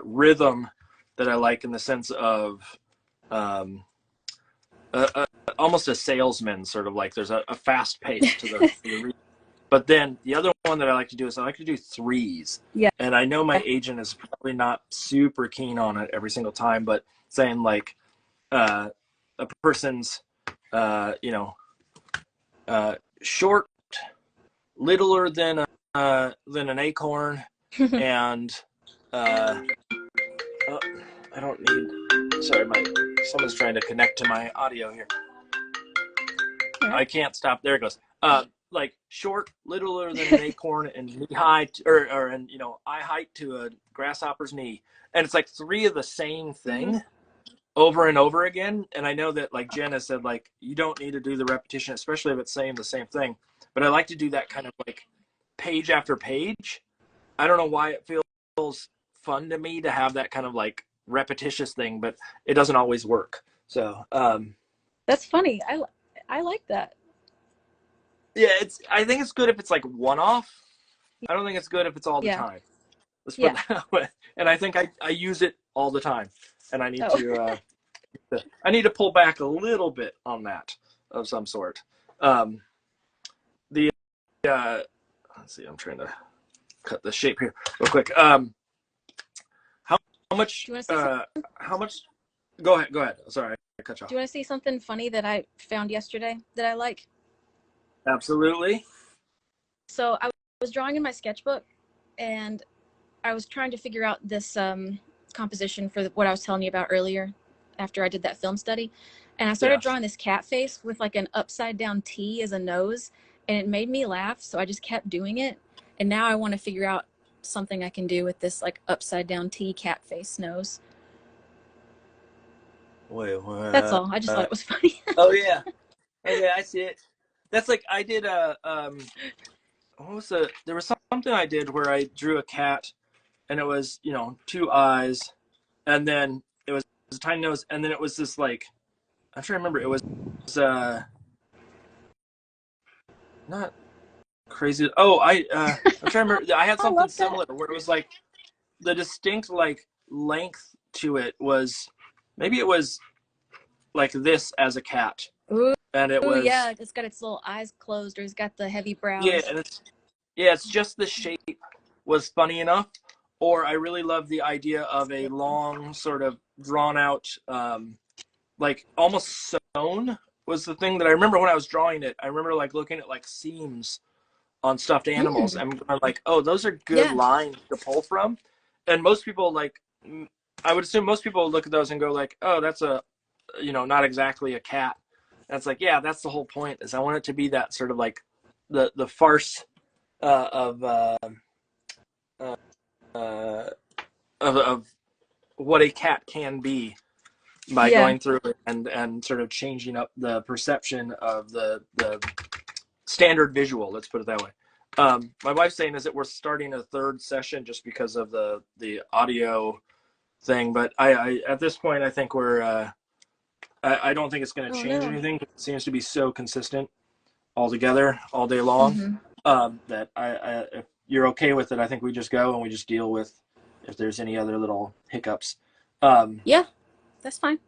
rhythm that I like in the sense of almost a salesman, sort of like there's a fast pace to the but then the other one that I like to do is I like to do threes. Yeah. And I know my agent is probably not super keen on it every single time, but saying like a person's short, littler than an acorn, and I don't need. Sorry, someone's trying to connect to my audio here. Right. I can't stop. There it goes. Like short, littler than an acorn, and knee high, or eye height to a grasshopper's knee, and it's like three of the same thing over and over again. And I know that like Jenna said, like you don't need to do the repetition, especially if it's saying the same thing. But I like to do that kind of like page after page. I don't know why it feels fun to me to have that kind of like repetitious thing, but it doesn't always work. So that's funny. I like that. Yeah, I think it's good if it's like one-off. I don't think it's good if it's all the time. Let's put it that way. And I think I use it all the time, and I need to pull back a little bit on that of some sort. Let's see. I'm trying to cut the shape here real quick. How much? How much? Go ahead. Sorry, I cut you off. Do you want to see something funny that I found yesterday that I like? Absolutely. So I was drawing in my sketchbook, and I was trying to figure out this composition for what I was telling you about earlier after I did that film study. And I started drawing this cat face with like an upside down T as a nose, and it made me laugh. So I just kept doing it. And now I want to figure out something I can do with this like upside down T cat face nose. Wait, what? That's all. I just thought it was funny. Oh yeah. Okay, I see it. That's like I did there was something I did where I drew a cat, and it was, two eyes, and then it was a tiny nose, and then it was this like, I'm trying to remember, it was not crazy. Oh, I'm trying to remember. I had something similar where it was like the distinct like length to it was, maybe it was like this as a cat. Ooh. And it was, yeah, it's got its little eyes closed, or it's got the heavy brows. Yeah, and it's just the shape was funny enough. Or I really love the idea of a long, sort of drawn out, like almost sewn was the thing that I remember when I was drawing it. I remember like looking at like seams on stuffed animals and going like, oh, those are good lines to pull from. And most people like, I would assume most people look at those and go like, oh, that's not exactly a cat. And it's like, yeah, that's the whole point, is I want it to be that sort of like the farce of what a cat can be by going through it and sort of changing up the perception of the standard visual. Let's put it that way. My wife's saying, is it worth starting a third session just because of the audio thing? But I at this point, I think I don't think it's going to change anything. It seems to be so consistent altogether all day long that if you're okay with it, I think we just go and we just deal with if there's any other little hiccups. Yeah, that's fine.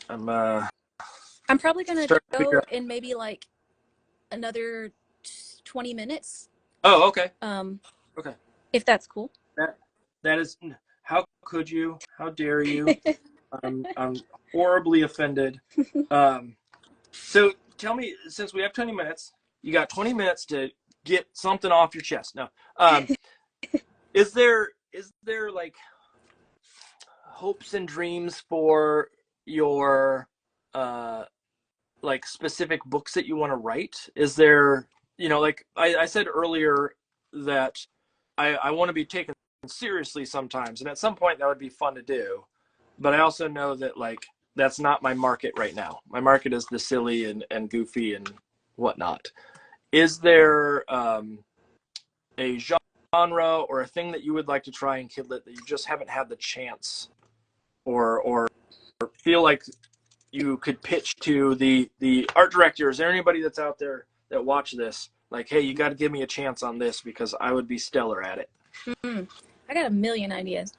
I'm probably going to go in maybe like another 20 minutes. Oh, okay. Okay. If that's cool. That is, how could you? How dare you? I'm horribly offended. So tell me, since we have 20 minutes, you got 20 minutes to get something off your chest. No. Is there like hopes and dreams for your like specific books that you want to write? Is there, like I said earlier that I want to be taken seriously sometimes, and at some point that would be fun to do. But I also know that like that's not my market right now. My market is the silly and goofy and whatnot. Is there a genre or a thing that you would like to try in Kidlit that you just haven't had the chance or feel like you could pitch to the art director? Is there anybody that's out there that watch this? Like, hey, you got to give me a chance on this because I would be stellar at it. I got a million ideas.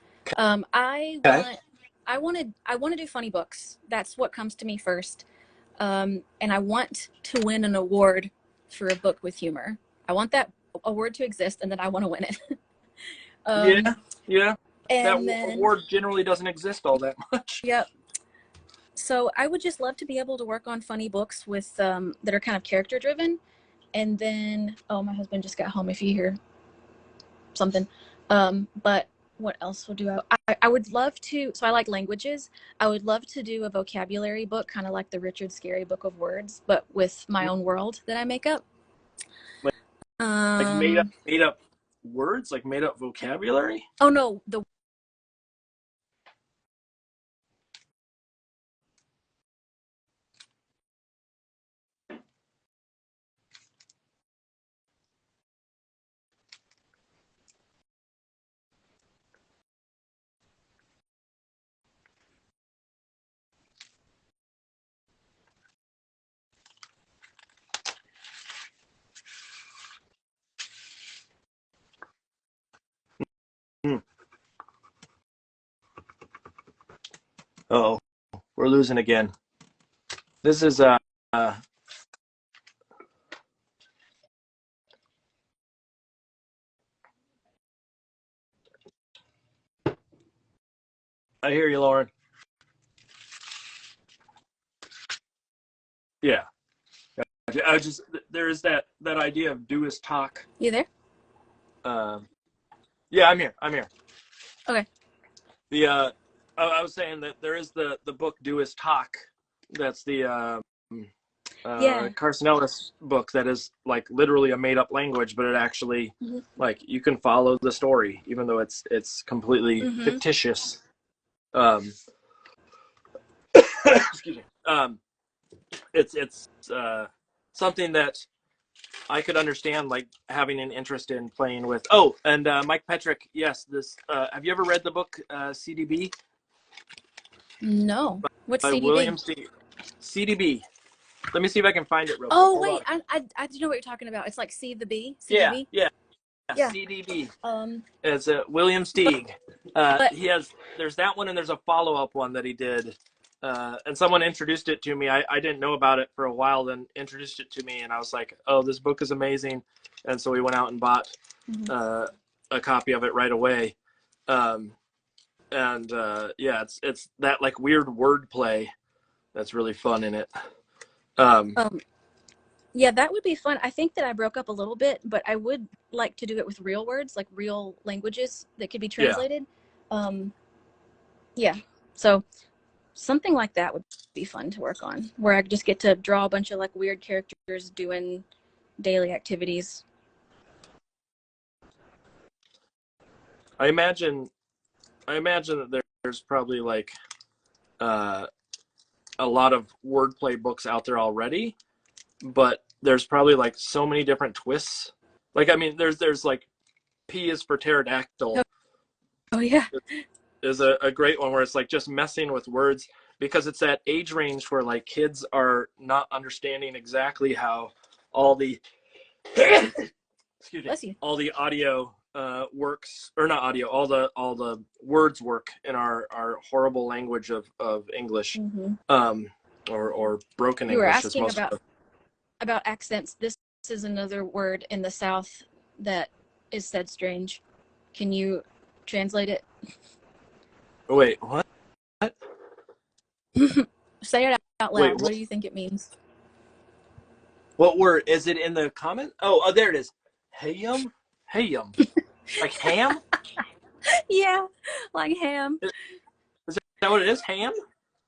I want to do funny books. That's what comes to me first. And I want to win an award for a book with humor. I want that award to exist, and then I want to win it. Yeah. And that award generally doesn't exist all that much. Yep. So I would just love to be able to work on funny books with that are kind of character driven. And then, oh, my husband just got home. If you hear something, but what else will do? I would love to. So I like languages. I would love to do a vocabulary book, kind of like the Richard Scarry Book of Words, but with my own world that I make up. Like made up words, like made up vocabulary. Oh no, the Oh, we're losing again. This is I hear you, Lauren. Yeah. I just, there is that idea of do as talk. You there? Yeah, I'm here. Okay. I was saying that there is the book Do As Talk. That's the Carson Ellis book that is like literally a made up language, but it actually like you can follow the story even though it's completely fictitious. Excuse me. It's something that I could understand, like having an interest in playing with. Oh, and Mike Petrick, yes. This have you ever read the book CDB? No. What's by CDB? William CDB. Let me see if I can find it real quick. Oh wait, I do know what you're talking about. It's like C the B. CDB? Yeah. CDB. It's William Steig. There's that one, and there's a follow-up one that he did. And someone introduced it to me. I didn't know about it for a while, then introduced it to me, and I was like, oh, this book is amazing. And so we went out and bought a copy of it right away. It's that like weird wordplay that's really fun in it. Yeah, that would be fun. I think that I broke up a little bit, but I would like to do it with real words, like real languages that could be translated. So something like that would be fun to work on, where I just get to draw a bunch of like weird characters doing daily activities. I imagine that there's probably like a lot of wordplay books out there already, but there's probably like so many different twists. Like, I mean, there's like P is for pterodactyl. Oh yeah. Is a great one where it's like just messing with words, because it's that age range where like kids are not understanding exactly how all the all the audio works, or not audio, all the words work in our horrible language of English, or broken English. You were asking about accents. This is another word in the South that is said strange. Can you translate it? Wait, what? Say it out loud. Wait, what do you think it means? What word? Is it in the comment? Oh, there it is. Hayum? Like ham? Yeah, like ham. Is that what it is? Ham?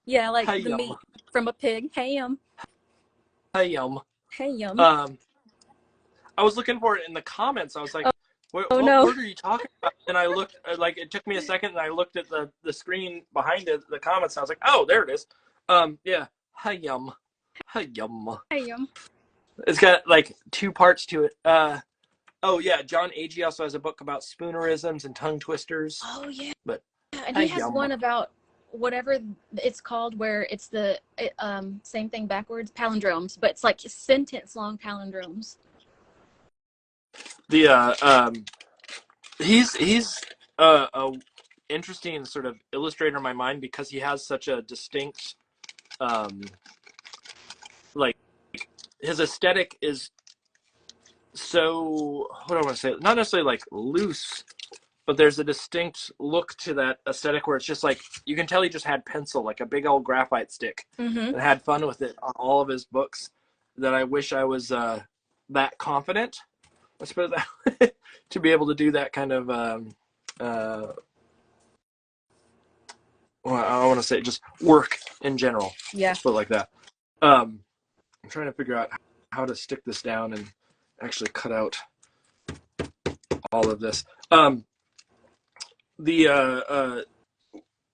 Yeah, like Hayum. The meat from a pig. Ham. Hayum. I was looking for it in the comments. I was like, what no. word are you talking about? And I looked, like, it took me a second, and I looked at the screen behind it, the comments, and I was like, oh, there it is. Yeah. Hayum. It's got like two parts to it. Oh yeah, John Agee also has a book about spoonerisms and tongue twisters. Oh yeah. But and he has one about whatever it's called, where it's the same thing backwards, palindromes, but it's like sentence long palindromes. The he's interesting sort of illustrator in my mind because he has such a distinct, like his aesthetic is so, what do I want to say? Not necessarily like loose, but there's a distinct look to that aesthetic where it's just like, you can tell he just had pencil, like a big old graphite stick, and had fun with it on all of his books, that I wish I was that confident, let's put it that way, to be able to do that kind of, well, I want to say just work in general. Yeah. Let's put it like that. I'm trying to figure out how to stick this down and actually cut out all of this.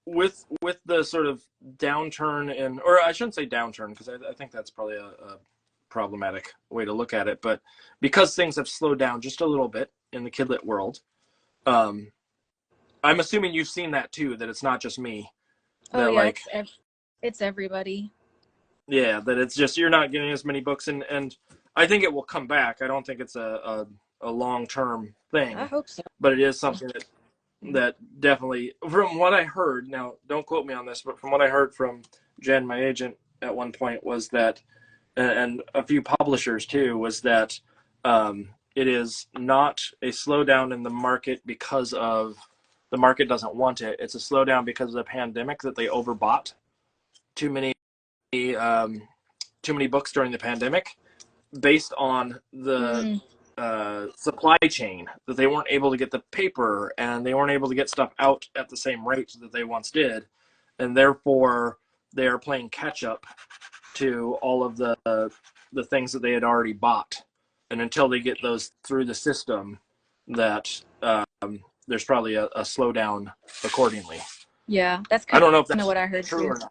With the sort of downturn in, or I shouldn't say downturn, because I think that's probably a problematic way to look at it, but because things have slowed down just a little bit in the kidlit world, I'm assuming you've seen that too, that it's not just me. Oh yeah, like, it's everybody. Yeah, that it's just, you're not getting as many books, and I think it will come back. I don't think it's a long-term thing. I hope so. But it is something that definitely, from what I heard, now don't quote me on this, but from what I heard from Jen, my agent, at one point, was that, and a few publishers too, was that it is not a slowdown in the market because of the market doesn't want it. It's a slowdown because of the pandemic, that they overbought too many books during the pandemic, based on the supply chain, that they weren't able to get the paper and they weren't able to get stuff out at the same rate that they once did, and therefore they are playing catch up to all of the things that they had already bought, and until they get those through the system, that there's probably a slowdown accordingly. Yeah, that's I don't know if that's what I heard true too. or not.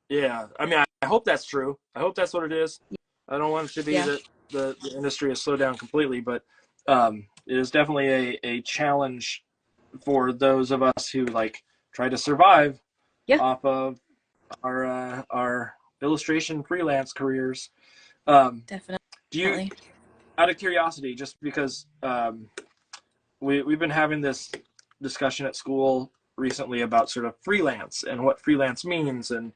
Yeah, I mean, I hope that's true. I hope that's what it is. I don't want it to be that the industry has slowed down completely, but it is definitely a challenge for those of us who like try to survive off of our illustration freelance careers. Definitely. Do you, out of curiosity, just because we've been having this discussion at school recently about sort of freelance and what freelance means, and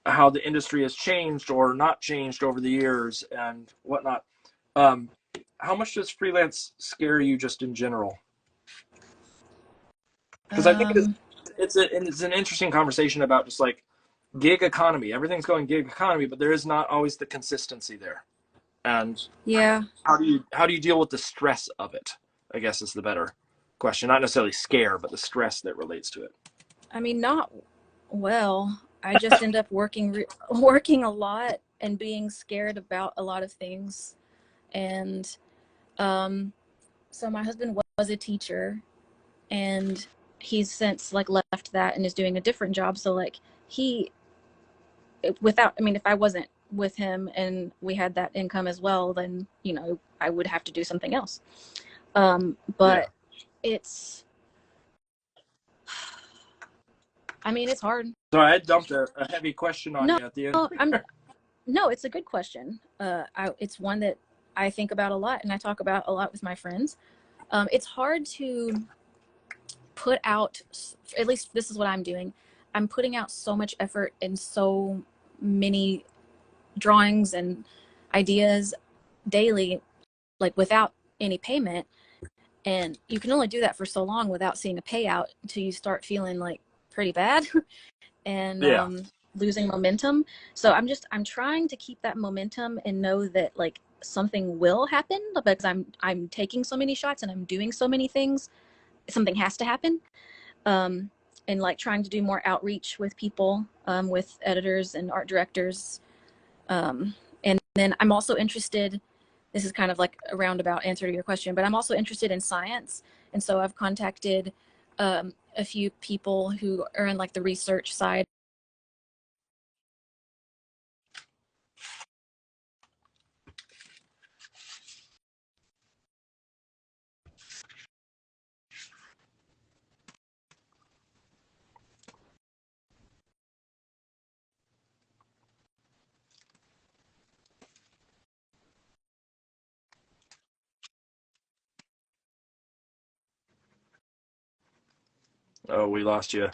how the industry has changed or not changed over the years and whatnot. How much does freelance scare you just in general? Because I think it's an interesting conversation about just like gig economy. Everything's going gig economy, but there is not always the consistency there. And how do you deal with the stress of it, I guess, is the better question. Not necessarily scare, but the stress that relates to it. I mean, not well. I just end up working a lot and being scared about a lot of things. And so my husband was a teacher, and he's since like left that and is doing a different job. So like if I wasn't with him and we had that income as well, then, you know, I would have to do something else. But it's, I mean, it's hard. Sorry, I dumped a heavy question on you at the end. No, it's a good question. It's one that I think about a lot and I talk about a lot with my friends. It's hard to put out, at least this is what I'm doing. I'm putting out so much effort and so many drawings and ideas daily, like without any payment. And you can only do that for so long without seeing a payout until you start feeling like pretty bad and losing momentum. So I'm trying to keep that momentum and know that like something will happen, because I'm taking so many shots and I'm doing so many things. Something has to happen. And like trying to do more outreach with people, with editors and art directors. And then I'm also interested, this is kind of like a roundabout answer to your question, but I'm also interested in science. And so I've contacted a few people who are in like the research side. Oh, we lost you.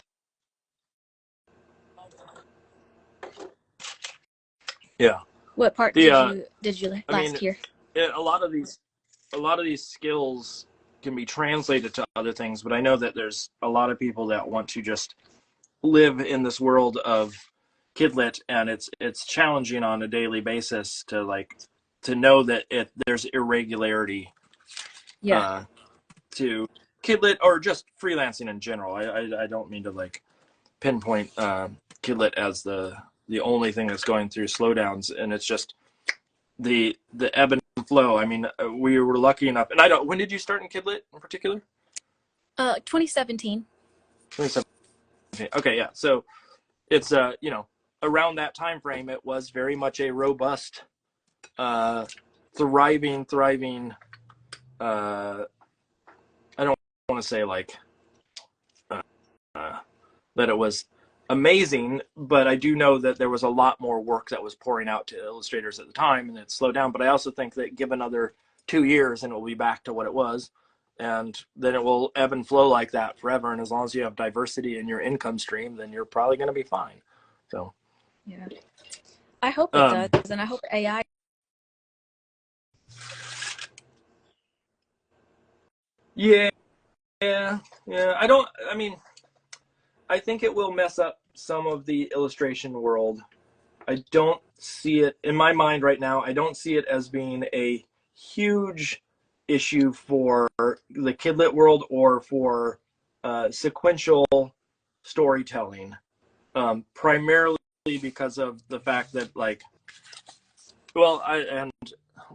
Yeah. What part did you last hear? A lot of these skills can be translated to other things, but I know that there's a lot of people that want to just live in this world of kidlit, and it's challenging on a daily basis to know that there's irregularity to kidlit or just freelancing in general. I don't mean to like pinpoint kidlit as the only thing that's going through slowdowns, and it's just the ebb and flow. I mean, we were lucky enough, and I don't. When did you start in kidlit in particular? 2017. 2017. Okay, yeah. So it's around that time frame, it was very much a robust, thriving. I don't want to say like that it was amazing, but I do know that there was a lot more work that was pouring out to illustrators at the time, and it slowed down. But I also think that give another 2 years and it will be back to what it was, and then it will ebb and flow like that forever. And as long as you have diversity in your income stream, then you're probably going to be fine. So yeah, I hope it does, and I hope AI. Yeah. I think it will mess up some of the illustration world. I don't see it in my mind right now. I don't see it as being a huge issue for the kidlit world or for sequential storytelling, primarily because of the fact that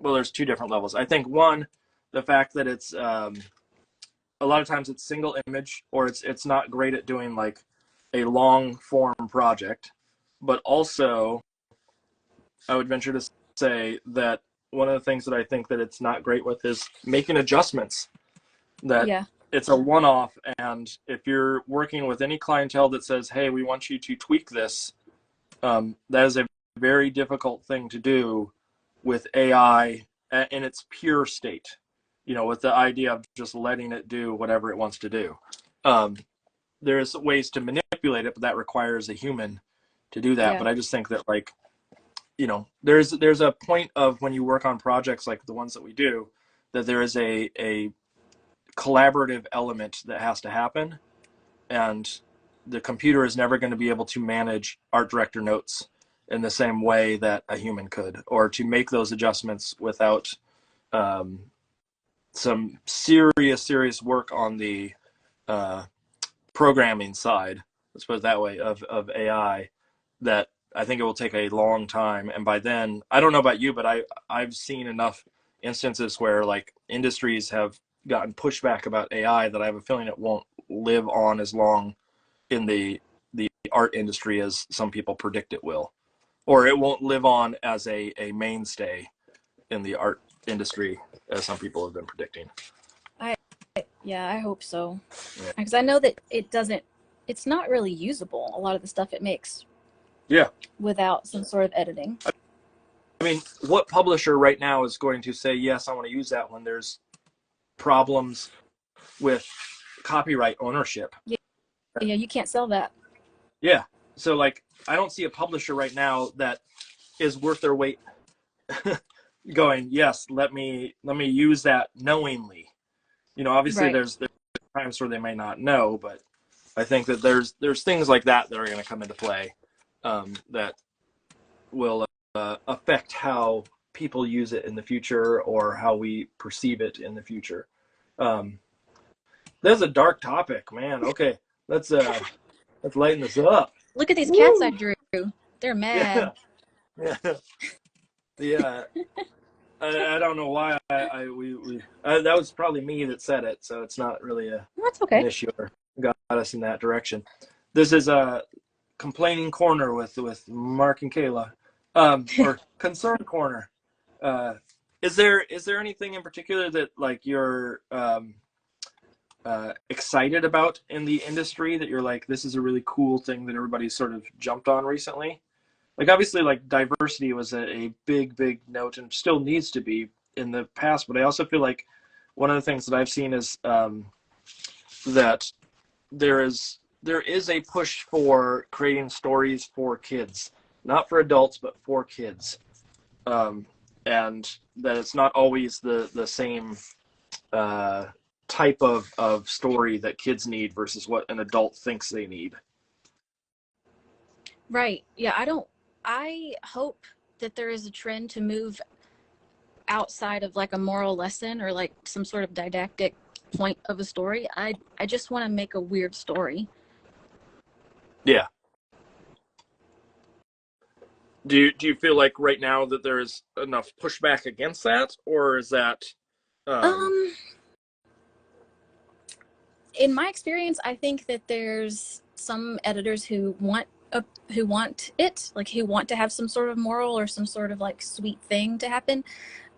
there's two different levels. I think one, the fact that it's a lot of times it's single image, or it's not great at doing like a long form project. But also, I would venture to say that one of the things that I think that it's not great with is making adjustments. That it's a one-off, and if you're working with any clientele that says, hey, we want you to tweak this, that is a very difficult thing to do with AI in its pure state. With the idea of just letting it do whatever it wants to do. There's ways to manipulate it, but that requires a human to do that. Yeah. But I just think that there's a point of when you work on projects like the ones that we do, that there is a collaborative element that has to happen. And the computer is never going to be able to manage art director notes in the same way that a human could, or to make those adjustments without some serious work on the programming side, let's put it that way, of AI, that I think it will take a long time. And by then, I don't know about you, but I've seen enough instances where like industries have gotten pushback about AI that I have a feeling it won't live on as long in the art industry as some people predict it will, or it won't live on as a mainstay in the art industry as some people have been predicting. I hope so, because I know that it's not really usable, a lot of the stuff it makes without some sort of editing. I mean, what publisher right now is going to say, yes, I want to use that when there's problems with copyright ownership? Yeah, you can't sell that. Yeah, so like I don't see a publisher right now that is worth their weight going, yes, let me use that knowingly. Obviously there's times where they may not know, but I think that there's things like that are going to come into play that will affect how people use it in the future, or how we perceive it in the future. That's a dark topic, man. Okay, let's lighten this up. Look at these cats I drew. They're mad. Yeah. I don't know why that was probably me that said it, so it's not really an issue or got us in that direction. This is a complaining corner with Mark and Kayla, or concern corner. Is there anything in particular that like you're excited about in the industry that you're like, this is a really cool thing that everybody's sort of jumped on recently? Like obviously like diversity was a big note and still needs to be in the past, but I also feel like one of the things that I've seen is that there is a push for creating stories for kids, not for adults, but for kids. And that it's not always the same type of story that kids need versus what an adult thinks they need. Right. Yeah, I hope that there is a trend to move outside of like a moral lesson or like some sort of didactic point of a story. I just want to make a weird story. Yeah. Do you feel like right now that there is enough pushback against that, or is that in my experience, I think that there's some editors who want it, like who want to have some sort of moral or some sort of like sweet thing to happen,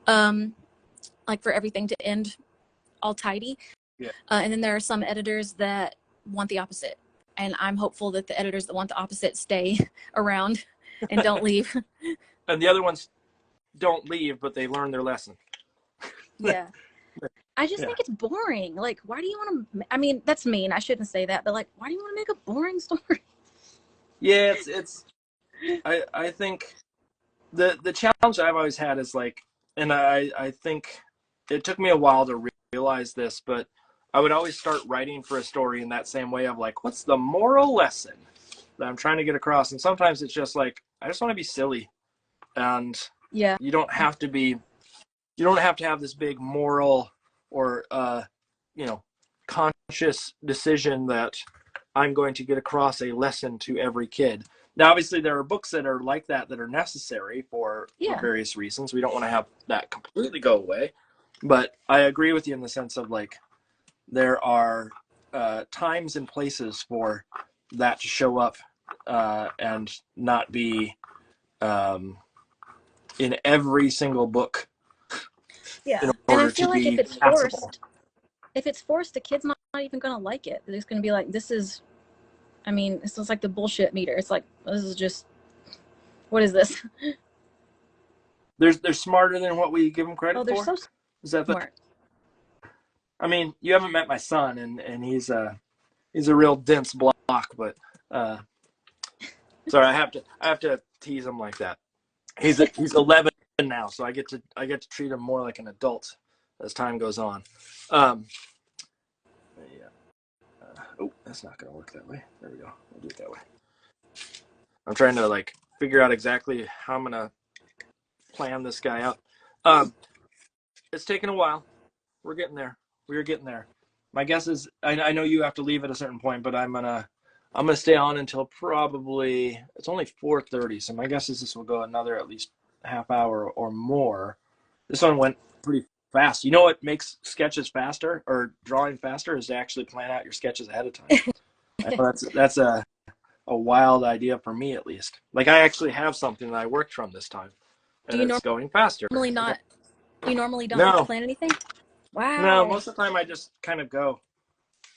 like for everything to end all tidy. Yeah. And then there are some editors that want the opposite, and I'm hopeful that the editors that want the opposite stay around and don't leave. And the other ones don't leave, but they learn their lesson. Yeah. I just think it's boring. Like, why do you want to, I mean, that's mean. I shouldn't say that, but like, why do you want to make a boring story? Yeah, I think the challenge I've always had is like, and I think it took me a while to realize this, but I would always start writing for a story in that same way of like, what's the moral lesson that I'm trying to get across? And sometimes it's just like, I just want to be silly. And yeah, you don't have to have this big moral or, conscious decision that I'm going to get across a lesson to every kid. Now, obviously, there are books that are like that are necessary for various reasons. We don't want to have that completely go away. But I agree with you in the sense of like, there are times and places for that to show up and not be in every single book. Yeah, and I feel like if it's forced, the kid's not even going to like it. They're just going to be like, this is like the bullshit meter. It's like, this is just, what is this? They're smarter than what we give them credit for. Oh, they're so smart. I mean, you haven't met my son, and he's a real dense block, but sorry, I have to tease him like that. He's 11 now, so I get to treat him more like an adult as time goes on. That's not gonna work that way. There we go. We'll do it that way. I'm trying to like figure out exactly how I'm gonna plan this guy out. It's taken a while. We're getting there. We're getting there. My guess is I know you have to leave at a certain point, but I'm gonna stay on until probably it's only 4:30. So my guess is this will go another at least half hour or more. This one went pretty fast. You know what makes sketches faster or drawing faster is to actually plan out your sketches ahead of time. I know that's a wild idea for me, at least. Like I actually have something that I worked from this time, and it's going faster. You normally don't plan anything? Wow. No, most of the time I just kind of go.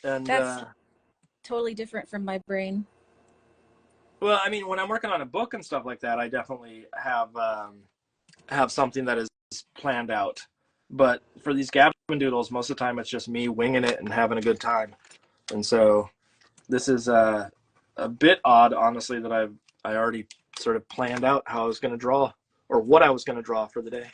And that's totally different from my brain. Well, I mean, when I'm working on a book and stuff like that, I definitely have something that is planned out. But for these Gavin doodles, most of the time it's just me winging it and having a good time. And so this is a bit odd, honestly, that I already sort of planned out how I was going to draw or what I was going to draw for the day.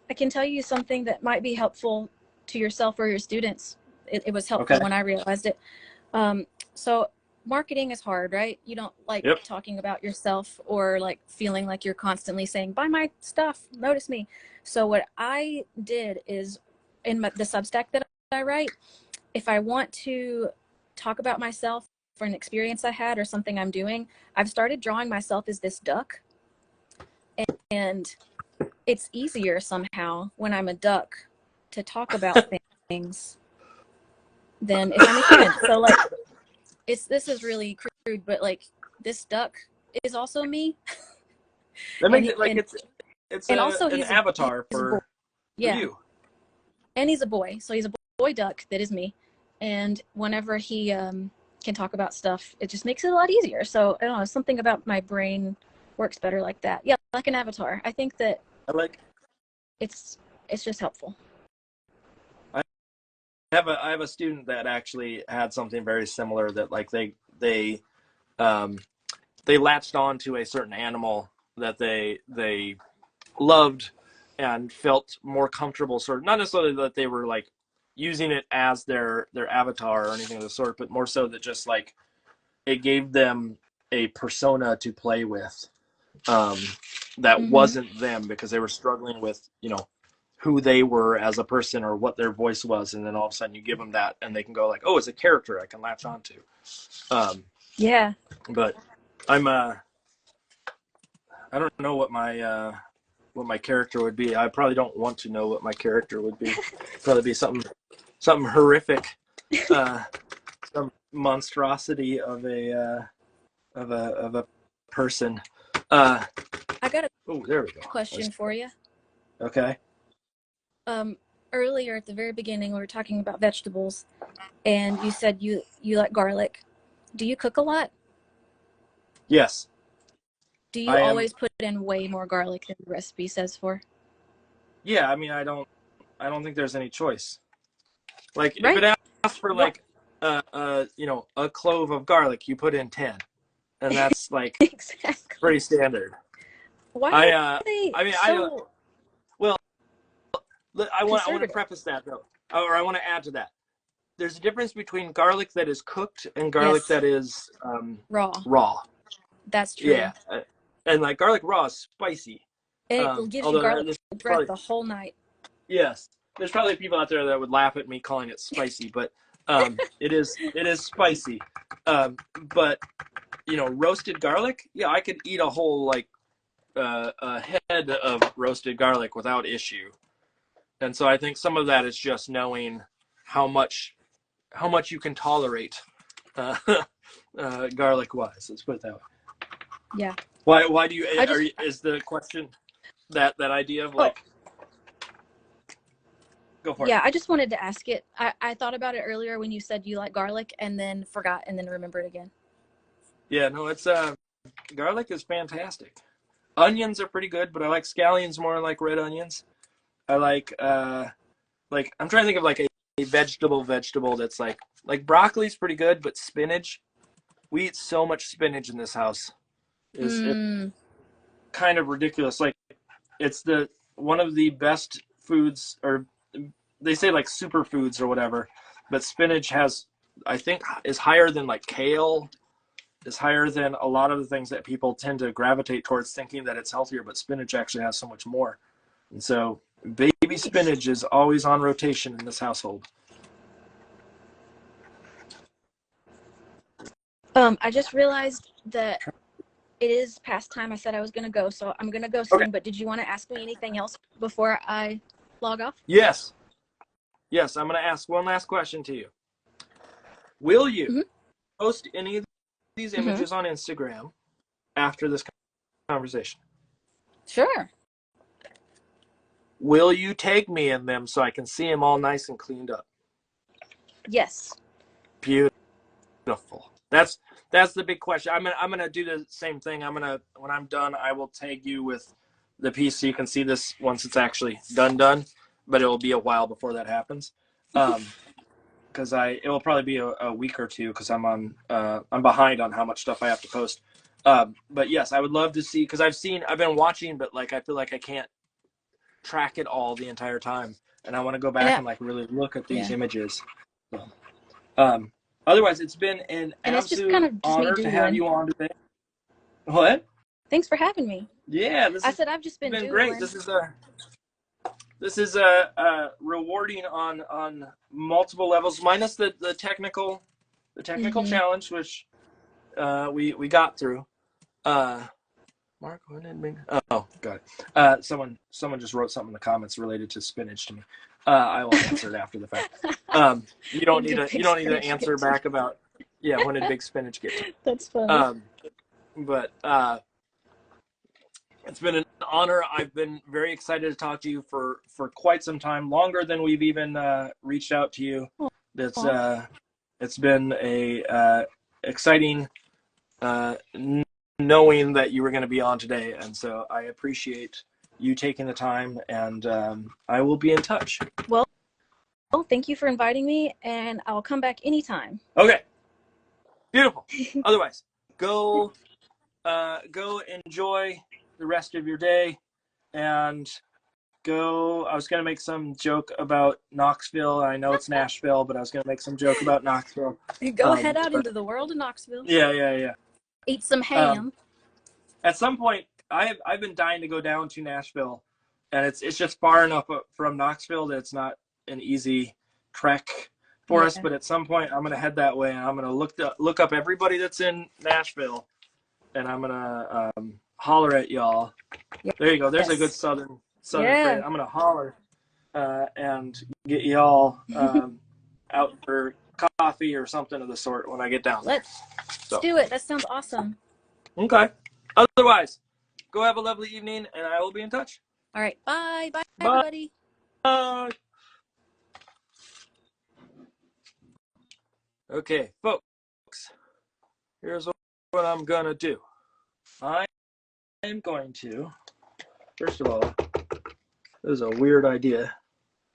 I can tell you something that might be helpful to yourself or your students. It was helpful when I realized it. So marketing is hard, right? You don't like talking about yourself or like feeling like you're constantly saying, buy my stuff, notice me. So what I did is in the Substack that I write, if I want to talk about myself for an experience I had or something I'm doing, I've started drawing myself as this duck. And it's easier somehow when I'm a duck to talk about things than if I'm a human. So like, this is really crude, but like this duck is also me. That makes it like it's and also an avatar for you. And he's a boy, so he's a boy duck that is me. And whenever he can talk about stuff, it just makes it a lot easier. So I don't know, something about my brain works better like that. Yeah, like an avatar. I think that it's just helpful. have a student that actually had something very similar, that like they latched on to a certain animal that they loved and felt more comfortable, sort of, not necessarily that they were like using it as their avatar or anything of the sort, but more so that just like it gave them a persona to play with, that wasn't them, because they were struggling with, you know, who they were as a person or what their voice was, and then all of a sudden you give them that and they can go like, oh, it's a character I can latch on to. Yeah. But I'm I don't know what my character would be. I probably don't want to know what my character would be. Probably be something horrific, some monstrosity of a person. I got a there we go. question for you. Okay. Earlier at the very beginning, we were talking about vegetables, and you said you like garlic. Do you cook a lot? Yes. Do you always put in way more garlic than the recipe says for? Yeah, I mean, I don't think there's any choice. Like, right? If it asks for like you know, a clove of garlic, you put in 10, and that's like exactly. pretty standard. Why are they so... Well, I want to preface that though, or I want to add to that. There's a difference between garlic that is cooked and garlic that is raw. That's true. Yeah, and like garlic raw is spicy. It gives you garlic breath the whole night. Yes, there's probably people out there that would laugh at me calling it spicy, but it is spicy. But you know, roasted garlic, yeah, I could eat a whole like a head of roasted garlic without issue. And so I think some of that is just knowing how much you can tolerate, garlic wise. Let's put it that way. Yeah. Why do you? Is the question that idea of like? Go for it. Yeah, I just wanted to ask it. I thought about it earlier when you said you like garlic, and then forgot, and then remembered again. Yeah, no, it's garlic is fantastic. Onions are pretty good, but I like scallions more like red onions. I like I'm trying to think of like a vegetable that's like broccoli's pretty good, but spinach, we eat so much spinach in this house. It's kind of ridiculous. Like, it's one of the best foods, or they say like superfoods or whatever, but spinach I think is higher than like kale, is higher than a lot of the things that people tend to gravitate towards thinking that it's healthier, but spinach actually has so much more. And so baby spinach is always on rotation in this household. I just realized that it is past time. I said I was going to go, so I'm going to go soon. Okay. But did you want to ask me anything else before I log off? Yes. I'm going to ask one last question to you. Will you post any of these images on Instagram after this conversation? Sure. Will you tag me in them so I can see them all nice and cleaned up? Yes. Beautiful. That's the big question. I'm gonna do the same thing. When I'm done, I will tag you with the piece so you can see this once it's actually done. But it will be a while before that happens, because it will probably be a week or two, because I'm behind on how much stuff I have to post. But yes, I would love to see, because I've been watching, but like I feel like I can't track it all the entire time, and I want to go back and like really look at these images. So, otherwise, it's been an absolute honor to have you on today. What? Thanks for having me. Yeah, I've just been doodling. Great. This is rewarding on multiple levels, minus the technical challenge, which we got through. Mark, when did oh, got it. Someone just wrote something in the comments related to spinach to me. I will answer it after the fact. You don't need to answer back about when did big spinach get to? That's funny. But it's been an honor. I've been very excited to talk to you for quite some time, longer than we've even reached out to you. It's been a exciting knowing that you were going to be on today, and so I appreciate you taking the time, and I will be in touch. Well, thank you for inviting me, and I'll come back anytime. Okay. Beautiful. Otherwise, go enjoy the rest of your day, and go. I was going to make some joke about Knoxville. I know it's Nashville, but I was going to make some joke about Knoxville. You go head out into the world of Knoxville. Yeah. Eat some ham. At some point, I've been dying to go down to Nashville, and it's just far enough from Knoxville that it's not an easy trek for us. But at some point, I'm going to head that way, and I'm going to look up everybody that's in Nashville, and I'm going to holler at y'all. Yep. There you go. There's a good southern phrase. I'm going to holler and get y'all out for coffee or something of the sort when I get down there. Let's do it. That sounds awesome. Okay. Otherwise, go have a lovely evening, and I will be in touch. All right. Bye. Bye, everybody. Bye. Okay, folks. Here's what I'm going to do. I am going to, first of all, this is a weird idea,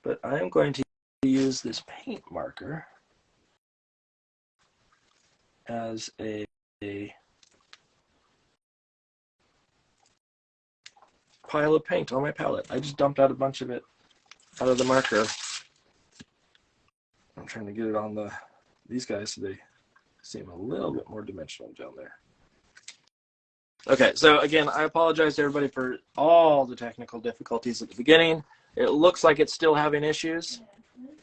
but I am going to use this paint marker as a pile of paint on my palette. I just dumped out a bunch of it out of the marker. I'm trying to get it on these guys so they seem a little bit more dimensional down there. Okay, so again, I apologize to everybody for all the technical difficulties at the beginning. It looks like it's still having issues.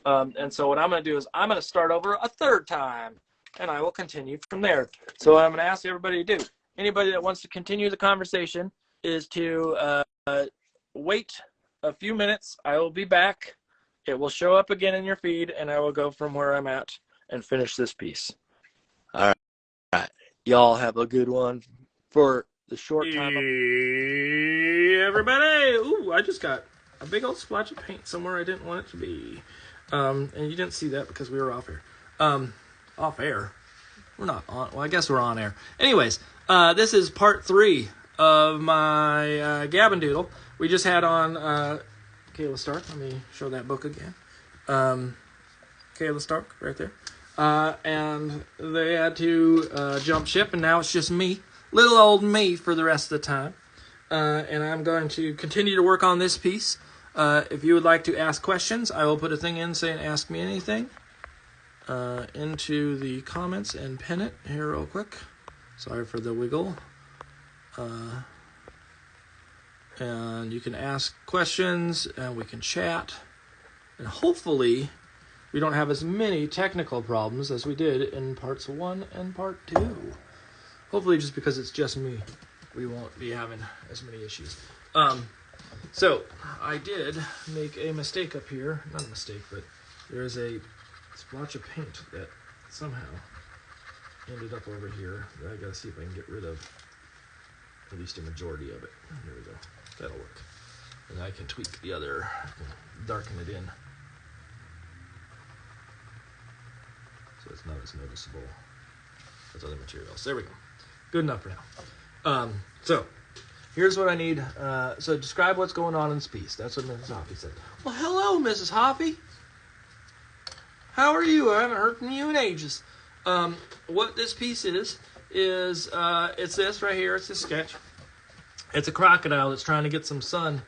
And so what I'm going to do is I'm going to start over a third time, and I will continue from there. So what I'm going to ask everybody to do, anybody that wants to continue the conversation, is to wait a few minutes. I will be back. It will show up again in your feed, and I will go from where I'm at and finish this piece. All right. Y'all have a good one for the short time. Hey, everybody. Ooh, I just got a big old splotch of paint somewhere I didn't want it to be. And you didn't see that because we were off air. Off air? We're not on. Well, I guess we're on air. Anyways, this is part 3 of my Gab Doodle. We just had on Kayla Stark. Let me show that book again. Kayla Stark, right there. And they had to jump ship, and now it's just me, little old me, for the rest of the time. And I'm going to continue to work on this piece. If you would like to ask questions, I will put a thing in saying "Ask me anything" into the comments and pin it here real quick. Sorry for the wiggle. And you can ask questions, and we can chat. And hopefully, we don't have as many technical problems as we did in parts 1 and part 2. Hopefully, just because it's just me, we won't be having as many issues. So, I did make a mistake up here. Not a mistake, but there's a splotch of paint that somehow ended up over here. I gotta see if I can get rid of at least a majority of it. There we go. That'll work. And I can tweak the other, darken it in, so it's not as noticeable as other materials. There we go. Good enough for now. So, here's what I need. So describe what's going on in this piece. That's what Mrs. Hoppy said. Well, hello, Mrs. Hoppy. How are you? I haven't heard from you in ages. What this piece is it's this right here. It's this sketch. It's a crocodile that's trying to get some sun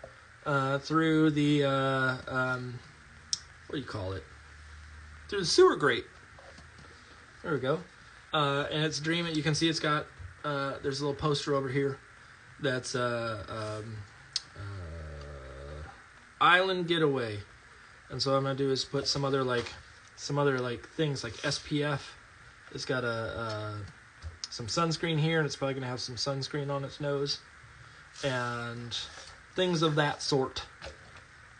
through the, what do you call it? Through the sewer grate. There we go. And it's dreaming. You can see it's got, there's a little poster over here that's island getaway. And so what I'm going to do is put some other things like SPF. It's got some sunscreen here, and it's probably going to have some sunscreen on its nose. And things of that sort.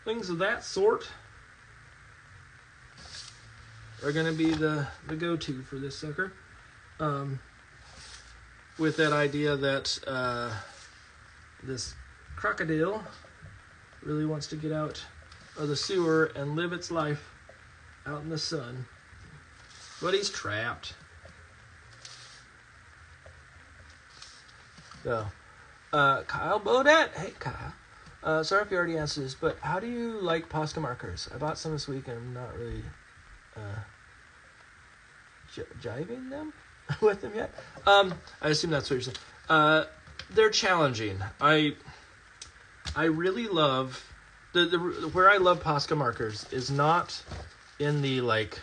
Things of that sort are going to be the go-to for this sucker. With that idea that this crocodile really wants to get out of the sewer and live its life out in the sun. But he's trapped. So, Kyle Bodette. Hey, Kyle. Sorry if you already answered this, but how do you like Posca markers? I bought some this week and I'm not really jiving them with them yet. I assume that's what you're saying. They're challenging. I really love the where I love Posca markers is not in the like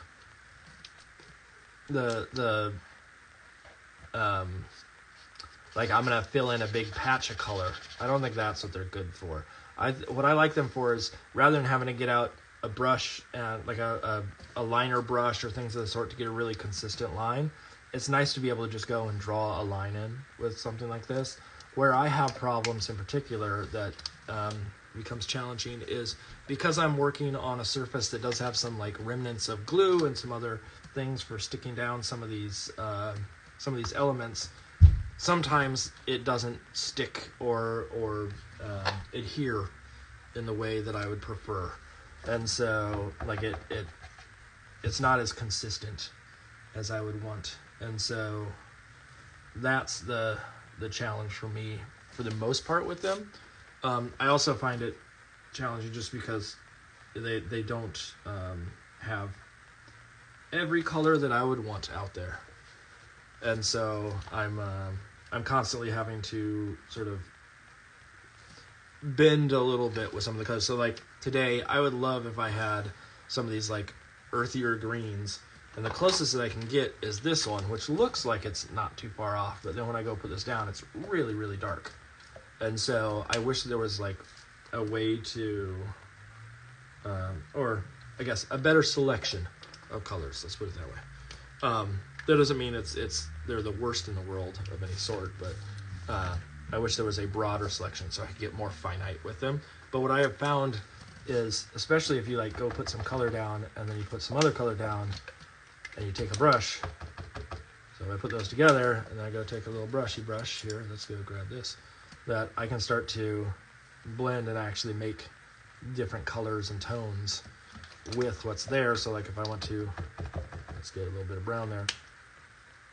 the like I'm gonna fill in a big patch of color. I don't think that's what they're good for. What I like them for is rather than having to get out a brush and like a liner brush or things of the sort to get a really consistent line, it's nice to be able to just go and draw a line in with something like this. Where I have problems in particular that becomes challenging is because I'm working on a surface that does have some like remnants of glue and some other things for sticking down some of these elements. Sometimes it doesn't stick or adhere in the way that I would prefer, and so like it's not as consistent as I would want, and so that's the challenge for me for the most part with them. I also find it challenging just because they don't have every color that I would want out there. And so I'm constantly having to sort of bend a little bit with some of the colors. So like today, I would love if I had some of these like earthier greens, and the closest that I can get is this one, which looks like it's not too far off. But then when I go put this down, it's really, really dark. And so I wish there was like a way to, or I guess a better selection of colors. Let's put it that way. That doesn't mean they're the worst in the world of any sort, but I wish there was a broader selection so I could get more finite with them. But what I have found is, especially if you like go put some color down and then you put some other color down and you take a brush. So I put those together and then I go take a little brushy brush here. Let's go grab this. That I can start to blend and actually make different colors and tones with what's there. So like if I want to, let's get a little bit of brown there.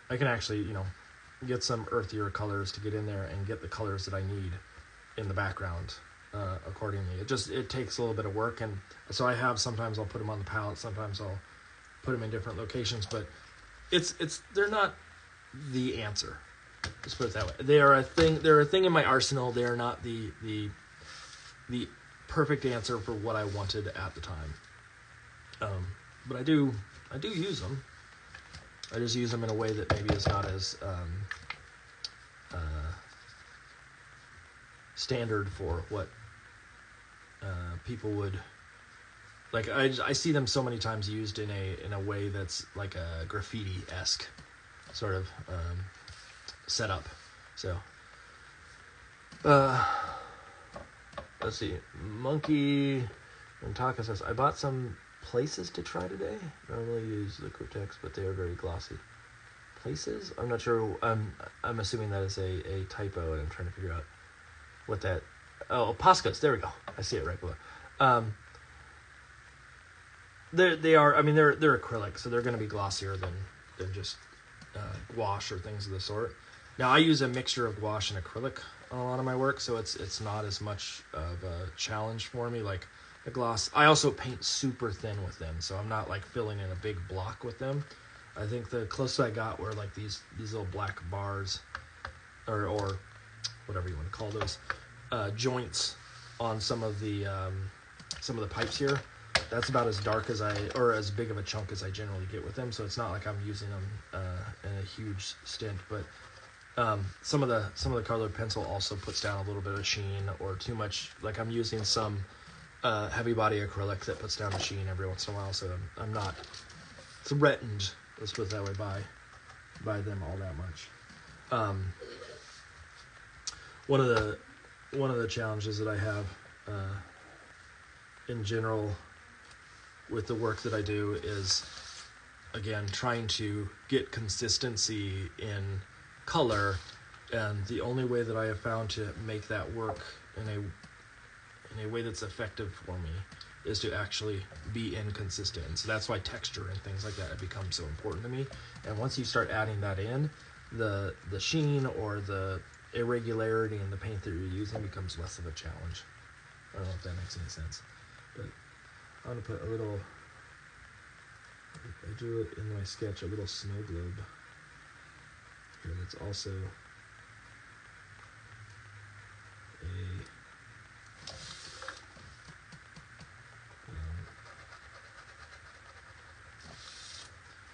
I can actually, get some earthier colors to get in there and get the colors that I need in the background accordingly. It takes a little bit of work, and so sometimes I'll put them on the palette, sometimes I'll put them in different locations, but they're not the answer. Let's put it that way. They're a thing in my arsenal. They're not the perfect answer for what I wanted at the time. But I do use them. I just use them in a way that maybe is not as standard for what people would like. I see them so many times used in a way that's like a graffiti-esque sort of setup. So let's see. Monkey and Taka says, I bought some places to try today. Normally use liquid text, but they are very glossy. Places? I'm not sure. I'm assuming that is a typo, and I'm trying to figure out what that. Oh, Poscas. There we go. I see it right below. They are. I mean, they're acrylic, so they're going to be glossier than just gouache or things of the sort. Now I use a mixture of gouache and acrylic on a lot of my work, so it's not as much of a challenge for me. Like the gloss, I also paint super thin with them, so I'm not like filling in a big block with them. I think the closest I got were like these little black bars, or whatever you want to call those, joints on some of the pipes here. That's about as dark as or as big of a chunk as I generally get with them. So it's not like I'm using them in a huge stint, but some of the colored pencil also puts down a little bit of sheen or too much. Like I'm using some heavy body acrylic that puts down a sheen every once in a while, so I'm not threatened, let's put it that way, by them all that much. One of the challenges that I have in general with the work that I do is, again, trying to get consistency in color, and the only way that I have found to make that work in a way that's effective for me is to actually be inconsistent. And so that's why texture and things like that have become so important to me. And once you start adding that in, the sheen or the irregularity in the paint that you're using becomes less of a challenge. I don't know if that makes any sense, but I'm gonna put a little, I drew it in my sketch, a little snow globe here that's also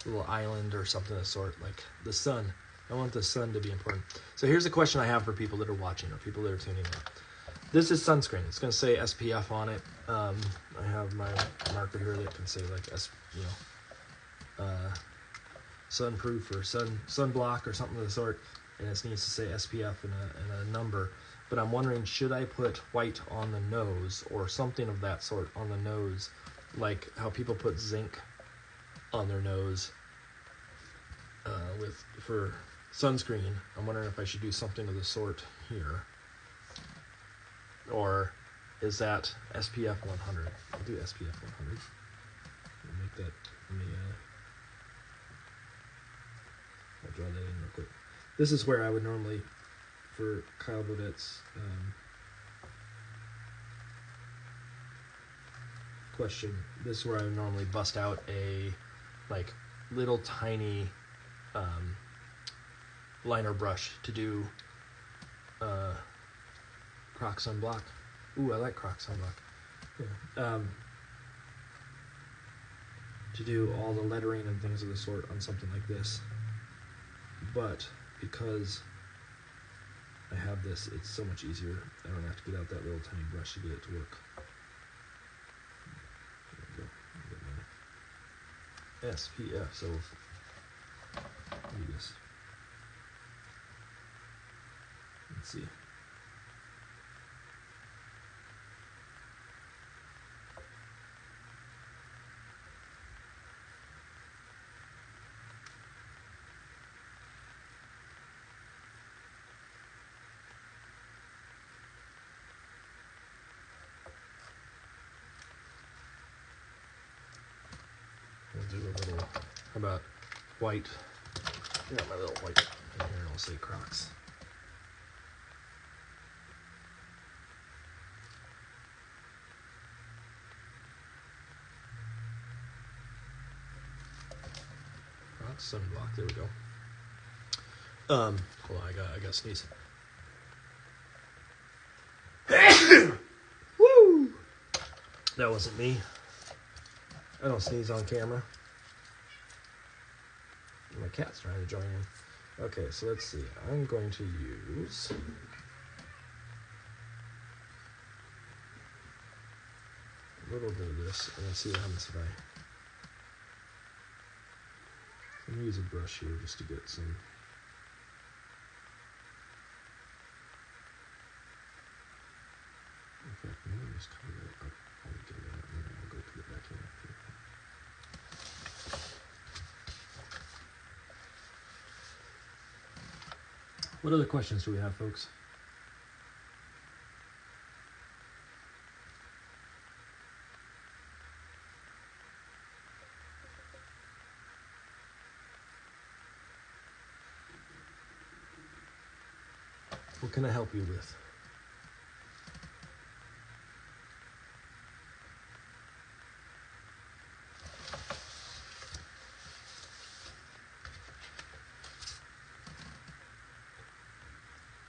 a little island or something of the sort, like the sun. I want the sun to be important. So here's a question I have for people that are watching or people that are tuning in. This is sunscreen. It's going to say SPF on it. I have my marker here that can say like sunproof or sunblock or something of the sort, and it needs to say SPF and a number. But I'm wondering, should I put white on the nose or something of that sort on the nose, like how people put zinc on their nose for sunscreen? I'm wondering if I should do something of the sort here, or is that SPF 100? I'll do SPF 100. I'll make that. I'll draw that in real quick. This is where I would normally, for Kyle Baudet's question, this is where I would normally bust out a like little tiny liner brush to do Croc sunblock. Ooh, I like Croc sunblock. Yeah. To do all the lettering and things of the sort on something like this. But because I have this, it's so much easier. I don't have to get out that little tiny brush to get it to work. There we go. Get my SPF. So do this. Let's see. We'll do a little, how about white? I got my little white in here, and I'll say Crocs. Crocs sunblock. There we go. Hold on, I got sneeze. Woo! That wasn't me. I don't sneeze on camera. My cat's trying to join in. Okay, so let's see. I'm going to use a little bit of this, and let's see what happens if I'm going to use a brush here just to get some. In fact, I'm going to just cover that up. I'll get it out, and then I'll go put it back in after. What other questions do we have, folks? What can I help you with?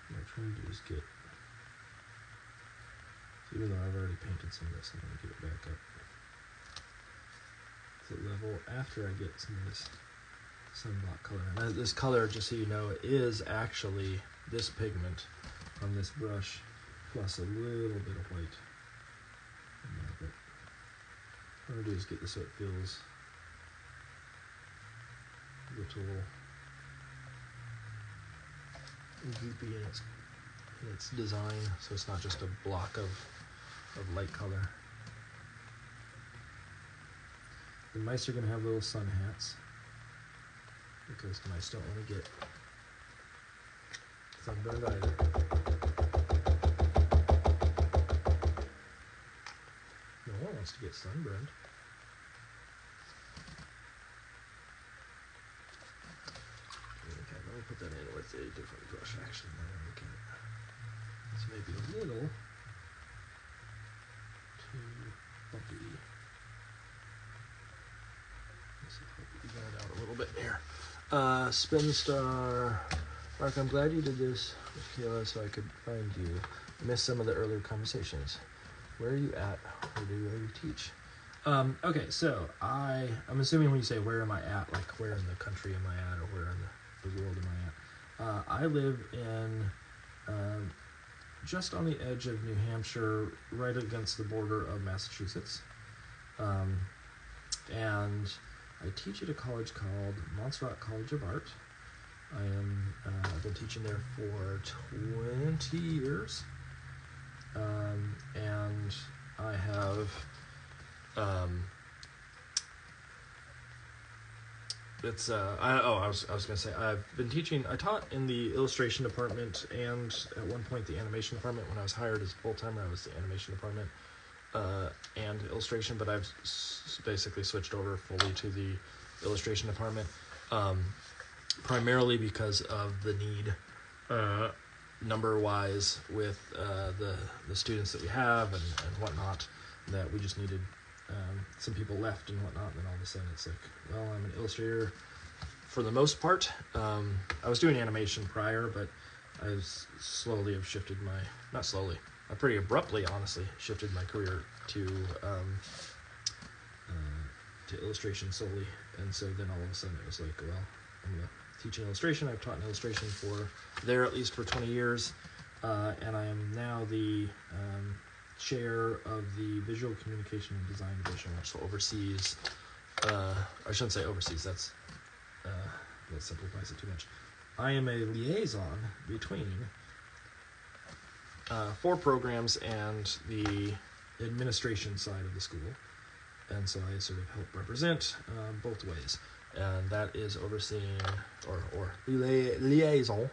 What I'm trying to do is get, even though I've already painted some of this, I'm going to get it back up to the level after I get some of this sunblock color. Now, this color, just so you know, is actually this pigment on this brush plus a little bit of white. But what I'm going to do is get this so it feels a little goopy in its design, so it's not just a block of light color. The mice are going to have little sun hats because mice don't want to get sunburned either. No one wants to get sunburned. Okay, let me put that in with a different brush actually. Now I look at it. It's maybe a little bumpy. Let's see if I can even it out a little bit here. Spin Star. Mark, I'm glad you did this with Kayla so I could find you. I missed some of the earlier conversations. Where are you at? Where do you teach? Okay, so I'm assuming when you say where am I at, like where in the country am I at, or where in the world am I at? I live in just on the edge of New Hampshire, right against the border of Massachusetts. And I teach at a college called Montserrat College of Art. I've been teaching there for 20 years. And I have I was gonna say I've been teaching. I taught in the illustration department and at one point the animation department. When I was hired as full-timer, I was the animation department and illustration, but I've basically switched over fully to the illustration department, primarily because of the need number-wise with the students that we have and whatnot, that we just needed some people left and whatnot, and then all of a sudden it's like, well, I'm an illustrator for the most part. I was doing animation prior, but I slowly have shifted not slowly, I pretty abruptly, honestly, shifted my career to illustration solely. And so then all of a sudden it was like, well, I'm going to teach illustration. I've taught in illustration at least for 20 years. And I am now the chair of the Visual Communication and Design Division, which oversees, I shouldn't say oversees, that simplifies it too much. I am a liaison between 4 programs and the administration side of the school. And so I sort of help represent both ways. And that is overseeing, or liaison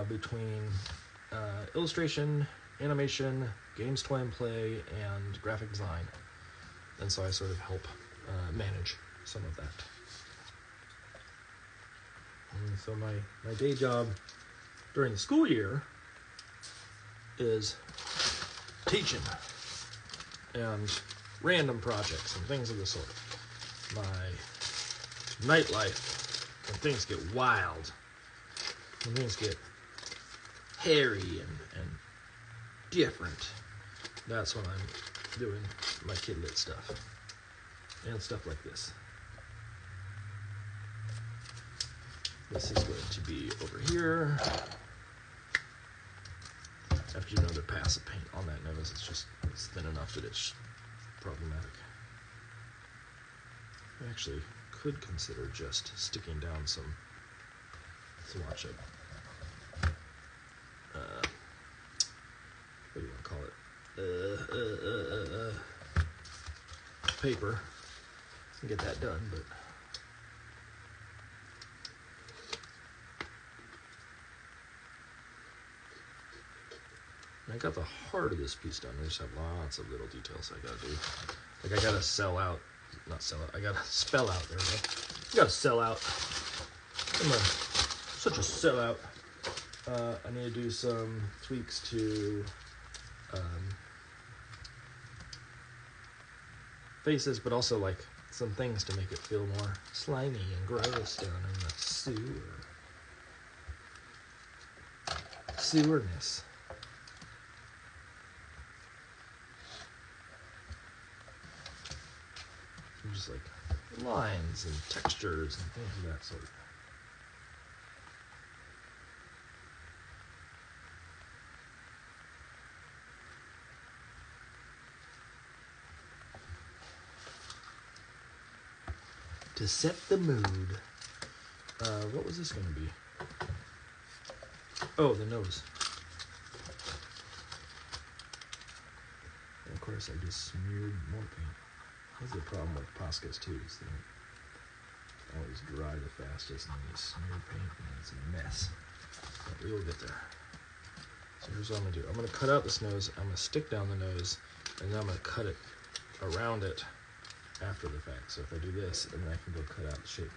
between illustration, animation, games, toy and play, and graphic design. And so I sort of help manage some of that. And so my day job during the school year is teaching and random projects and things of the sort. My nightlife, when things get wild, when things get hairy and different, that's when I'm doing my kidlit stuff and stuff like this. This is going to be over here. After you know the pass of paint on that nose, it's thin enough that it's problematic. I actually could consider just sticking down some swatch of what do you want to call it? Paper and get that done, but I got the heart of this piece done. I just have lots of little details I gotta do. Like I gotta spell out, there we go. I gotta sell out. I'm such a sellout. I need to do some tweaks to faces, but also like some things to make it feel more slimy and gross down in the sewerness. Just like lines and textures and things of that sort. To set the mood. What was this going to be? Oh, the nose. And of course, I just smeared more paint. That's the problem with Poscas too, is they don't always dry the fastest, and then you smear paint and it's a mess. But we will get there. So here's what I'm going to do. I'm going to cut out this nose, I'm going to stick down the nose, and then I'm going to cut it around it after the fact. So if I do this, then I can go cut out the shape.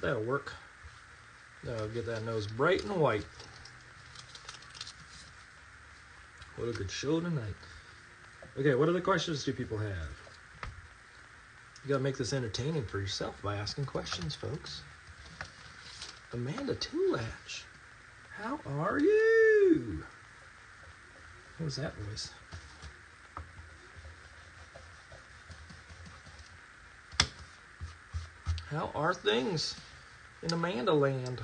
That'll work. That'll get that nose bright and white. What a good show tonight. Okay, what other questions do people have? You gotta make this entertaining for yourself by asking questions, folks. Amanda Toollatch, how are you? What was that voice? How are things in Amanda land?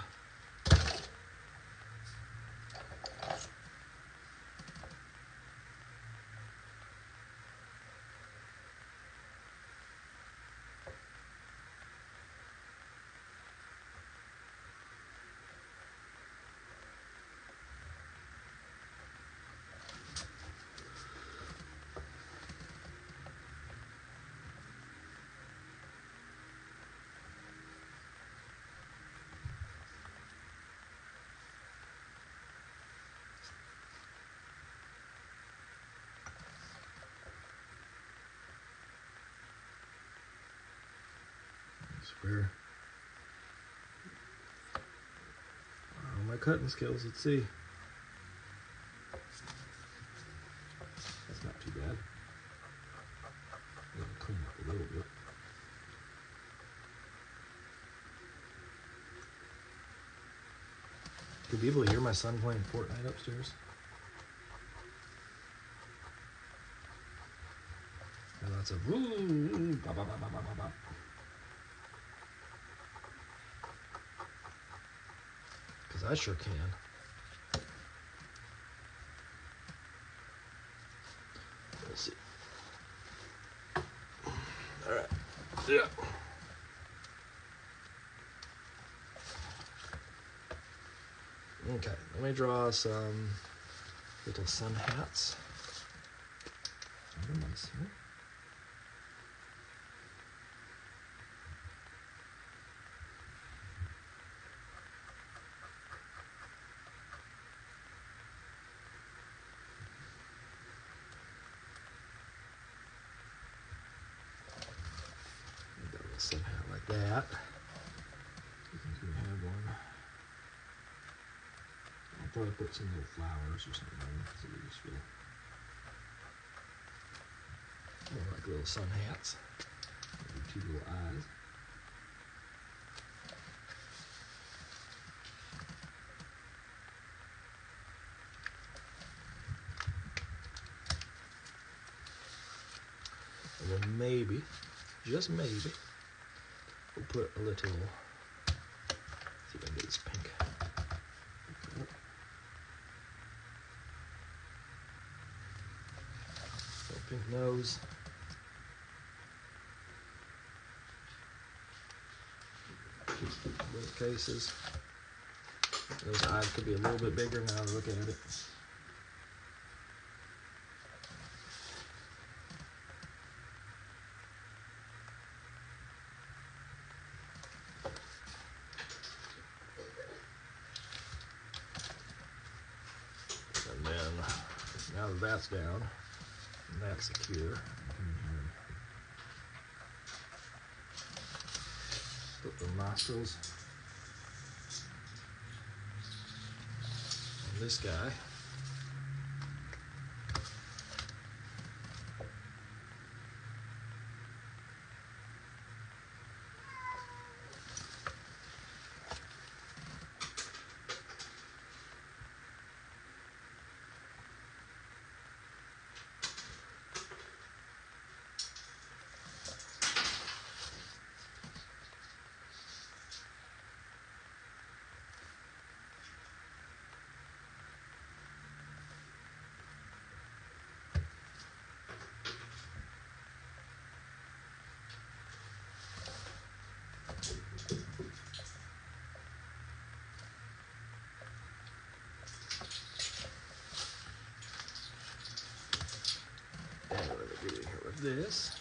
Where are my cutting skills? Let's see. That's not too bad. I'm gonna clean up a little bit. Could be able to hear my son playing Fortnite upstairs. And lots of woo, ba, ba, ba, ba, ba, ba. Because I sure can. Let's see. All right. Yeah. Okay, let me draw some little sun hats. Very nice here. Got a little sun hat like that. I think we have one. I'll probably put some little flowers or something on it so they just feel more like little sun hats. Maybe 2 little eyes. And then maybe, just maybe, we'll put a little, see if I can get this pink. Little pink nose. Little cases. Those eyes could be a little bit bigger now to look at it. And then, now that that's down, and that's secure, put the nostrils on this guy. And let me get in here with this.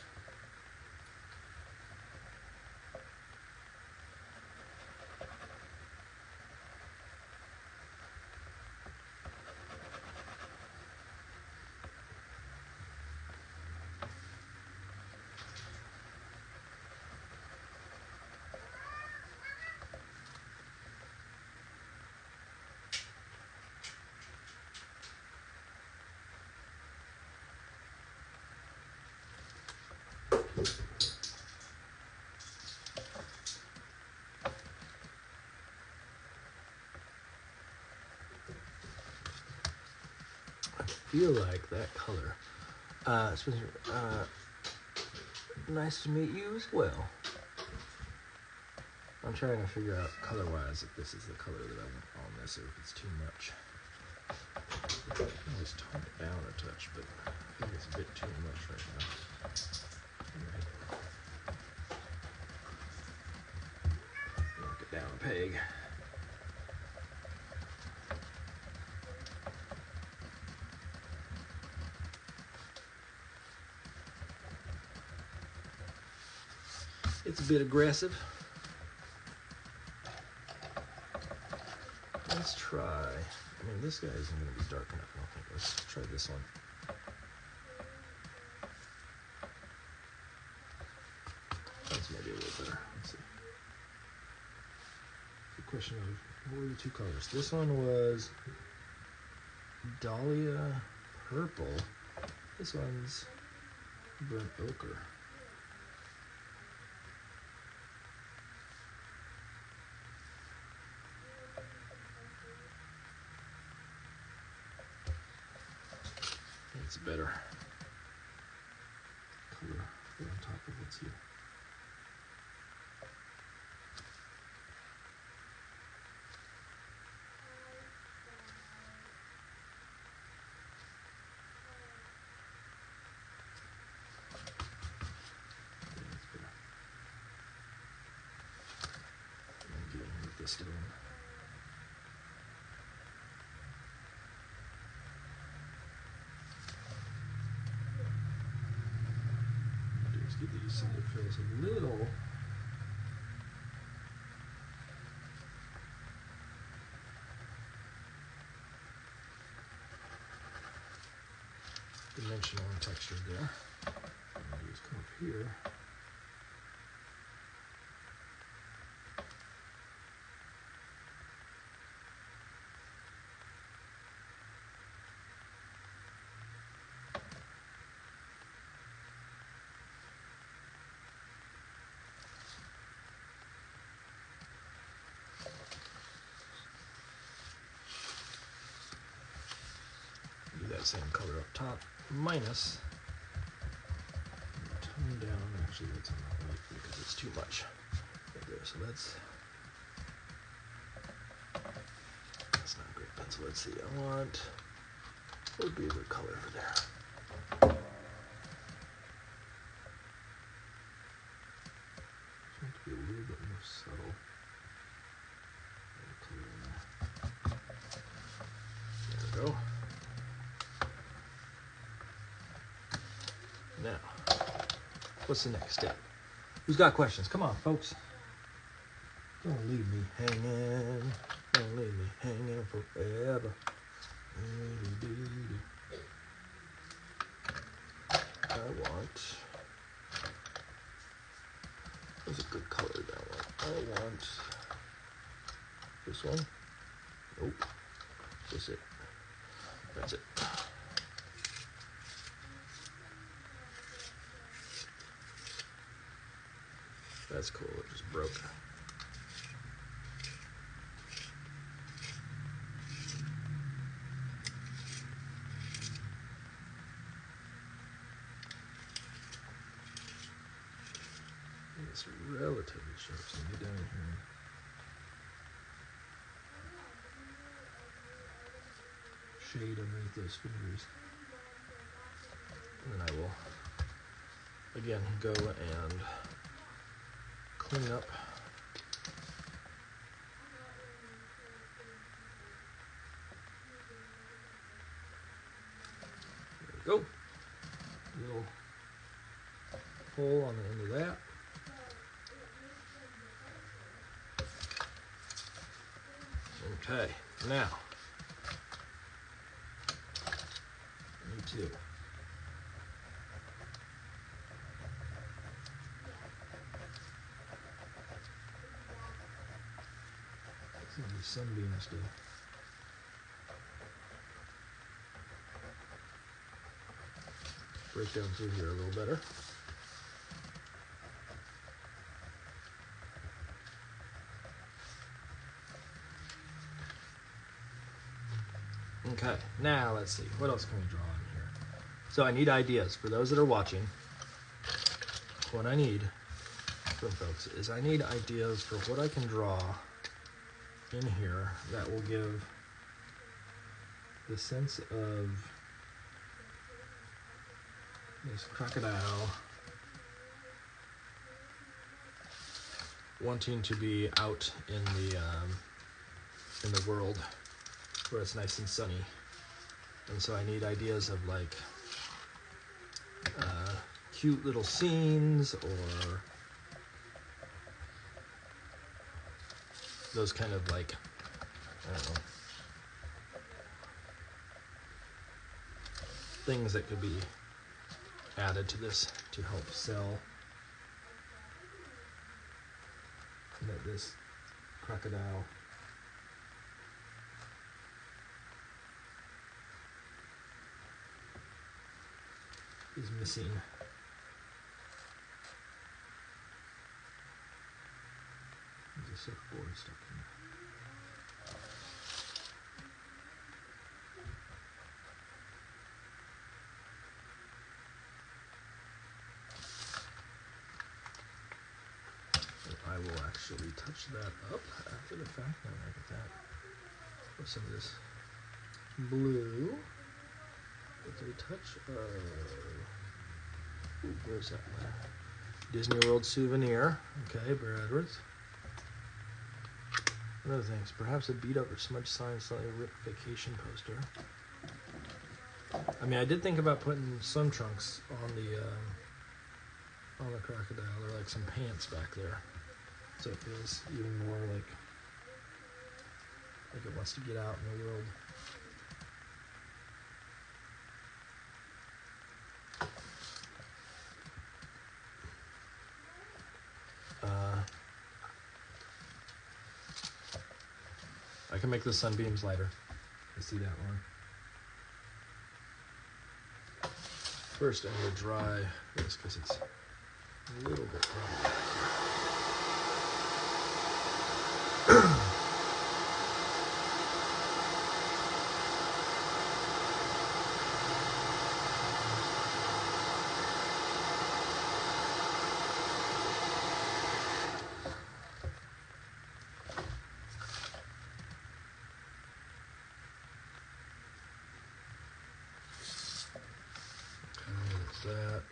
feel like that color. Spencer, nice to meet you as well. I'm trying to figure out color-wise if this is the color that I want on this or if it's too much. I can always tone it down a touch, but I think it's a bit too much right now. Knock it down a peg. It's a bit aggressive. Let's try. I mean, this guy isn't going to be dark enough, I don't think. Let's try this one. That's maybe a little better. Let's see. The question of what were the two colors? This one was Dahlia Purple. This one's Burnt Ochre. It's better color on top of what's here. Yeah, it's better. I'm getting with this stone. Get these so it feels a little dimensional and textured there. What I'm going to do is come up here. Same color up top, minus tone down actually what's on the white because it's too much right there. So that's not a great pencil. Let's see. I want what would be a good color for there. I want it to be a little bit more subtle. Color in there. There we go. Now, what's the next step? Who's got questions? Come on, folks. Don't leave me hanging. Don't leave me hanging forever. I want... What's a good color that one? I want... This one? Nope. That's it. That's it. That's cool, it just broke. It's relatively sharp, so get down here. Shade underneath those fingers. And then I will, again, go and clean up there we go. Little hole on the end of that. Okay, now me too. Some sunbeam stuff. Break down through here a little better. Okay, now let's see. What else can we draw in here? So I need ideas. For those that are watching, what I need from folks is I need ideas for what I can draw in here that will give the sense of this crocodile wanting to be out in the world where it's nice and sunny. And so I need ideas of like cute little scenes or those kind of like, I don't know, things that could be added to this to help sell that this crocodile is missing. There's a surfboard stuck in there. I will actually touch that up after the fact. Now I get that with some of this blue. With a touch of, ooh, where's that one? Disney World souvenir. Okay, Bear Edwards. Other things, perhaps a beat up or smudge sign, slightly ripped vacation poster. I mean, I did think about putting swim trunks on the crocodile, or like some pants back there, so it feels even more like it wants to get out in the world. I can make the sunbeams lighter. I see that one. First, I'm going to dry this because it's a little bit problematic. That.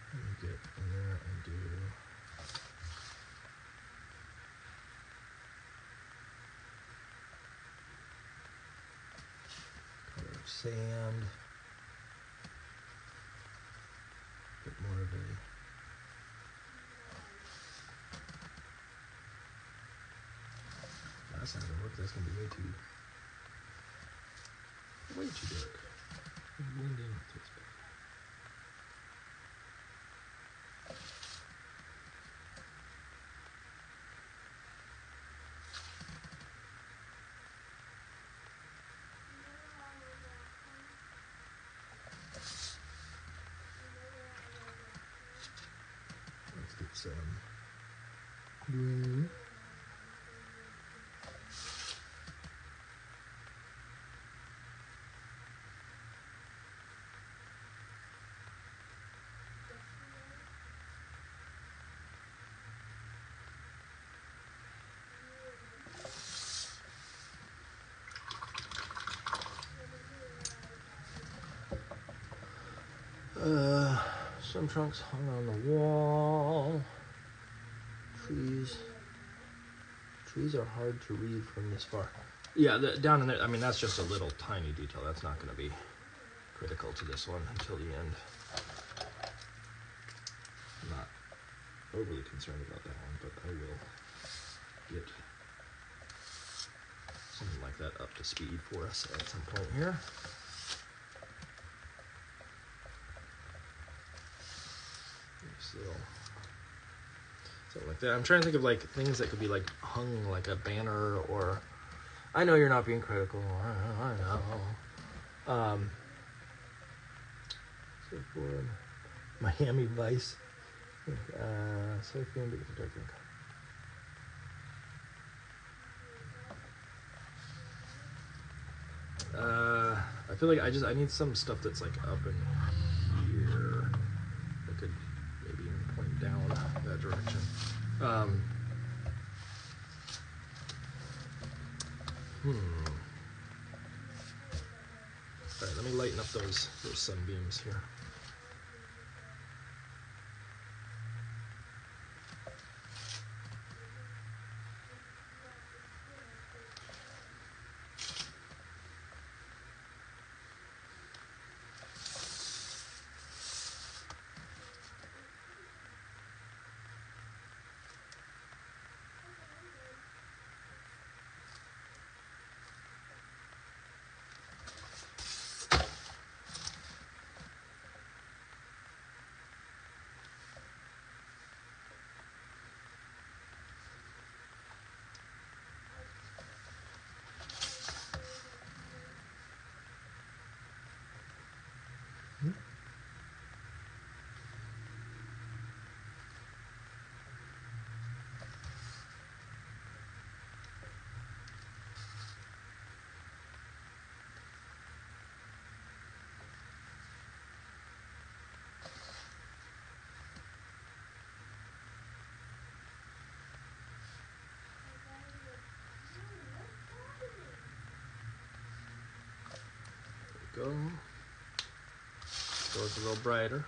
Let me get in there and do color of sand. A bit more of a that's not gonna work. That's gonna be way too dark. Blend in with this. Let's get some green. Swim trunks hung on the wall. Trees are hard to read from this far. Yeah, down in there, I mean, that's just a little tiny detail. That's not going to be critical to this one until the end. I'm not overly concerned about that one, but I will get something like that up to speed for us at some point here. Something like that. I'm trying to think of like things that could be like hung like a banner, or I know you're not being critical. I know. Surfboard, Miami Vice, surfing, but it's a dark green color. I feel like I need some stuff that's like up in here. I could maybe even point down that direction. All right, let me lighten up those sunbeams here. Go. So it's a little brighter.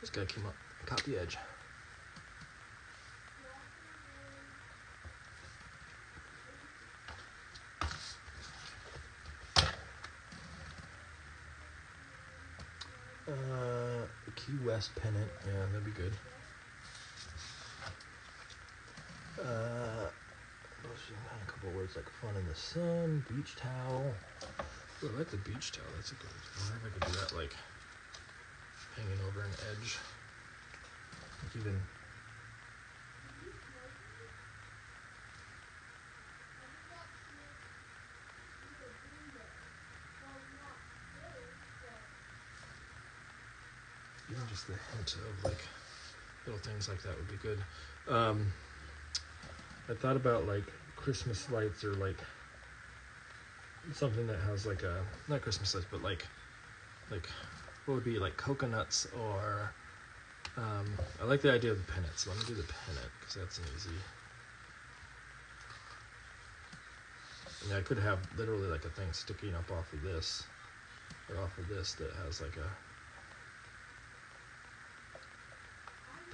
This guy came up and caught the edge. Key West pennant. Yeah, that'd be good. A couple words like fun in the sun, beach towel. Ooh, I like the beach towel. That's a good. I wonder if I could do that like hanging over an edge. Like even. Even just the hint of like little things like that would be good. I thought about like Christmas lights or like something that has like a, not Christmas lights, but like what would be like coconuts or I like the idea of the pennant. So let me do the pennant because that's an easy. And I could have literally like a thing sticking up off of this or off of this that has like a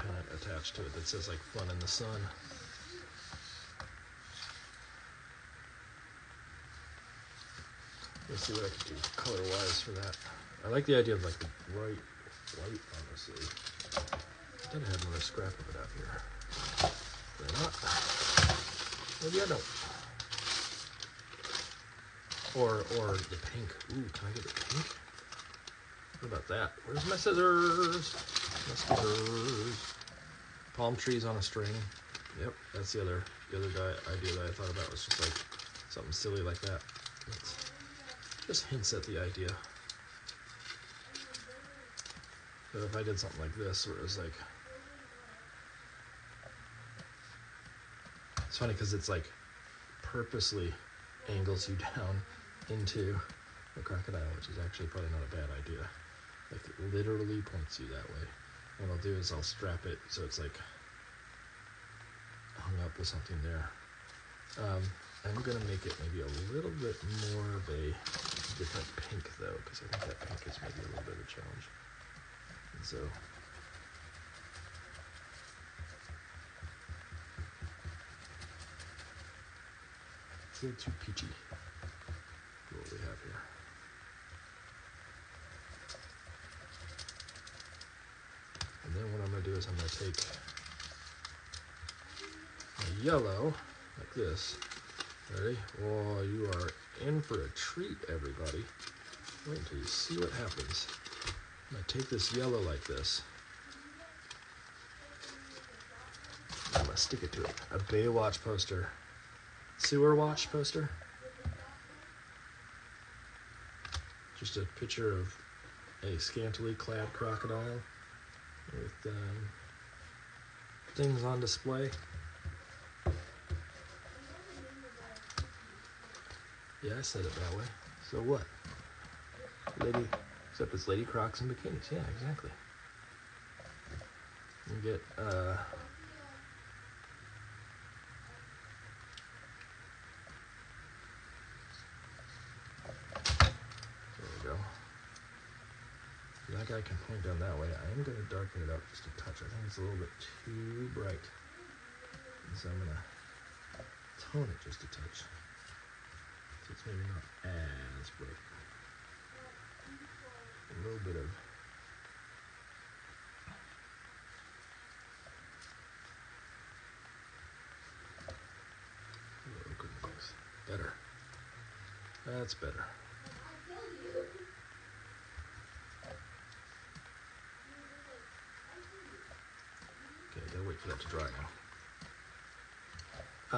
pennant attached to it that says like fun in the sun. Let's see what I can do color wise for that. I like the idea of like the bright white, honestly. I thought I had another scrap of it out here. Maybe not. Maybe I don't. Or the pink. Ooh, can I get the pink? What about that? Where's my scissors? My scissors. Palm trees on a string. Yep, that's the other idea that I thought about was just like something silly like that. It's just hints at the idea. So if I did something like this, where it was like, it's funny because it's like purposely angles you down into a crocodile, which is actually probably not a bad idea. Like it literally points you that way. What I'll do is I'll strap it so it's like hung up with something there. I'm gonna make it maybe a little bit more of a different pink though, because I think that pink is maybe a little bit of a challenge. And so it's a little too peachy for what we have here. And then what I'm gonna do is I'm gonna take a yellow like this. Ready? Oh, you are in for a treat, everybody. Wait until you see what happens. I'm gonna take this yellow like this. I'm gonna stick it to it. A Baywatch poster. Sewer watch poster. Just a picture of a scantily clad crocodile with things on display. Yeah, I said it that way. So what? Lady, except it's lady Crocs and bikinis. Yeah, exactly. You get, there we go. That guy can point down that way. I am going to darken it up just a touch. I think it's a little bit too bright. And so I'm going to tone it just a touch. So it's maybe not as bright. A little bit of better. That's better. Okay, gotta wait for that to dry now. I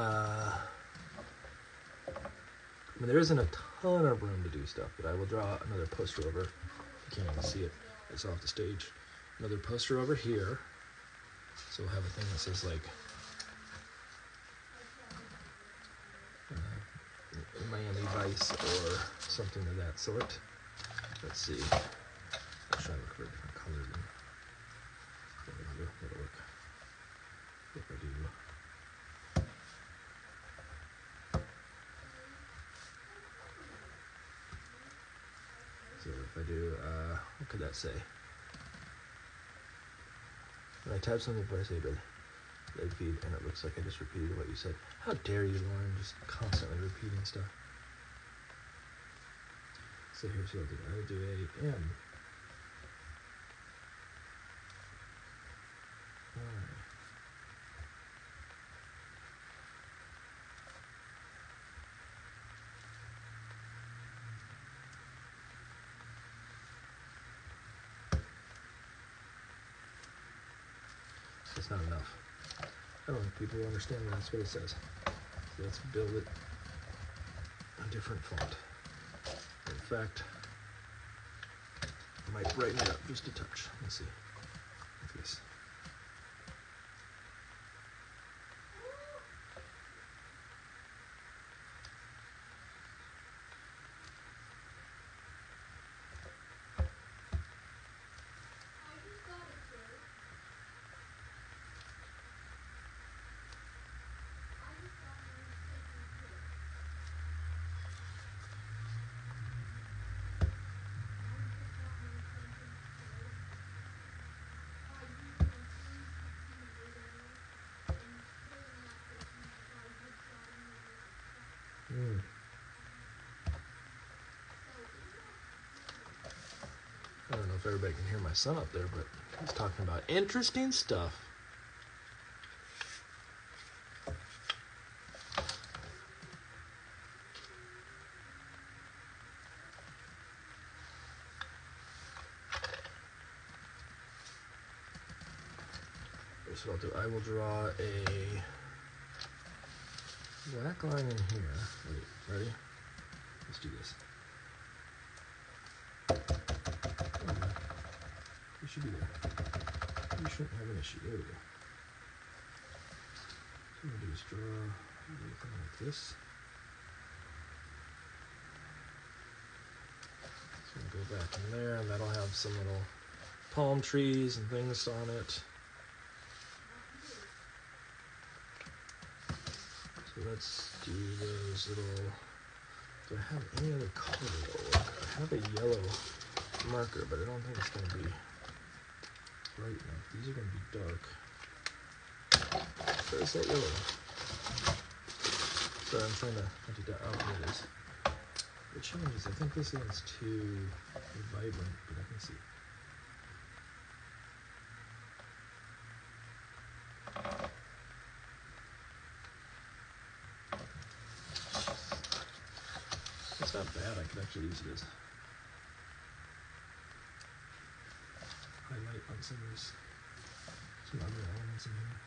mean, there isn't a ton of room to do stuff, but I will draw another poster over. You can't even see it. It's off the stage. Another poster over here. So we'll have a thing that says like Miami Vice or something of that sort. Let's see. I'll try to look for a different color than that'll work. If I do. So if I do, what could that say? When I type something before I say leg feed, and it looks like I just repeated what you said. How dare you, Lauren, just constantly repeating stuff. So here's what I'll do. I'll do a M. It's not enough. I don't think people will understand that that's what it says. So let's build it a different font. In fact, I might brighten it up just a touch. Let's see. Like this. I don't know if everybody can hear my son up there, but he's talking about interesting stuff. Here's what I'll do. I will draw a black line in here. Wait, ready? Let's do this. You should be there. You shouldn't have an issue. There we go. So I'm going to do is draw anything like this. So I'm going to go back in there, and that'll have some little palm trees and things on it. So let's do those little... Do I have any other color that will work? I have a yellow marker, but I don't think it's going to be bright enough. These are going to be dark. There's that yellow one. Sorry, I'm trying to hunt it down. Oh, here it is. The challenge is I think this one's too vibrant, but I can see. It's not bad. I could actually use it as highlight on some of these, some other elements in here.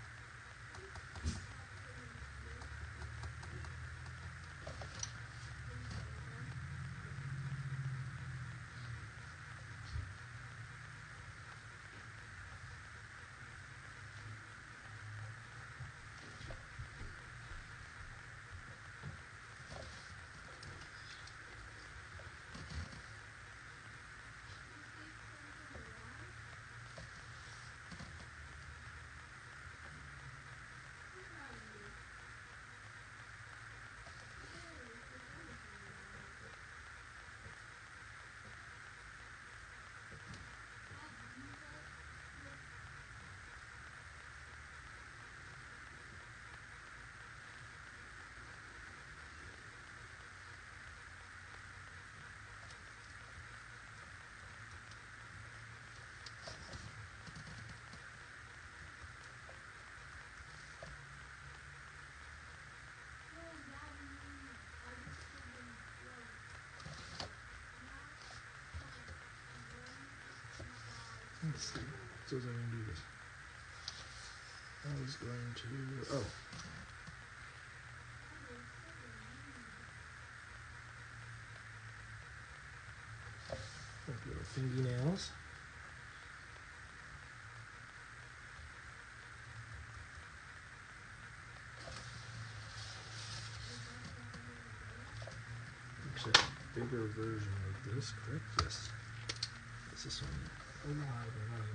Let's see. So I was going to do this. I was going to, like little fingernails. Actually, a bigger version of this, correct? Yes. Is this one alive or not?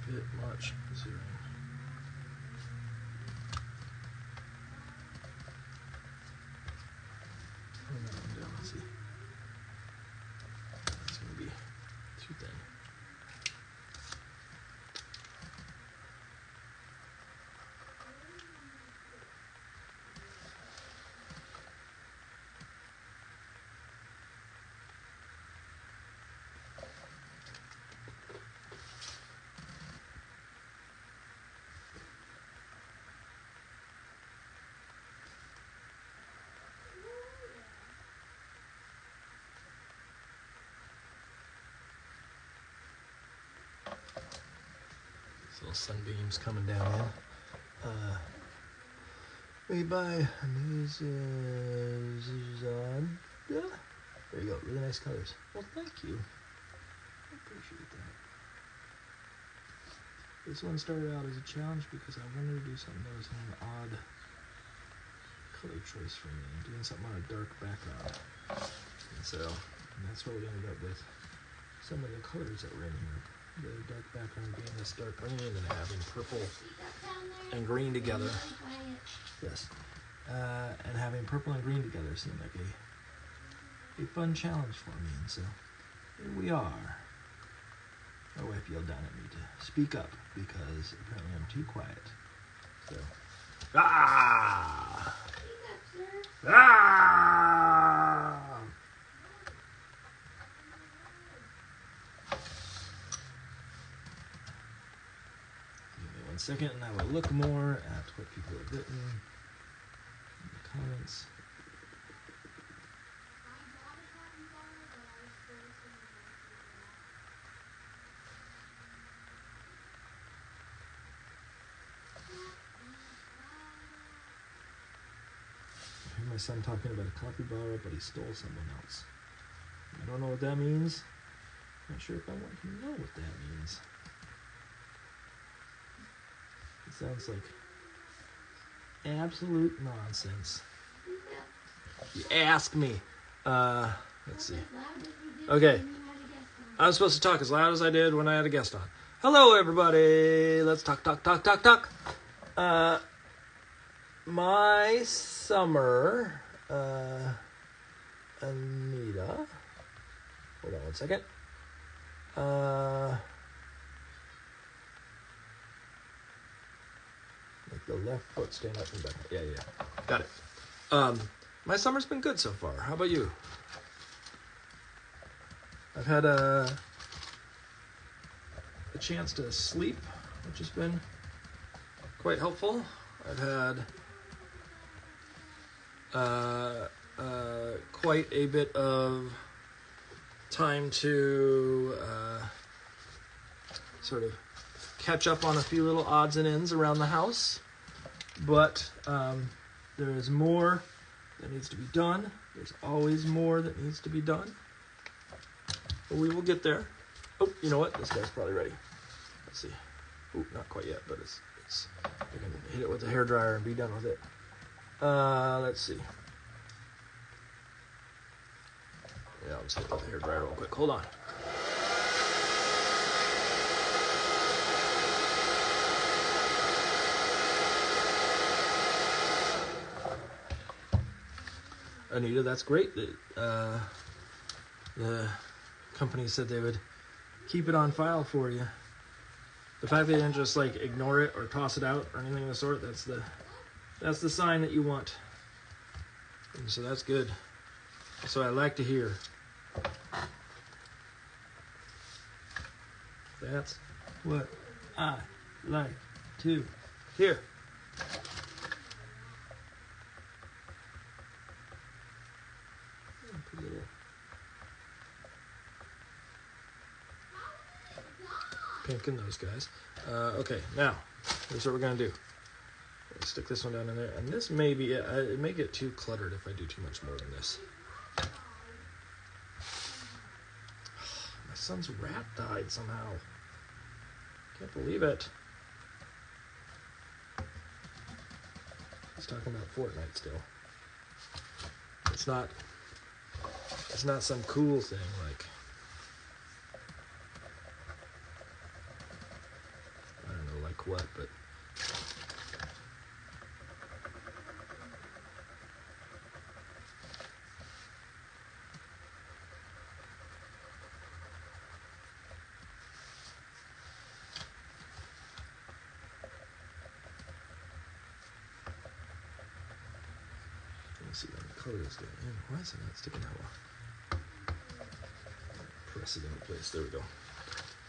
Bit much. Let's see. Turn that one down. Let's see. It's going to be too thin. Little sunbeams coming down in. Made by Amazon. Yeah. There you go. Really nice colors. Well, thank you. I appreciate that. This one started out as a challenge because I wanted to do something that was an odd color choice for me. Doing something on a dark background. And so that's what we ended up with. Some of the colors that were in here. The dark background being this dark green and having purple and green together. Yes. And having purple and green together seemed like a fun challenge for me. And so here we are. My wife yelled down at me to speak up because apparently I'm too quiet. So, ah! Ah! Second, and I will look more at what people have written in the comments. I hear my son talking about a capybara, but he stole someone else. I don't know what that means. I'm not sure if I want to know what that means. It sounds like absolute nonsense. You ask me. Let's see. Okay. I'm supposed to talk as loud as I did when I had a guest on. Hello, everybody. Let's talk. My summer, Anita. Hold on one second. Make the left foot stand up and back. Yeah. Got it. My summer's been good so far. How about you? I've had a chance to sleep, which has been quite helpful. I've had quite a bit of time to sort of catch up on a few little odds and ends around the house, but there is more that needs to be done. There's always more that needs to be done, but we will get there. Oh, you know what? This guy's probably ready. Let's see. Oh, not quite yet, but it's I can hit it with the hairdryer and be done with it. Let's see. Yeah, I'll just hit it with the hairdryer real quick. Hold on. Anita, that's great. The company said they would keep it on file for you. The fact they didn't just like ignore it or toss it out or anything of the sort, that's the sign that you want. And so that's good. That's what I like to hear. That's what I like to hear. Put a little pink in those guys. Okay, now here's what we're gonna do. Let's stick this one down in there, and this may be it may get too cluttered if I do too much more than this. My son's rat died somehow. Can't believe it. He's talking about Fortnite still. It's not some cool thing like, I don't know, like what, but let's see what the color is doing. Why is it not sticking out well? Press it into place. There we go.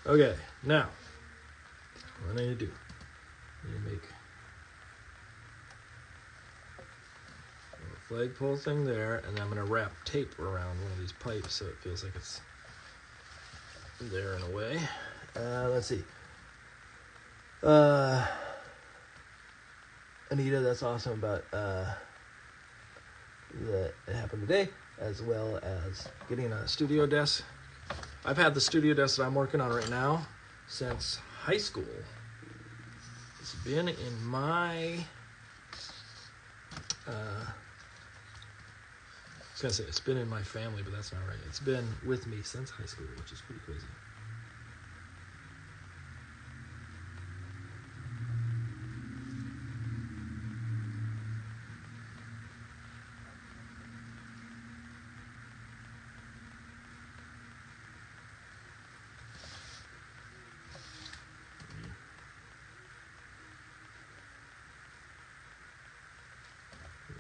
Okay, now what I need to do, I need to make a little flagpole thing there, and then I'm going to wrap tape around one of these pipes so it feels like it's there in a way. Let's see. Anita, that's awesome about that it happened today, as well as getting a studio desk. I've had the studio desk that I'm working on right now since high school. It's been in my I was gonna say it's been in my family, but that's not right. It's been with me since high school, which is pretty crazy.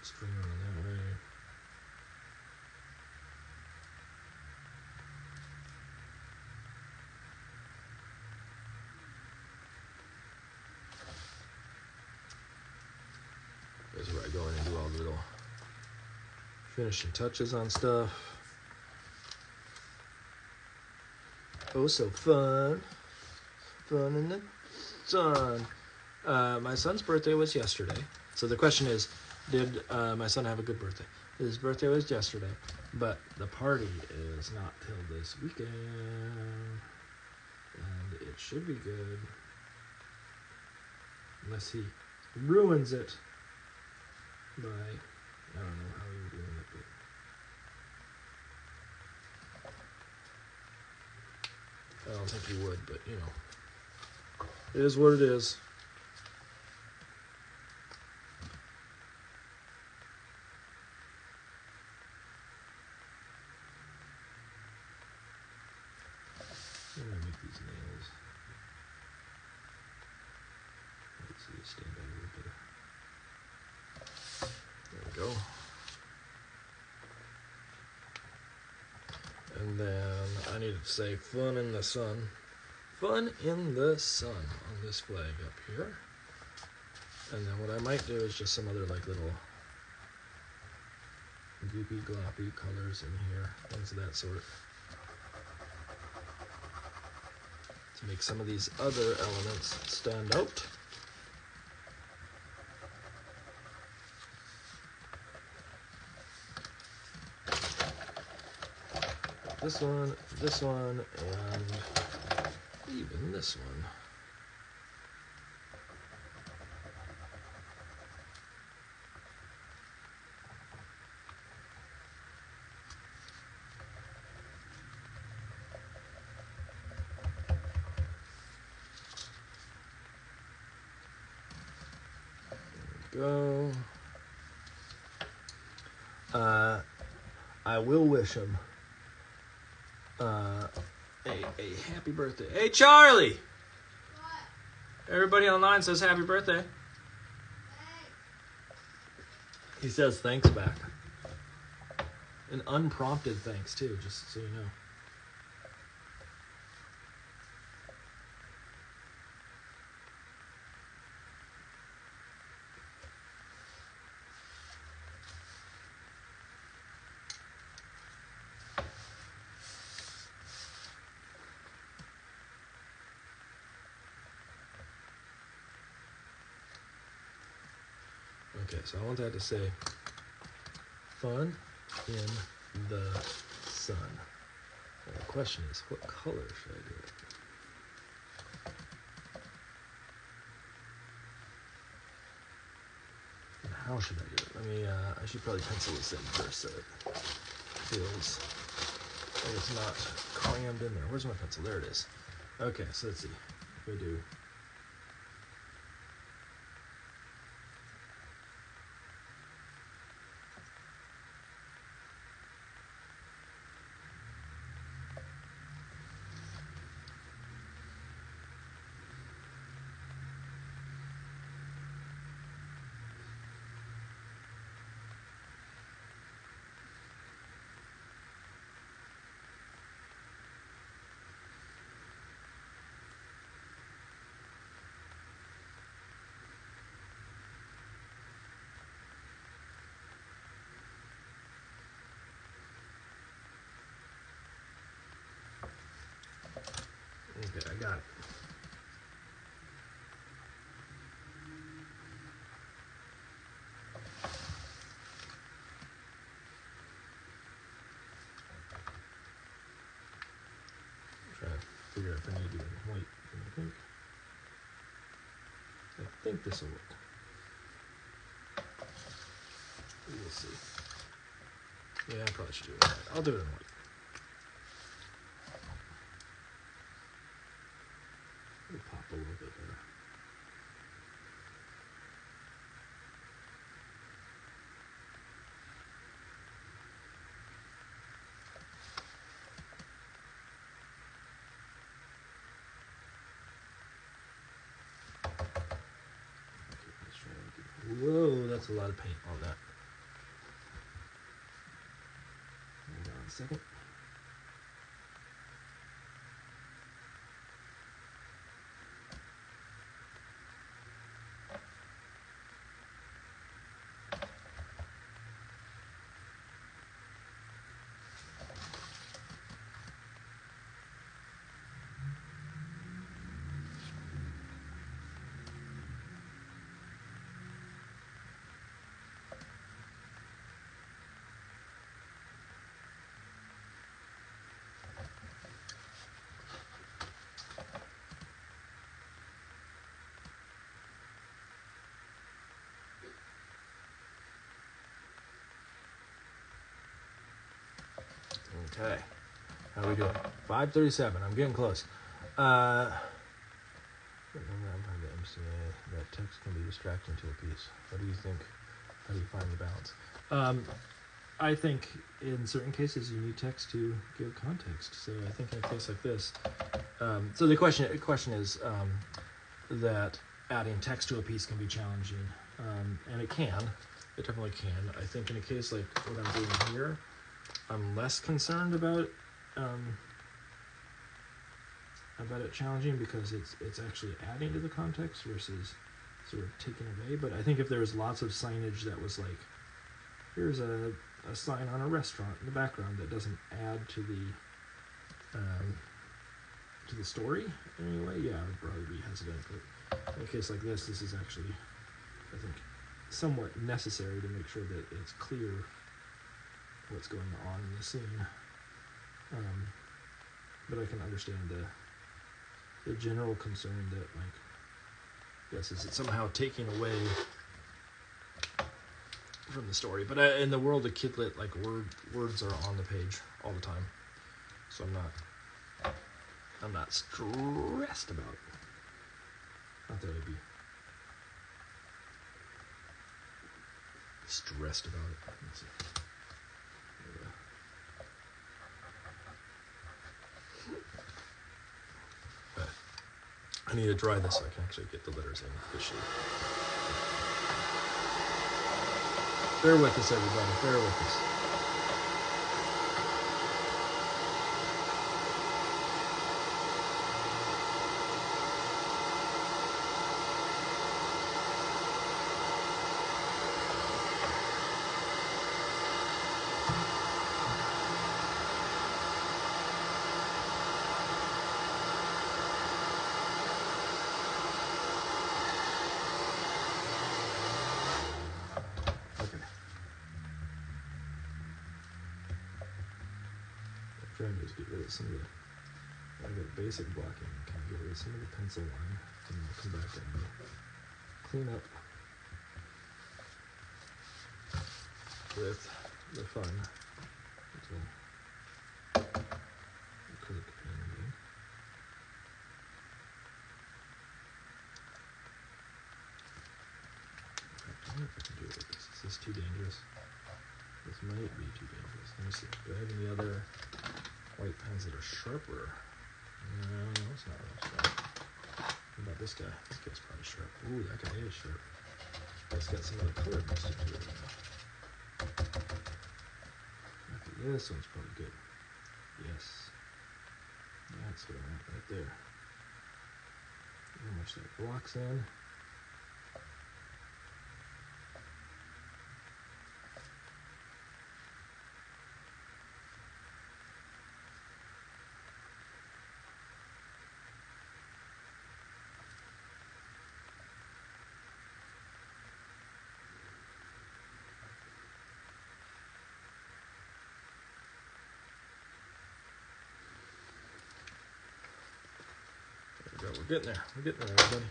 String on that way. This is where I go in and do all the little finishing touches on stuff. Oh, so fun. Fun in the sun. My son's birthday was yesterday. So the question is, did my son have a good birthday? His birthday was yesterday, but the party is not till this weekend. And it should be good. Unless he ruins it by, I don't know how he would ruin it, but I don't think he would, but you know, it is what it is. I'm gonna make these nails. Let's see, stand out a little better. There we go. And then I needed to say fun in the sun. Fun in the sun on this flag up here. And then what I might do is just some other like little goopy gloppy colors in here, things of that sort, to make some of these other elements stand out. This one, and even this one. Go. I will wish him a happy birthday. Hey, Charlie! What? Everybody online says happy birthday. Thanks. He says thanks back. An unprompted thanks, too, just so you know. Okay, so I want that to say fun in the sun. Now the question is, what color should I do it? And how should I do it? Let me, I should probably pencil this in first so it feels like it's not crammed in there. Where's my pencil? There it is. Okay, so let's see. If I do okay, I got it. Try to figure out if I need to do it in white. I think this will work. We'll see. Yeah, I probably should do it in white. I'll do it in white. It'll pop a little bit better. Okay, let's try it. Whoa, that's a lot of paint on that. Hold on a second. Okay, how are we doing? 5:37. I'm getting close. That text can be distracting to a piece. What do you think? How do you find the balance? I think in certain cases you need text to give context. So I think in a case like this, so the question is that adding text to a piece can be challenging, and it definitely can. I think in a case like what I'm doing here, I'm less concerned about it challenging because it's actually adding to the context versus sort of taking away. But I think if there was lots of signage that was like, here's a sign on a restaurant in the background that doesn't add to the story in any way, yeah, I would probably be hesitant. But in a case like this is actually, I think, somewhat necessary to make sure that it's clear what's going on in the scene. But I can understand the general concern that, like, yes, is it somehow taking away from the story? But in the world of kidlit, like, words are on the page all the time, so I'm not stressed about it. Not that I'd be stressed about it. Let's see. need to dry this so I can actually get the letters in officially. Bear with us, everybody. Bear with us. Trying to just get rid of some of the basic blocking, kind of get rid of some of the pencil line, and we'll come back and clean up with the fun little acrylic painting. I don't know if I can do it with this. Is this too dangerous? This might be too dangerous. Let me see. Do I have any other white pens that are sharper? No, it's not really sharp. What about this guy? This guy's probably sharp. Ooh, that guy is sharp. It's got some of the color mixed into it now. This one's probably good. Yes. That's what I want right there. How much that blocks in. We're getting there. We're getting there, everybody.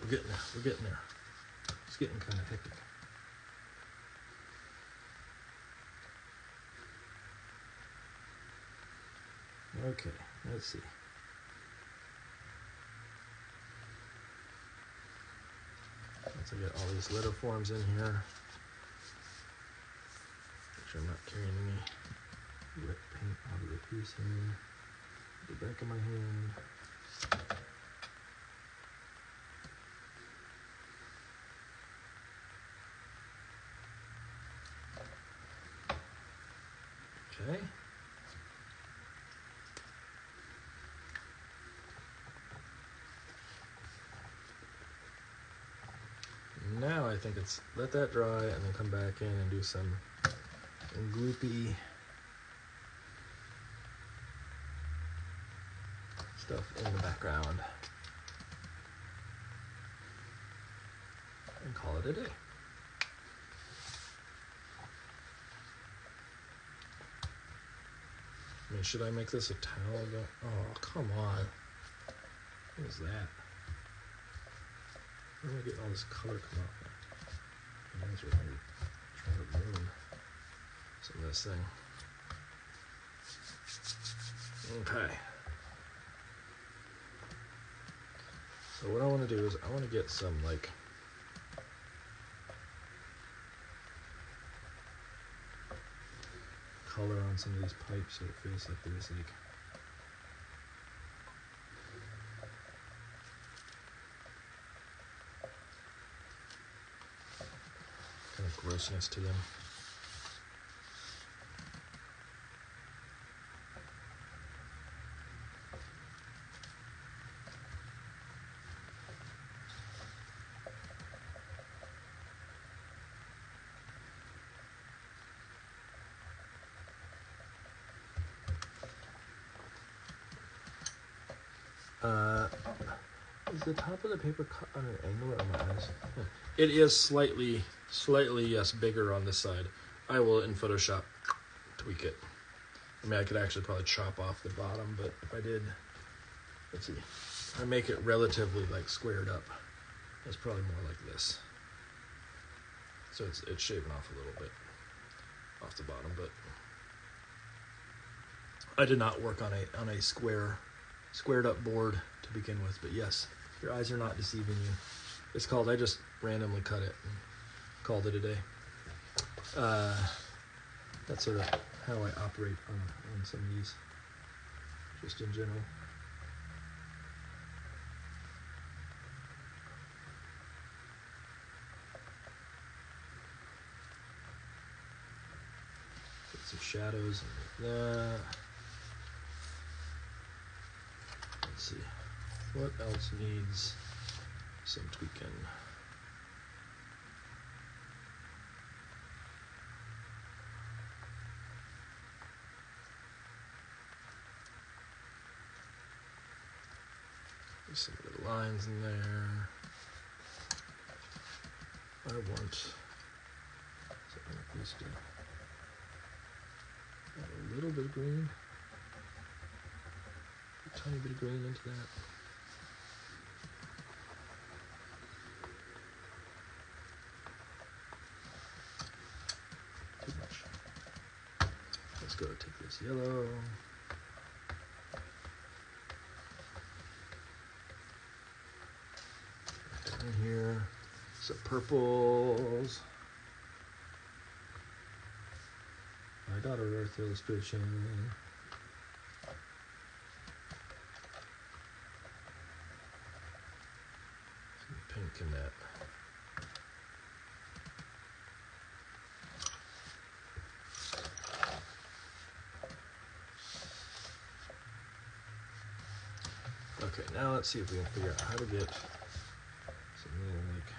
We're getting there. We're getting there. It's getting kind of hectic. Okay, let's see. Once I get all these letter forms in here, make sure I'm not carrying any wet paint out of the piece here. The back of my hand. Okay. Now I think it's let that dry and then come back in and do some gloopy stuff in the background and call it a day. I mean, should I make this a towel? Oh, come on. What is that? Where am I getting all this color come out? That's what I'm trying to ruin some of this thing. Okay. So what I want to do is I want to get some like color on some of these pipes so it feels like there's like kind of grossness to them. Is the top of the paper cut on an angle or my eyes? It is slightly, yes, bigger on this side. I will, in Photoshop, tweak it. I mean, I could actually probably chop off the bottom, but if I did, let's see, I make it relatively like squared up. It's probably more like this. So it's shaving off a little bit off the bottom, but I did not work on a squared up board to begin with, but yes, your eyes are not deceiving you. It's called, I just randomly cut it and called it a day. That's sort of how I operate on some of these, just in general. shadows like that. Let's see, what else needs some tweaking? There's some little lines in there. I want something like this to add a little bit of green, a tiny bit of green into that. Too much. Let's go take this yellow. Down here, some purples. I got a earth illustration. Some pink in that. Okay, now let's see if we can figure out how to get some little like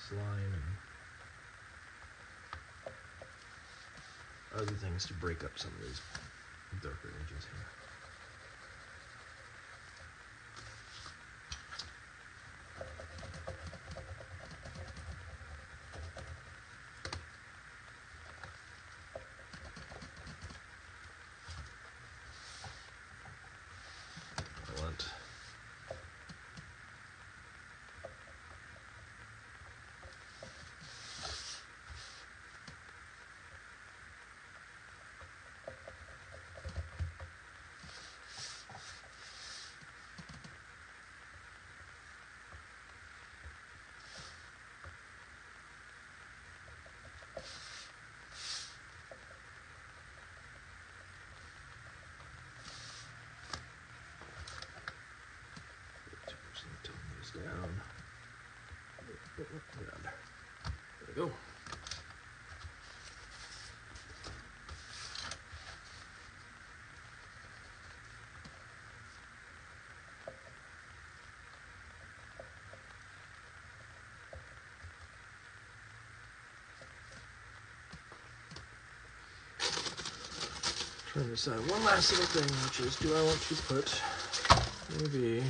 slime and other things to break up some of these darker edges here. I want down. There we go. Trying to decide one last little thing, which is, do I want to put maybe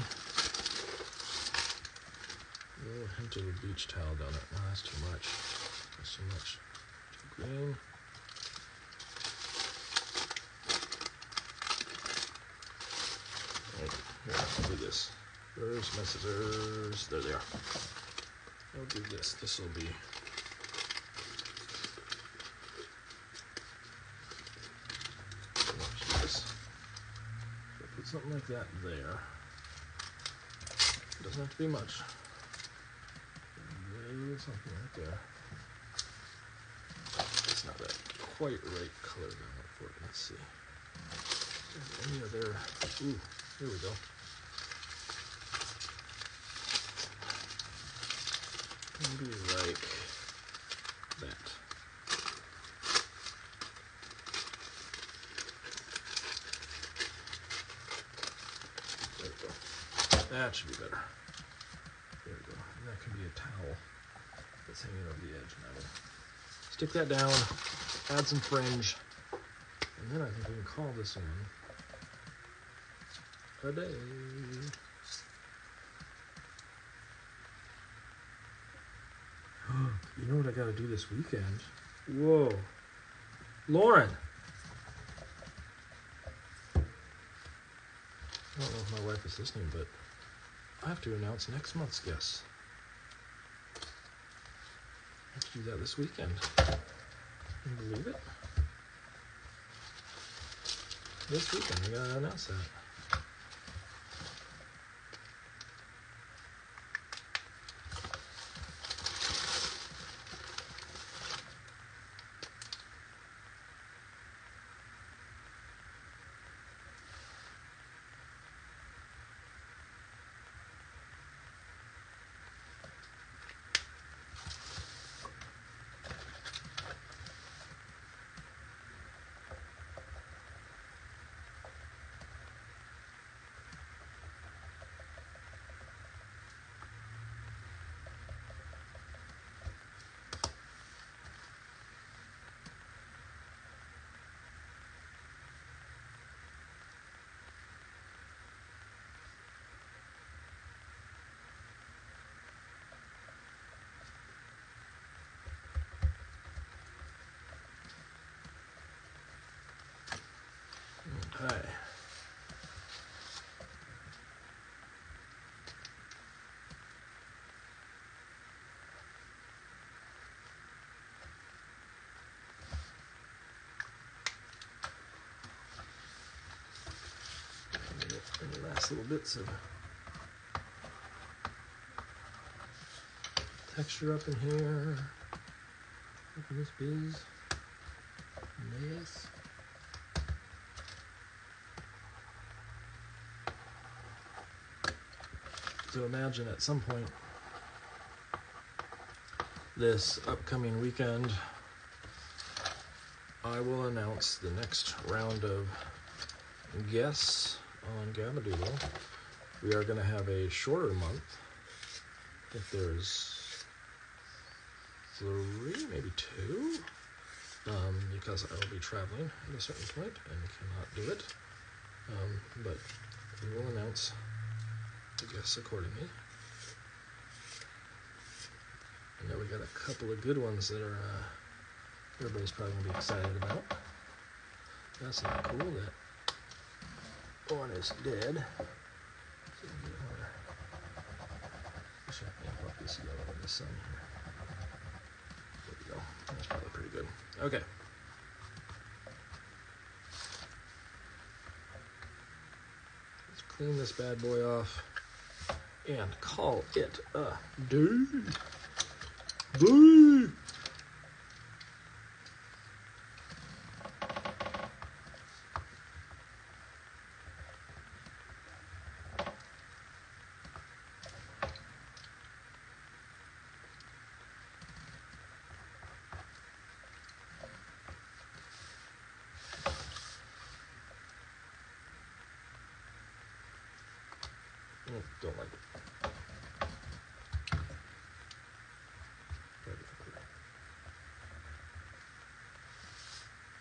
a little hint of a beach towel down it? No, that's too much. That's too much. Too green. Right, here, I'll do this. Where's my scissors? There they are. I'll do this. This will be put something like that there. It doesn't have to be much. Something right there. It's not that quite right color down for it. Let's see. Is there any other? Ooh, here we go. Maybe like that. There we go. That should be better. There we go. And that can be a towel that's hanging over the edge. Now we'll stick that down, add some fringe, and then I think we can call this one a day. You know what I gotta do this weekend? Whoa. Lauren! I don't know if my wife is listening, but I have to announce next month's guests. I have to do that this weekend. Can you believe it? This weekend, I gotta announce that. nice little bits of texture up in here. Look at this biz. Yes. So imagine at some point this upcoming weekend, I will announce the next round of guests on Doodle. We are going to have a shorter month. I think there's 3, maybe 2, because I will be traveling at a certain point and cannot do it. But we will announce the guests accordingly. I know we got a couple of good ones that are everybody's probably going to be excited about. That's not cool. That one is dead. Wish I can pop this yellow in the sun here. There we go. That's probably pretty good. Okay. Let's clean this bad boy off and call it a day. Bye. Don't like it.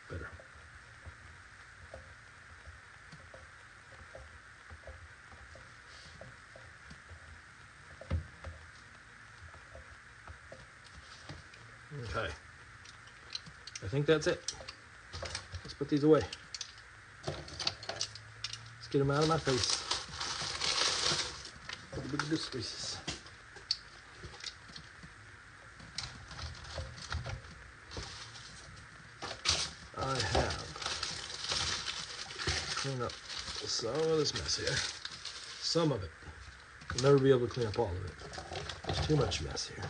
Better. Okay. I think that's it. Let's put these away. Let's get them out of my face. Spaces. I have cleaned up some of this mess here. Some of it. You'll never be able to clean up all of it. There's too much mess here.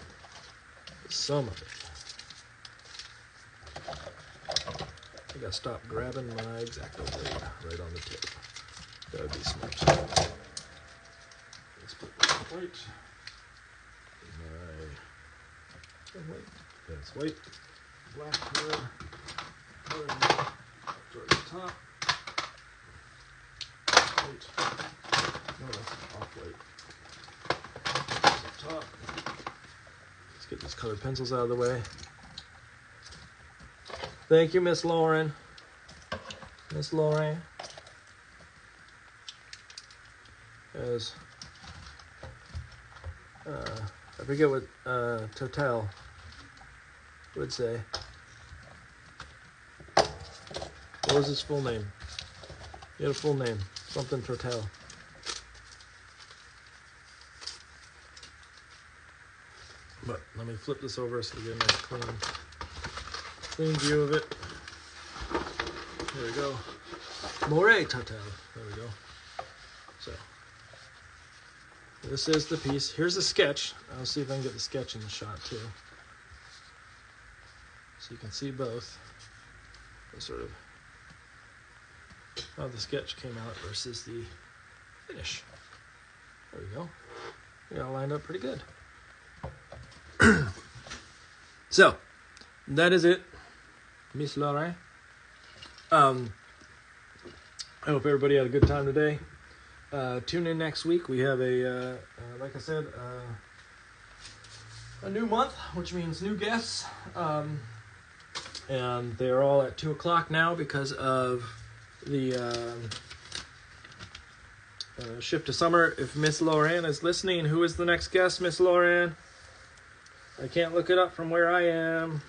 But some of it. I gotta stop grabbing my X-Acto blade right on the tip. That would be smart. White. White. That's white. Black color. Color towards the top. White. No, that's off-white. Towards the top. Let's get these colored pencils out of the way. Thank you, Miss Lauren. Miss Lauren. As I forget what Total would say. What was his full name? He had a full name. Something Total. But let me flip this over so we get a nice clean view of it. There we go. More Total. There we go. So. This is the piece. Here's the sketch. I'll see if I can get the sketch in the shot too. So you can see both. The sort of how the sketch came out versus the finish. There we go. We all lined up pretty good. So, that is it. Miss Lauren. I hope everybody had a good time today. Tune in next week. We have a, like I said, a new month, which means new guests. And they're all at 2 o'clock now because of the shift to summer. If Miss Lauren is listening, who is the next guest, Miss Lauren? I can't look it up from where I am.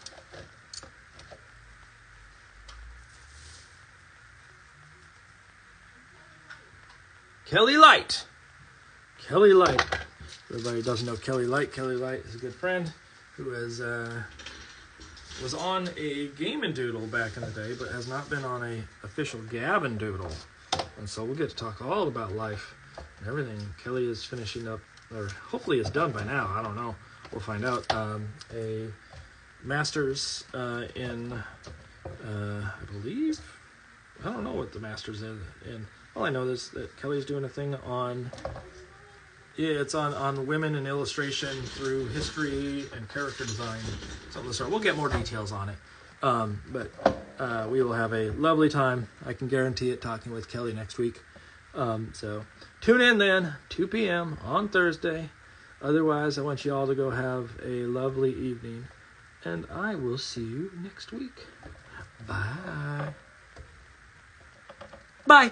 Kelly Light. Kelly Light. Everybody doesn't know Kelly Light. Kelly Light is a good friend who has was on a Game and Doodle back in the day, but has not been on a official Gab and Doodle. And so we'll get to talk all about life and everything. Kelly is finishing up, or hopefully is done by now. I don't know. We'll find out. A master's in, I believe, I don't know what the master's in. All I know is that Kelly's doing a thing on, it's on women in illustration through history and character design. Something of the sort. We'll get more details on it. But we will have a lovely time. I can guarantee it, talking with Kelly next week. So tune in then, 2 p.m. on Thursday. Otherwise, I want you all to go have a lovely evening. And I will see you next week. Bye. Bye.